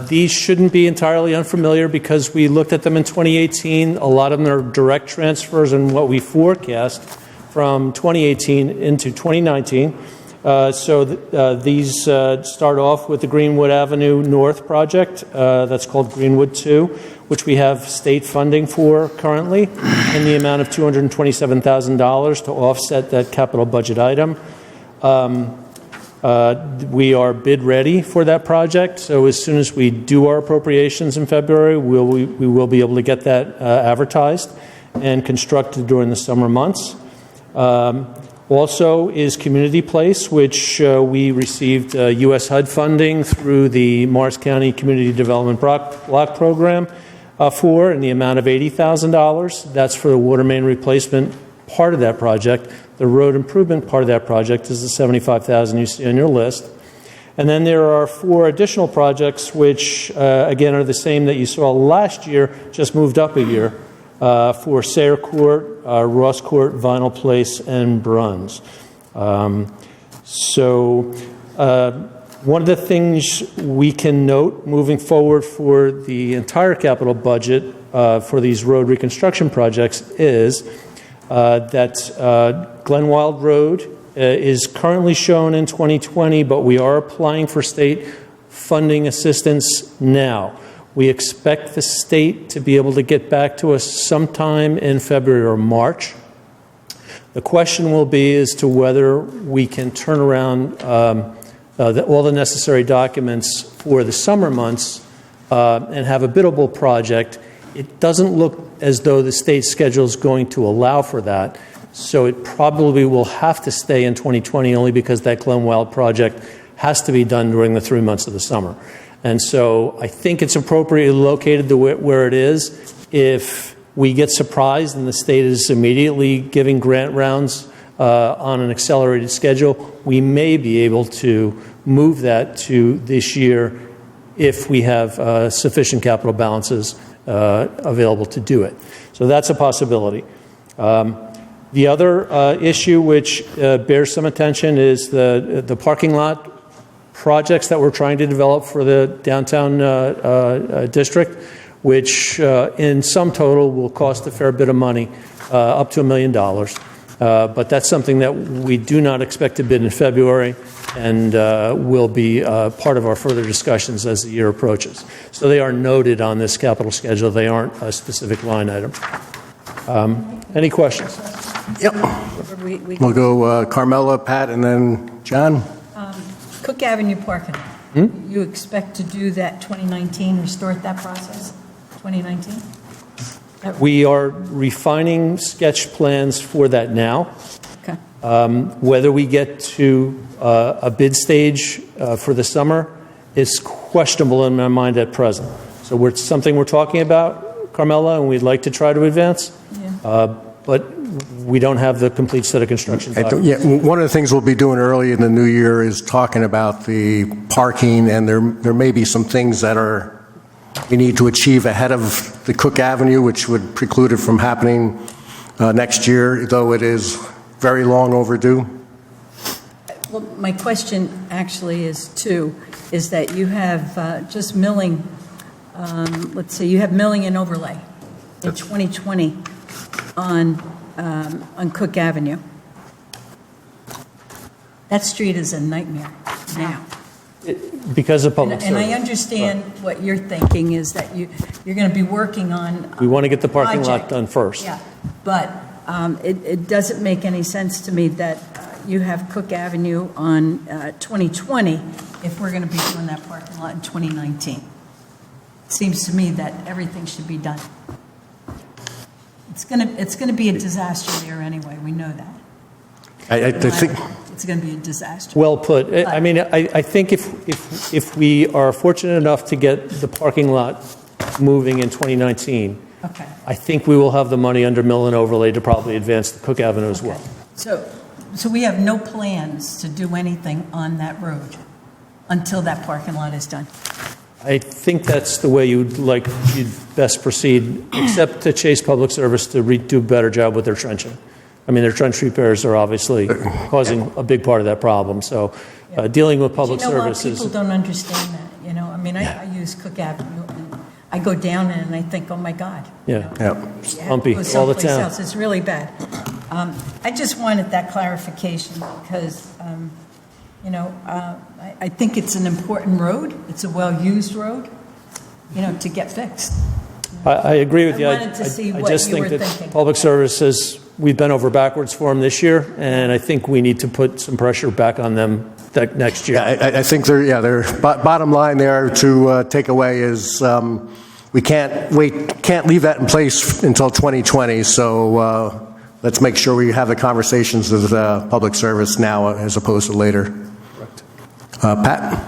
These shouldn't be entirely unfamiliar because we looked at them in 2018. A lot of them are direct transfers in what we forecast from 2018 into 2019. These start off with the Greenwood Avenue North project. That's called Greenwood 2, which we have state funding for currently in the amount of $227,000 to offset that capital budget item. We are bid ready for that project, so as soon as we do our appropriations in February, we will be able to get that advertised and constructed during the summer months. Also is Community Place, which we received U.S. HUD funding through the Morris County Community Development Block Program for in the amount of $80,000. That's for the water main replacement part of that project. The road improvement part of that project is the $75,000 you see on your list. And then there are 4 additional projects which, again, are the same that you saw last year, just moved up a year, for Sayre Court, Ross Court, Vinyl Place, and Bruns. One of the things we can note moving forward for the entire capital budget for these road reconstruction projects is that Glenwild Road is currently shown in 2020, but we are applying for state funding assistance now. We expect the state to be able to get back to us sometime in February or March. The question will be as to whether we can turn around all the necessary documents for the summer months and have a biddable project. It doesn't look as though the state schedule is going to allow for that, so it probably will have to stay in 2020 only because that Glenwild project has to be done during the 3 months of the summer. And so I think it's appropriately located where it is. If we get surprised and the state is immediately giving grant rounds on an accelerated schedule, we may be able to move that to this year if we have sufficient capital balances available to do it. So that's a possibility. The other issue which bears some attention is the parking lot projects that we're trying to develop for the downtown district, which in sum total will cost a fair bit of money, up to $1 million. But that's something that we do not expect to bid in February and will be part of our further discussions as the year approaches. So they are noted on this capital schedule. They aren't a specific line item. Any questions? Yep. We'll go Carmela, Pat, and then John. Cook Avenue parking. You expect to do that 2019, restart that process, 2019? We are refining sketch plans for that now. Okay. Whether we get to a bid stage for the summer is questionable in my mind at present. So it's something we're talking about, Carmela, and we'd like to try to advance. Yeah. But we don't have the complete set of construction documents. Yeah, one of the things we'll be doing early in the new year is talking about the parking, and there may be some things that we need to achieve ahead of the Cook Avenue, which would preclude it from happening next year, though it is very long overdue. Well, my question actually is that you have just milling, let's say you have milling and overlay in 2020 on Cook Avenue. That street is a nightmare now. Because of public service. And I understand what you're thinking is that you're going to be working on. We want to get the parking lot done first. Yeah, but it doesn't make any sense to me that you have Cook Avenue on 2020 if we're going to be doing that parking lot in 2019. It seems to me that everything should be done. It's going to be a disaster there anyway. We know that. I think it's going to be a disaster. Well put. I mean, I think if we are fortunate enough to get the parking lot moving in 2019, okay, I think we will have the money under mill and overlay to probably advance the Cook Avenue as well. So we have no plans to do anything on that road until that parking lot is done. I think that's the way you'd best proceed, except to chase public service to do a better job with their trenching. I mean, their trench repairs are obviously causing a big part of that problem. So dealing with public But you know services. what? People don't understand that, you know? I mean, I use Cook Avenue, and I go down it, and I think, oh, my God. Yeah. You have Bumpy to go all the someplace time. else. It's really bad. I just wanted that clarification because, you know, I think it's an important road. It's a well-used road, you know, to get fixed. I agree with you. I wanted to see I what just you think were that thinking. public services, we've been over backwards for them this year, and I think we need to put some pressure back on them next year. I think their bottom line there to take away is we can't leave that in place until 2020. So let's make sure we have the conversations with public service now as opposed to later. Pat?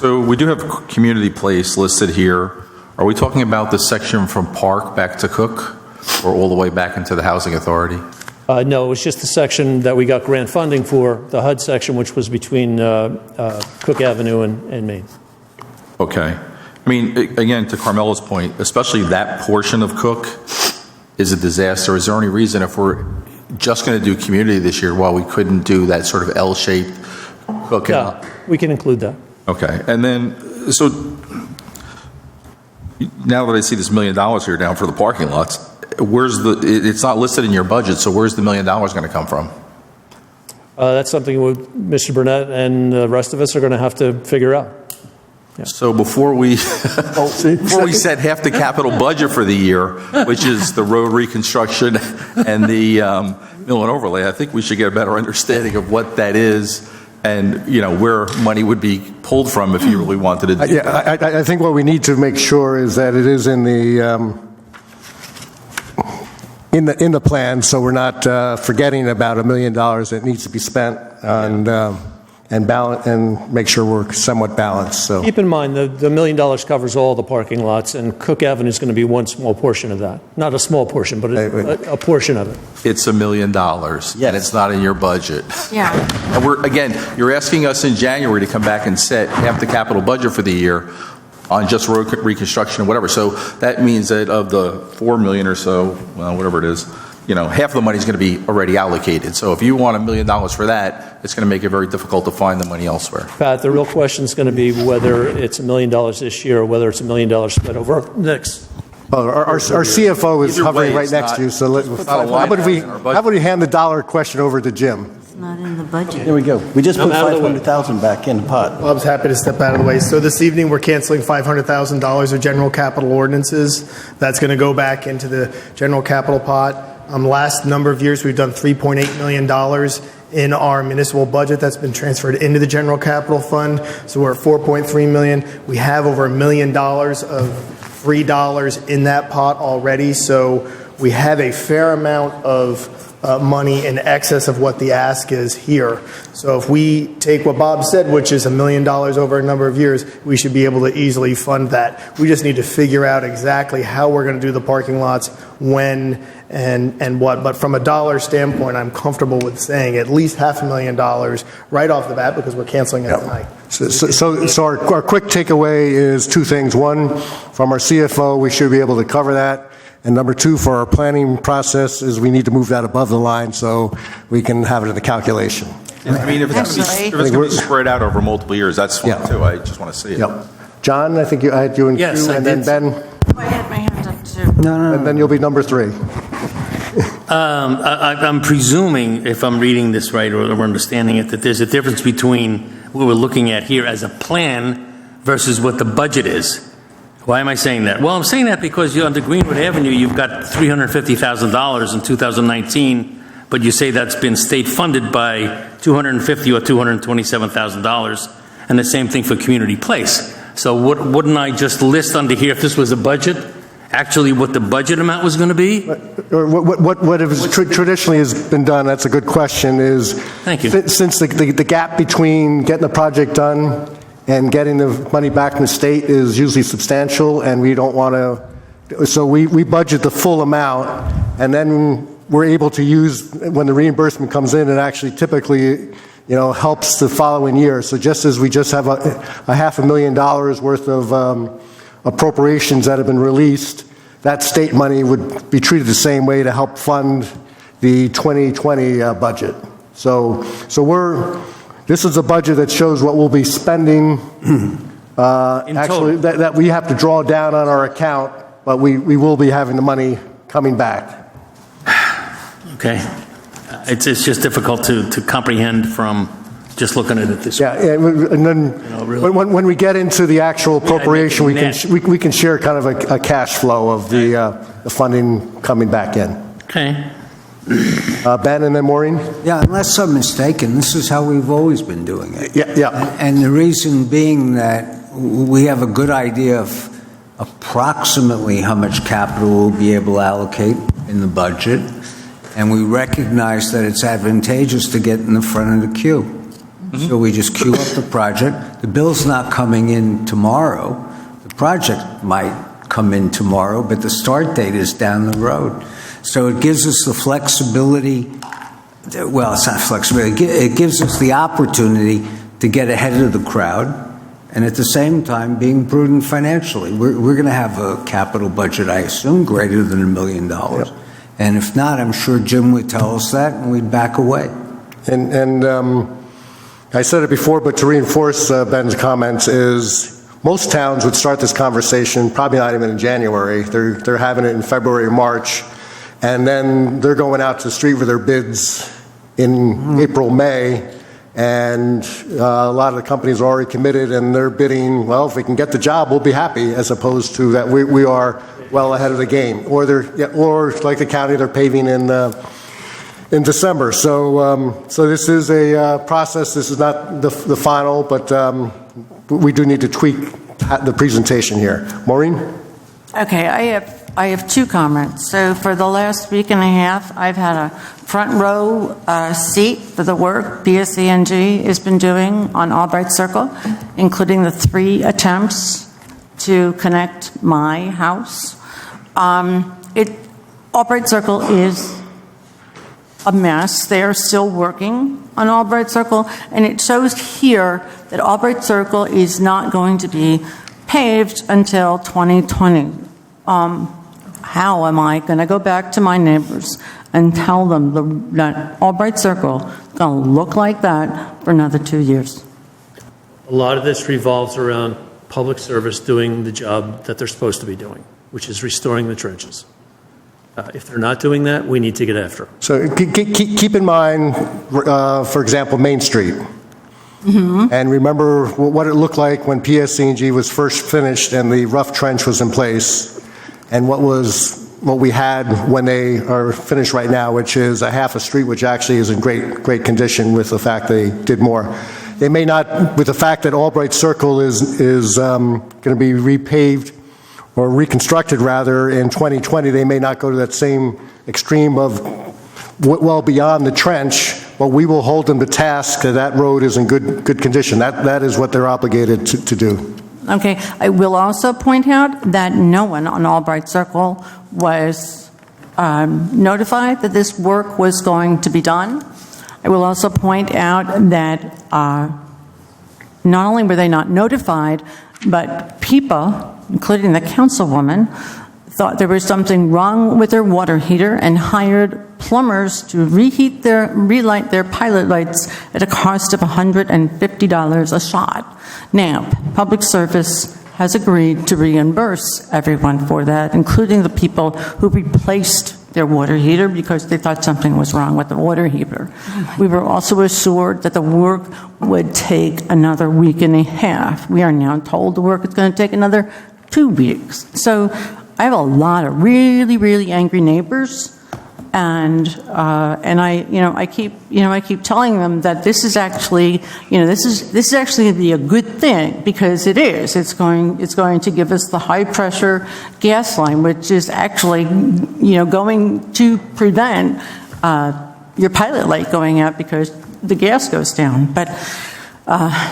So we do have Community Place listed here. Are we talking about the section from Park back to Cook, or all the way back into the Housing Authority? No, it was just the section that we got grant funding for, the HUD section, which was between Cook Avenue and Main. Okay. I mean, again, to Carmela's point, especially that portion of Cook is a disaster. Is there any reason if we're just going to do community this year, why we couldn't do that sort of L-shaped Cook? Yeah, we can include that. Okay. And then, so now that I see this $1 million here down for the parking lots, it's not listed in your budget, so where's the $1 million going to come from? That's something Mr. Burnett and the rest of us are going to have to figure out. Yeah. So before we set half the capital budget for the year, which is the road reconstruction and the mill and overlay, I think we should get a better understanding of what that is and, you know, where money would be pulled from if you really wanted to do that. I think what we need to make sure is that it is in the plan, so we're not forgetting about $1 million that needs to be spent and make sure we're somewhat balanced. So Keep in mind, the $1 million covers all the parking lots, and Cook Avenue is going to be one small portion of that. Not a small portion, but a portion of it. It's $1 million, and it's not in your budget. Yeah. And you're asking us in January to come back and set half the capital budget for the year on just road reconstruction and whatever. So that means that of the $4 million or so, well, whatever it is, you know, half of the money is going to be already allocated. So if you want $1 million for that, it's going to make it very difficult to find the money elsewhere. Pat, the real question is going to be whether it's $1 million this year or whether it's $1 million spread over next. Well, our CFO is hovering right next to you, so how about we hand the dollar question over to Jim? It's not in the budget. There we go. We just put $500,000 back in the pot. Bob's happy to step out of the way. So this evening, we're canceling $500,000 of general capital ordinances. That's going to go back into the general capital pot. Last number of years, we've done $3.8 million in our municipal budget that's been transferred into the general capital fund. So we're at $4.3 million. We have over $1 million of free dollars in that pot already. So we have a fair amount of money in excess of what the ask is here. So if we take what Bob said, which is $1 million over a number of years, we should be able to easily fund that. We just need to figure out exactly how we're going to do the parking lots, when, and what. But from a dollar standpoint, I'm comfortable with saying at least $500,000 right off the bat because we're canceling it tonight. So our quick takeaway is two things. One, from our CFO, we should be able to cover that. And number two, for our planning process, is we need to move that above the line so we can have it in the calculation. I mean, if it's going to be spread out over multiple years, that's fine too. I just want to see it. Yep. John, I think I had you in Yes, two, I and did. then Ben. I had my hand up too. And then you'll be number three. I'm presuming, if I'm reading this right or understanding it, that there's a difference between what we're looking at here as a plan versus what the budget is. Why am I saying that? Well, I'm saying that because under Greenwood Avenue, you've got $350,000 in 2019, but you say that's been state funded by $250,000 or $227,000, and the same thing for Community Place. So wouldn't I just list under here, if this was a budget, actually what the budget amount was going to be? What has traditionally has been done, that's a good question, is Thank you. Since the gap between getting the project done and getting the money back from the state is usually substantial, and we don't want to, so we budget the full amount, and then we're able to use, when the reimbursement comes in, it actually typically, helps the following year. So just as we just have a $500,000 worth of appropriations that have been released, that state money would be treated the same way to help fund, the 2020 budget. So this is a budget that shows what we'll be spending, actually, that we have to draw down on our account, but we will be having the money coming back. Okay. It's just difficult to comprehend from just looking at it this way. Yeah, and then really. when we get into the actual appropriation, we can share kind of a cash flow of the funding coming back in. Okay. Ben and then Maureen? Yeah, unless I'm mistaken, this is how we've always been doing it. Yeah. And the reason being that we have a good idea of approximately how much capital we'll be able to allocate in the budget, and we recognize that it's advantageous to get in the front of the queue. Mm-hmm. So we just queue up the project. The bill's not coming in tomorrow. The project might come in tomorrow, but the start date is down the road. So it gives us the flexibility, well, it's not flexibility, it gives us the opportunity to get ahead of the crowd, and at the same time being prudent financially. We're going to have a capital budget, I assume, greater than $1 million. Yep. And if not, I'm sure Jim would tell us that, and we'd back away. And I said it before, but to reinforce Ben's comments is most towns would start this conversation probably not even in January. They're having it in February or March. And then they're going out to the street with their bids in April, May, and a lot of the companies are already committed and they're bidding, well, if we can get the job, we'll be happy, as opposed to that we are well ahead of the game. Or like the county, they're paving in December. So this is a process. This is not the final, but we do need to tweak the presentation here. Maureen? Okay, I have two comments. So for the last week and a half, I've had a front row seat for the work BSENG has been doing on Albright Circle, including the 3 attempts to connect my house. Albright Circle is a mess. They are still working on Albright Circle, and it shows here that Albright Circle is not going to be paved until 2020. How am I going to go back to my neighbors and tell them that Albright Circle is going to look like that for another 2 years? A lot of this revolves around public service doing the job that they're supposed to be doing, which is restoring the trenches. If they're not doing that, we need to get after them. So keep in mind, for example, Main Street. Mm-hmm. And remember what it looked like when PSC&G was first finished and the rough trench was in place, and what we had when they are finished right now, which is a half a street, which actually is in great condition with the fact they did more. They may not, with the fact that Albright Circle is going to be repaved or reconstructed rather in 2020, they may not go to that same extreme of well beyond the trench, but we will hold them to task that road is in good condition. That is what they're obligated to do. Okay, I will also point out that no one on Albright Circle was notified that this work was going to be done. I will also point out that not only were they not notified, but people, including the councilwoman, thought there was something wrong with their water heater and hired plumbers to relight their pilot lights at a cost of $150 a shot. Now, Public Service has agreed to reimburse everyone for that, including the people who replaced their water heater because they thought something was wrong with the water heater. We were also assured that the work would take another week and a half. We are now told the work is going to take another 2 weeks. So I have a lot of really angry neighbors, and I keep telling them that this is actually be a good thing, because it is. It's going to give us the high pressure gas line, which is actually going to prevent your pilot light going out because the gas goes down. But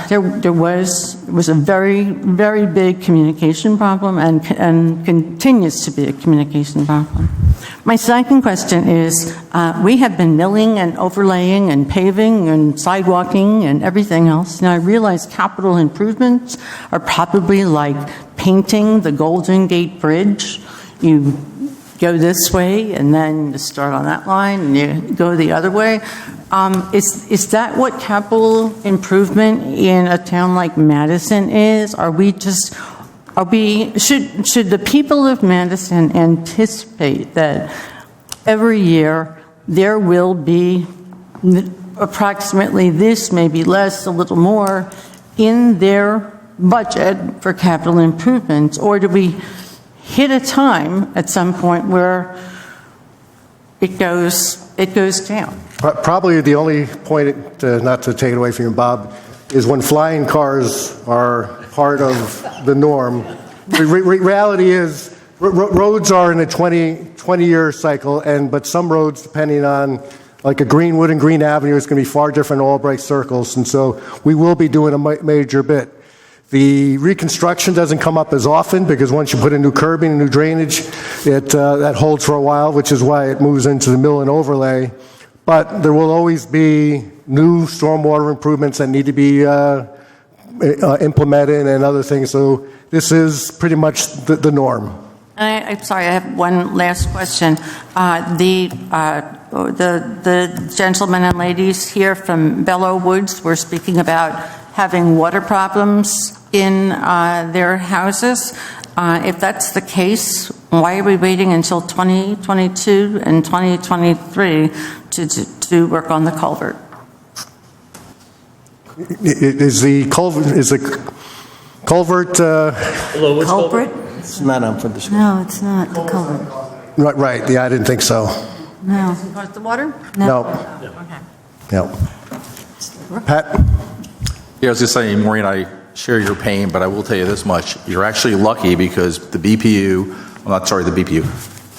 there was a very big communication problem and continues to be a communication problem. My second question is, we have been milling and overlaying and paving and sidewalking and everything else. Now I realize capital improvements are probably like painting the Golden Gate Bridge. You go this way and then you start on that line and you go the other way. Is that what capital improvement in a town like Madison is? Should the people of Madison anticipate that every year there will be approximately this, maybe less, a little more, in their budget for capital improvements? Or do we hit a time at some point where it goes down? Probably the only point, not to take it away from you, Bob, is when flying cars are part of the norm. The reality is roads are in a 20-year cycle, but some roads, depending on like a Greenwood and Green Avenue, is going to be far different than Albright circles, and so we will be doing a major bit. The reconstruction doesn't come up as often because once you put in new curbing and new drainage, that holds for a while, which is why it moves into the mill and overlay. But there will always be new stormwater improvements that need to be implemented and other things. So this is pretty much the norm. I'm sorry, I have one last question. The gentlemen and ladies here from Bellow Woods were speaking about having water problems in their houses. If that's the case, why are we waiting until 2022 and 2023 to work on the culvert? Is the culvert? Culvert? It's not on for this. No, it's not the culvert. Right. Yeah, I didn't think so. No. Was the water? No. Okay. No. Pat? Yeah, I was going to say, Maureen, I share your pain, but I will tell you this much. You're actually lucky because the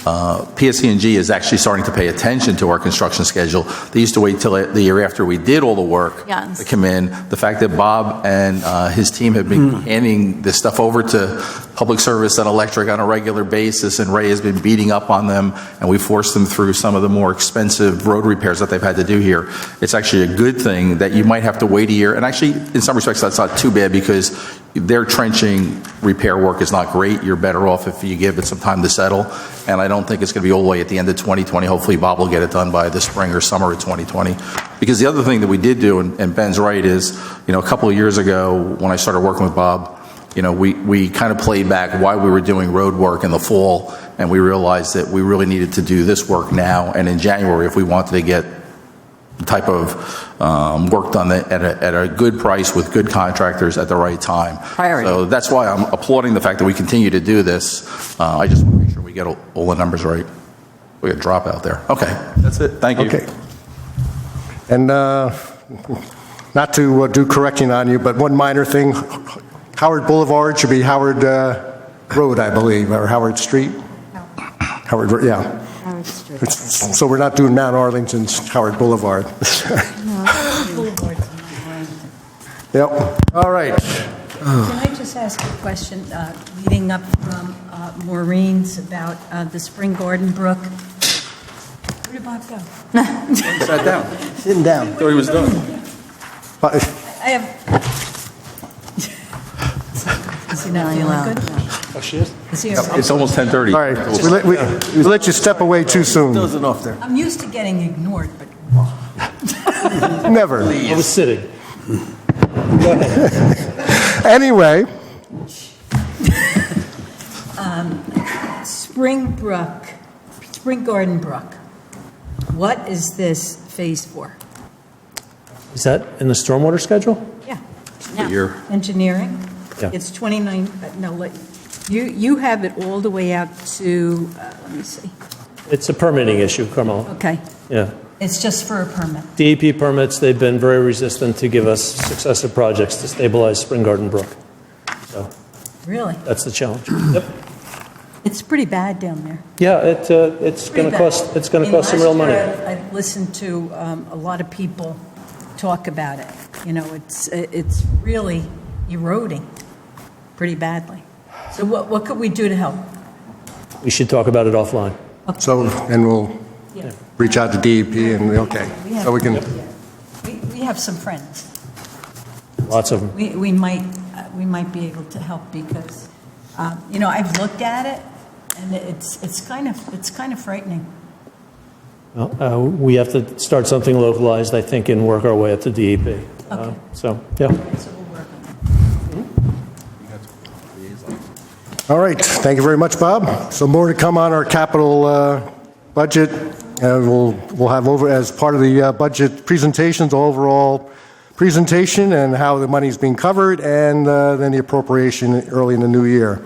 PSC&G is actually starting to pay attention to our construction schedule. They used to wait till the year after we did all the work to come in. The fact that Bob and his team have been handing this stuff over to Public Service and Electric on a regular basis, and Ray has been beating up on them, and we forced them through some of the more expensive road repairs that they've had to do here. It's actually a good thing that you might have to wait a year, and actually, in some respects, that's not too bad because their trenching repair work is not great. You're better off if you give it some time to settle, and I don't think it's going to be all the way at the end of 2020. Hopefully, Bob will get it done by the spring or summer of 2020. Because the other thing that we did do, and Ben's right, is, a couple of years ago when I started working with Bob, we kind of played back why we were doing road work in the fall, and we realized that we really needed to do this work now and in January if we wanted to get the type of work done at a good price with good contractors at the right time. Priority. So that's why I'm applauding the fact that we continue to do this. I just want to make sure we get all the numbers right. We got a drop out there. Okay, that's it. Thank you. Okay. And not to do correcting on you, but one minor thing. Howard Boulevard should be Howard Road, I believe, or Howard Street. Howard, yeah. Howard Street. So we're not doing Mount Arlington's Howard Boulevard. Yep. All right. Can I just ask a question leading up from Maureen's about the Spring Garden Brook? Where did Bob go? He sat down. Sitting down. Thought he was done. I have. Is he not feeling good? Oh, she is? Is he It's almost 10:30. All right. We let you step away too soon. Dozing off there. I'm used to getting ignored, but Never. I was sitting. Anyway. Spring Garden Brook. What is this phase for? Is that in the stormwater schedule? Yeah. Year. Engineering? Yeah. It's 29, you have it all the way out to, let me see. It's a permitting issue, Carmel. Okay. Yeah. It's just for a permit. DEP permits, they've been very resistant to give us successive projects to stabilize Spring Garden Brook. So Really? that's the challenge. Yep. It's pretty bad down there. Yeah, it's going to cost some real money. I've listened to a lot of people talk about it. It's really eroding pretty badly. So what could we do to help? We should talk about it offline. So, and we'll reach out to DEP and, okay. So we can. We have some friends. Lots of them. We might be able to help because, I've looked at it And it's kind of frightening. Well, we have to start something localized, I think, and work our way up to DEP. Okay. So, yeah. All right, thank you very much, Bob. So more to come on our capital budget. We'll have over, as part of the budget presentations, the overall presentation and how the money is being covered, and then the appropriation early in the new year.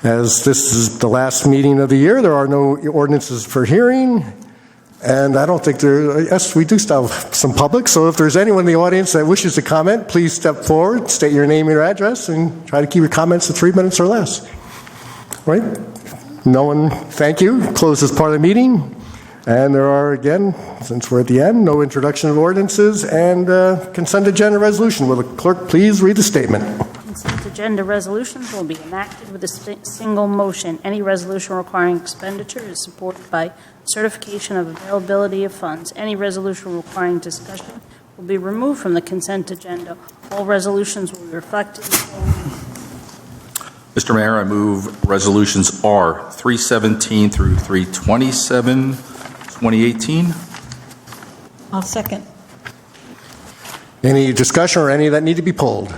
As this is the last meeting of the year, there are no ordinances for hearing, and I don't think there, yes, we do still have some public, so if there's anyone in the audience that wishes to comment, please step forward, state your name and your address, and try to keep your comments to 3 minutes or less. All right? No one, thank you. Close this part of the meeting. And there are, again, since we're at the end, no introduction of ordinances and consent agenda resolution. Will the clerk please read the statement? Consent agenda resolutions will be enacted with a single motion. Any resolution requiring expenditure is supported by certification of availability of funds. Any resolution requiring discussion will be removed from the consent agenda. All resolutions will be reflected in the following. Mr. Mayor, I move resolutions R 317 through 327, 2018. I'll second. Any discussion or any that need to be pulled?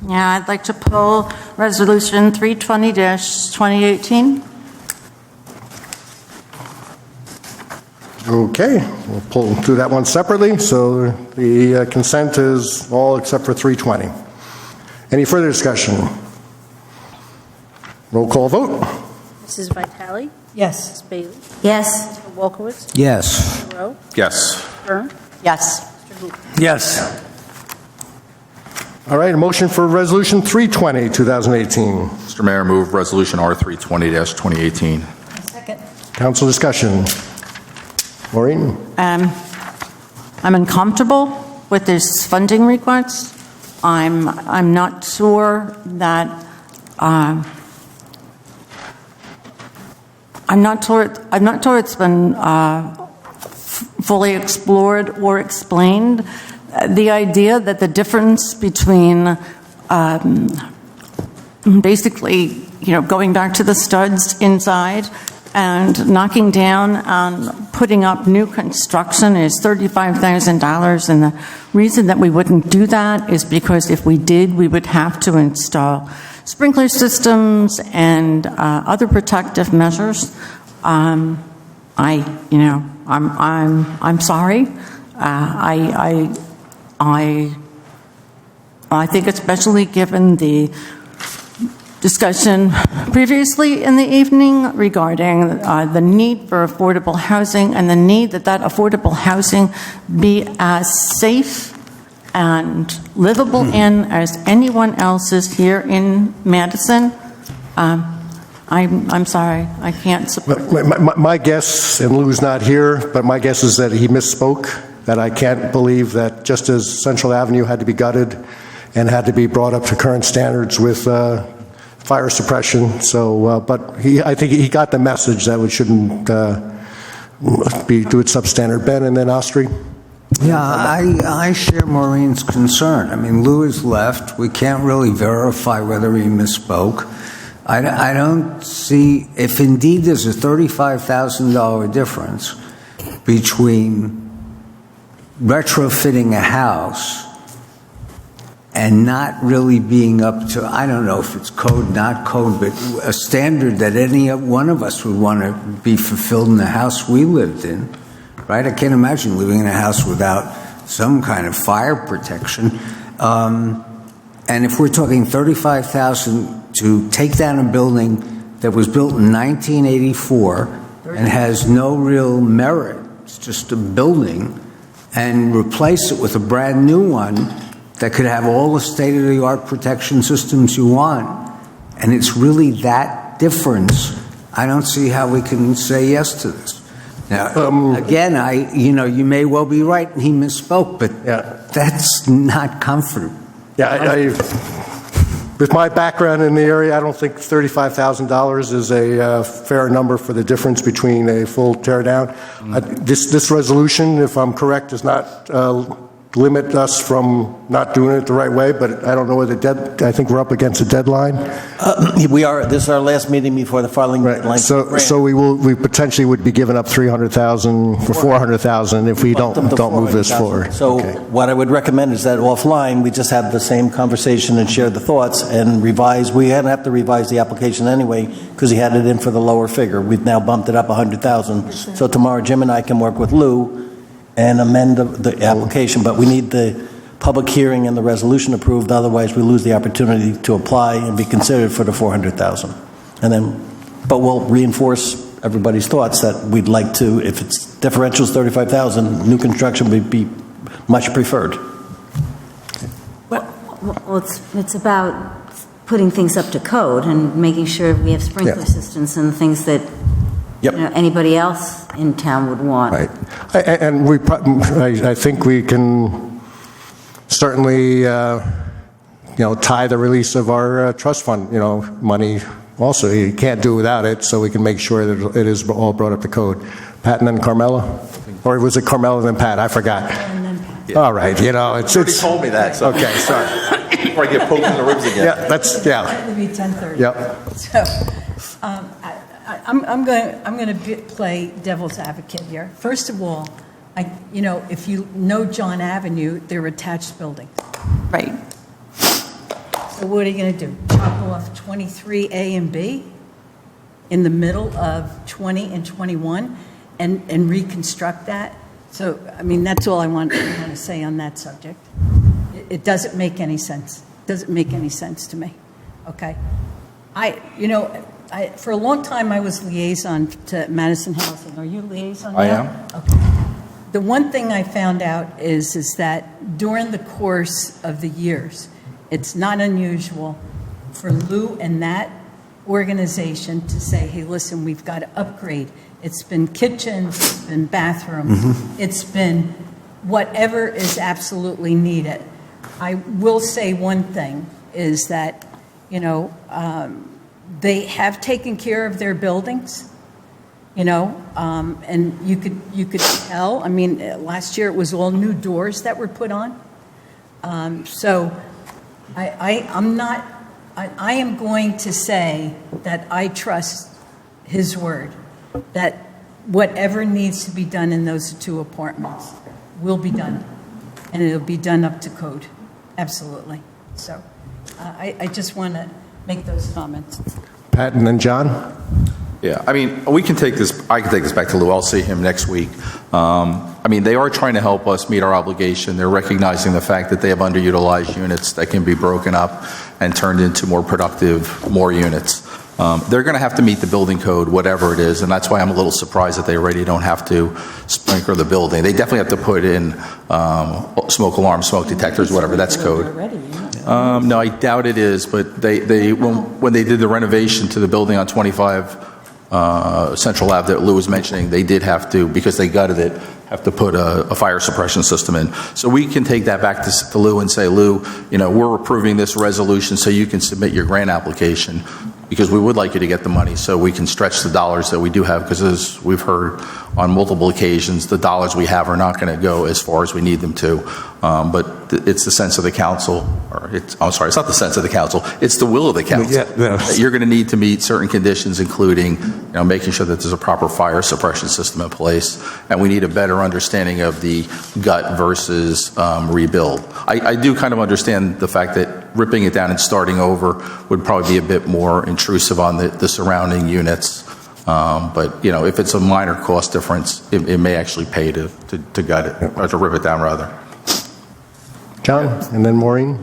Yeah, I'd like to pull resolution 320-2018. Okay, we'll pull through that one separately. So the consent is all except for 320. Any further discussion? Roll call vote. Mrs. Vitale? Yes. Mrs. Bailey? Yes. Mr. Wolkowitz? Yes. Mr. Rowe? Yes. Byrne? Yes. Mr. Hooper? Yes. All right, a motion for resolution 320, 2018. Mr. Mayor, move resolution R 320-2018. Second. Council discussion. Maureen? I'm uncomfortable with this funding request. I'm not sure that I'm not sure it's been fully explored or explained. The idea that the difference between basically, going back to the studs inside and knocking down and putting up new construction is $35,000. And the reason that we wouldn't do that is because if we did, we would have to install sprinkler systems and other protective measures. I'm sorry. I think especially given the discussion previously in the evening regarding the need for affordable housing and the need that affordable housing be as safe and livable in as anyone else's here in Madison. I'm sorry, I can't support. My guess, and Lou's not here, but my guess is that he misspoke, that I can't believe that just as Central Avenue had to be gutted and had to be brought up to current standards with fire suppression. So, but I think he got the message that we shouldn't do it substandard. Ben, and then Ostry. Yeah, I share Maureen's concern. I mean, Lou is left. We can't really verify whether he misspoke. I don't see, if indeed there's a $35,000 difference between retrofitting a house and not really being up to, I don't know if it's code, not code, but a standard that any one of us would want to be fulfilled in the house we lived in, right? I can't imagine living in a house without some kind of fire protection. And if we're talking $35,000 to take down a building that was built in 1984 and has no real merit, it's just a building, and replace it with a brand new one that could have all the state-of-the-art protection systems you want, and it's really that difference, I don't see how we can say yes to this. Now, again, you may well be right, and he misspoke, but that's not comfortable. Yeah, with my background in the area, I don't think $35,000 is a fair number for the difference between a full tear down. This resolution, if I'm correct, does not limit us from not doing it the right way, but I don't know whether I think we're up against a deadline. We are. This is our last meeting before the filing deadline. So we potentially would be giving up 300,000 for 400,000 if we don't move this forward. So what I would recommend is that offline we just have the same conversation and share the thoughts and revise. We hadn't have to revise the application anyway because he had it in for the lower figure. We've now bumped it up 100,000. So tomorrow Jim and I can work with Lou and amend the application, but we need the public hearing and the resolution approved. Otherwise, we lose the opportunity to apply and be considered for the 400,000. But we'll reinforce everybody's thoughts that we'd like to, if it's differentials 35,000, new construction would be much preferred. Well, it's about putting things up to code and making sure we have sprinkler systems and things that anybody else in town would want. Right. And I think we can certainly, tie the release of our trust fund, money also. You can't do without it, so we can make sure that it is all brought up to code. Pat and then Carmela? Or was it Carmela and then Pat? I forgot. All right, it's... You already told me that, so... Okay, sorry. Before I get poked in the ribs again. It'll be 10:30. Yep. So, I'm going to play devil's advocate here. First of all, if you know John Avenue, they're attached buildings. Right. So what are you going to do? Chop off 23A and B in the middle of 20 and 21 and reconstruct that? So, that's all I want to say on that subject. It doesn't make any sense. It doesn't make any sense to me. Okay? For a long time, I was liaison to Madison Housing. Are you liaison now? I am. Okay. The one thing I found out is that during the course of the years, it's not unusual for Lou and that organization to say, hey, listen, we've got to upgrade. It's been kitchens, it's been bathrooms, it's been whatever is absolutely needed. I will say one thing is that, they have taken care of their buildings, and you could tell. Last year it was all new doors that were put on. So I am going to say that I trust his word, that whatever needs to be done in those two apartments will be done, and it'll be done up to code. Absolutely. So I just want to make those comments. Pat and then John? Yeah, we can take this, I can take this back to Lou. I'll see him next week. They are trying to help us meet our obligation. They're recognizing the fact that they have underutilized units that can be broken up and turned into more productive, more units. They're going to have to meet the building code, whatever it is, and that's why I'm a little surprised that they already don't have to sprinkler the building. They definitely have to put in smoke alarms, smoke detectors, whatever, that's code. No, I doubt it is, but when they did the renovation to the building on 25 Central Ave that Lou was mentioning, they did have to, because they gutted it, have to put a fire suppression system in. So we can take that back to Lou and say, Lou, we're approving this resolution so you can submit your grant application, because we would like you to get the money so we can stretch the dollars that we do have, because as we've heard on multiple occasions, the dollars we have are not going to go as far as we need them to. But it's the sense of the council, it's not the sense of the council, it's the will of the council. That you're going to need to meet certain conditions, including making sure that there's a proper fire suppression system in place, and we need a better understanding of the gut versus rebuild. I do kind of understand the fact that ripping it down and starting over would probably be a bit more intrusive on the surrounding units. But if it's a minor cost difference, it may actually pay to gut it, or to rip it down rather. John, and then Maureen?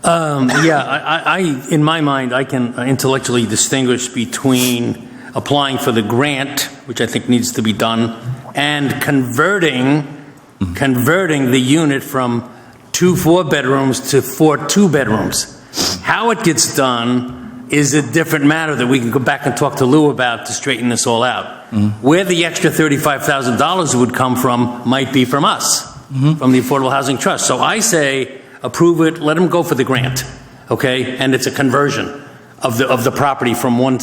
In my mind, I can intellectually distinguish between applying for the grant, which I think needs to be done, and converting the unit from 2 4-bedrooms to 4 2-bedrooms. How it gets done is a different matter that we can go back and talk to Lou about to straighten this all out. Where the extra $35,000 would come from might be from us, from the Affordable Housing Trust. So I say approve it, let them go for the grant, okay? And it's a conversion of the property from one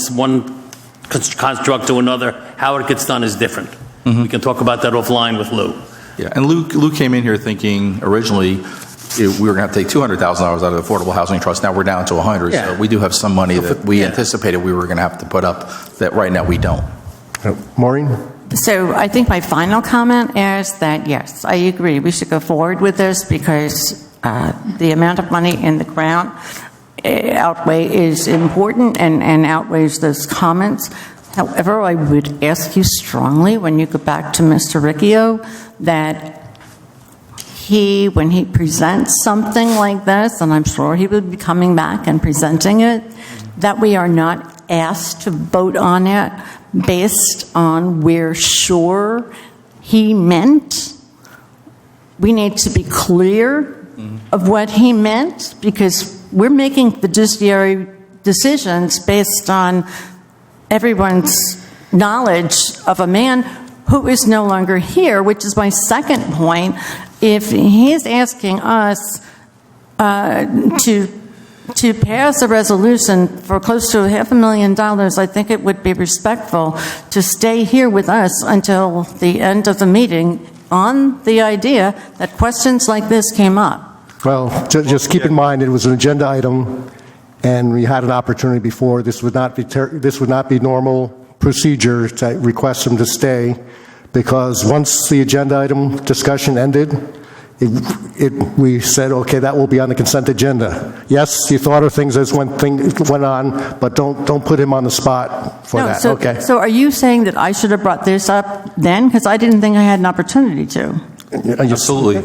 construct to another. How it gets done is different. We can talk about that offline with Lou. Yeah, and Lou came in here thinking originally we were going to have to take $200,000 out of the Affordable Housing Trust. Now we're down to 100. Yeah. So we do have some money that we anticipated we were going to have to put up that right now we don't. Maureen? So I think my final comment is that, yes, I agree. We should go forward with this because the amount of money in the ground is important and outweighs those comments. However, I would ask you strongly when you go back to Mr. Riccio that when he presents something like this, and I'm sure he will be coming back and presenting it, that we are not asked to vote on it based on we're sure he meant. We need to be clear of what he meant because we're making fiduciary decisions based on everyone's knowledge of a man who is no longer here, which is my second point. If he's asking us to pass a resolution for close to $500,000, I think it would be respectful to stay here with us until the end of the meeting on the idea that questions like this came up. Well, just keep in mind it was an agenda item, and we had an opportunity before. This would not be normal procedure to request him to stay, because once the agenda item discussion ended, we said, okay, that will be on the consent agenda. Yes, you thought of things as when things went on, but don't put him on the spot for that. Okay. So are you saying that I should have brought this up then? Because I didn't think I had an opportunity to. Absolutely.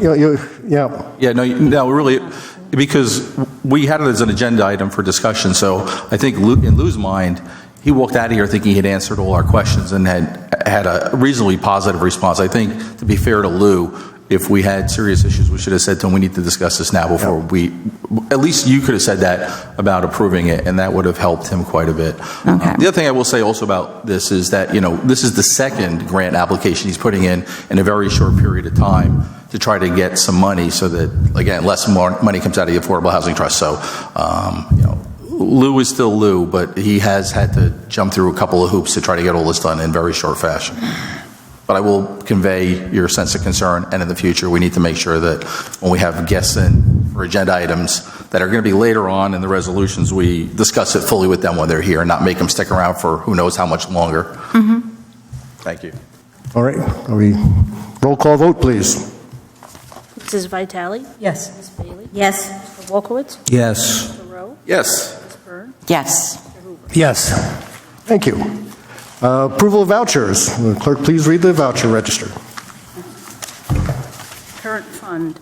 Yeah, no, really, because we had it as an agenda item for discussion. So I think in Lou's mind, he walked out of here thinking he'd answered all our questions and had a reasonably positive response. I think, to be fair to Lou, if we had serious issues, we should have said to him, we need to discuss this now before at least you could have said that about approving it, and that would have helped him quite a bit. Okay. The other thing I will say also about this is that, this is the second grant application he's putting in a very short period of time to try to get some money so that, again, less money comes out of the Affordable Housing Trust. So, Lou is still Lou, but he has had to jump through a couple of hoops to try to get all this done in very short fashion. But I will convey your sense of concern, and in the future, we need to make sure that when we have guests in for agenda items that are going to be later on in the resolutions, we discuss it fully with them when they're here and not make them stick around for who knows how much longer. Mm-hmm. Thank you. All right. Roll call vote, please. Mrs. Vitale? Yes. Ms. Bailey? Yes. Mr. Wolkowitz? Yes. Mr. Rowe? Yes. Ms. Byrne? Yes. Mr. Hoover? Yes. Thank you. Approval of vouchers. Will the clerk please read the voucher register? Current fund,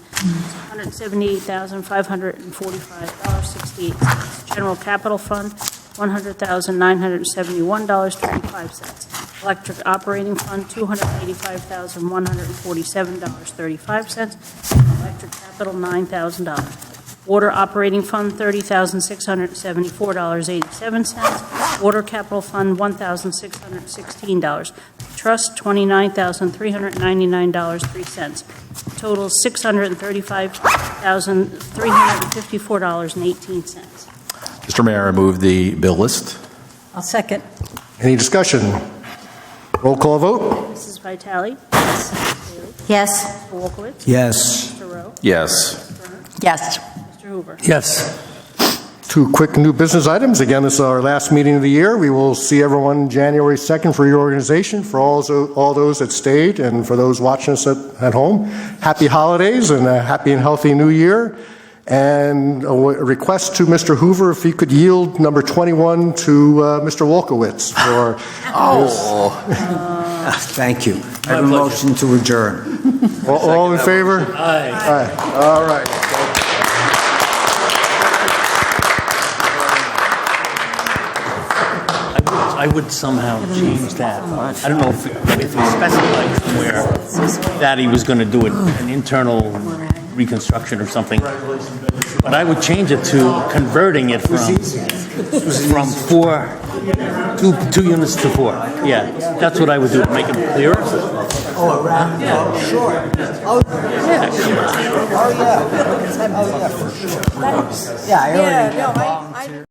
$178,545.68. General capital fund, $100,971.35. Electric operating fund, $285,147.35. Electric capital, $9,000. Water operating fund, $30,674.87. Water capital fund, $1,616. Trust, $29,399.03. Total, $635,354.18. Mr. Mayor, I move the bill list. I'll second. Any discussion? Roll call vote. Mrs. Vitale? Yes. Mr. Wolkowitz? Yes. Mr. Rowe? Yes. Yes. Mr. Hoover? Yes. Two quick new business items. Again, this is our last meeting of the year. We will see everyone January 2nd for reorganization. For all those that stayed and for those watching us at home, happy holidays and a happy and healthy new year. And a request to Mr. Hoover if he could yield number 21 to Mr. Wolkowitz for Thank you. I have a motion to adjourn. all in favor? Aye. Aye. All right. I would somehow change that. I don't know if he specified somewhere that he was going to do an internal reconstruction or something, but I would change it to converting it from two units to 4. Yeah, that's what I would do to make it clearer. Oh, around? Yeah. Sure. Oh, Yeah, come on. yeah. Oh, yeah. Yeah, I already volunteered.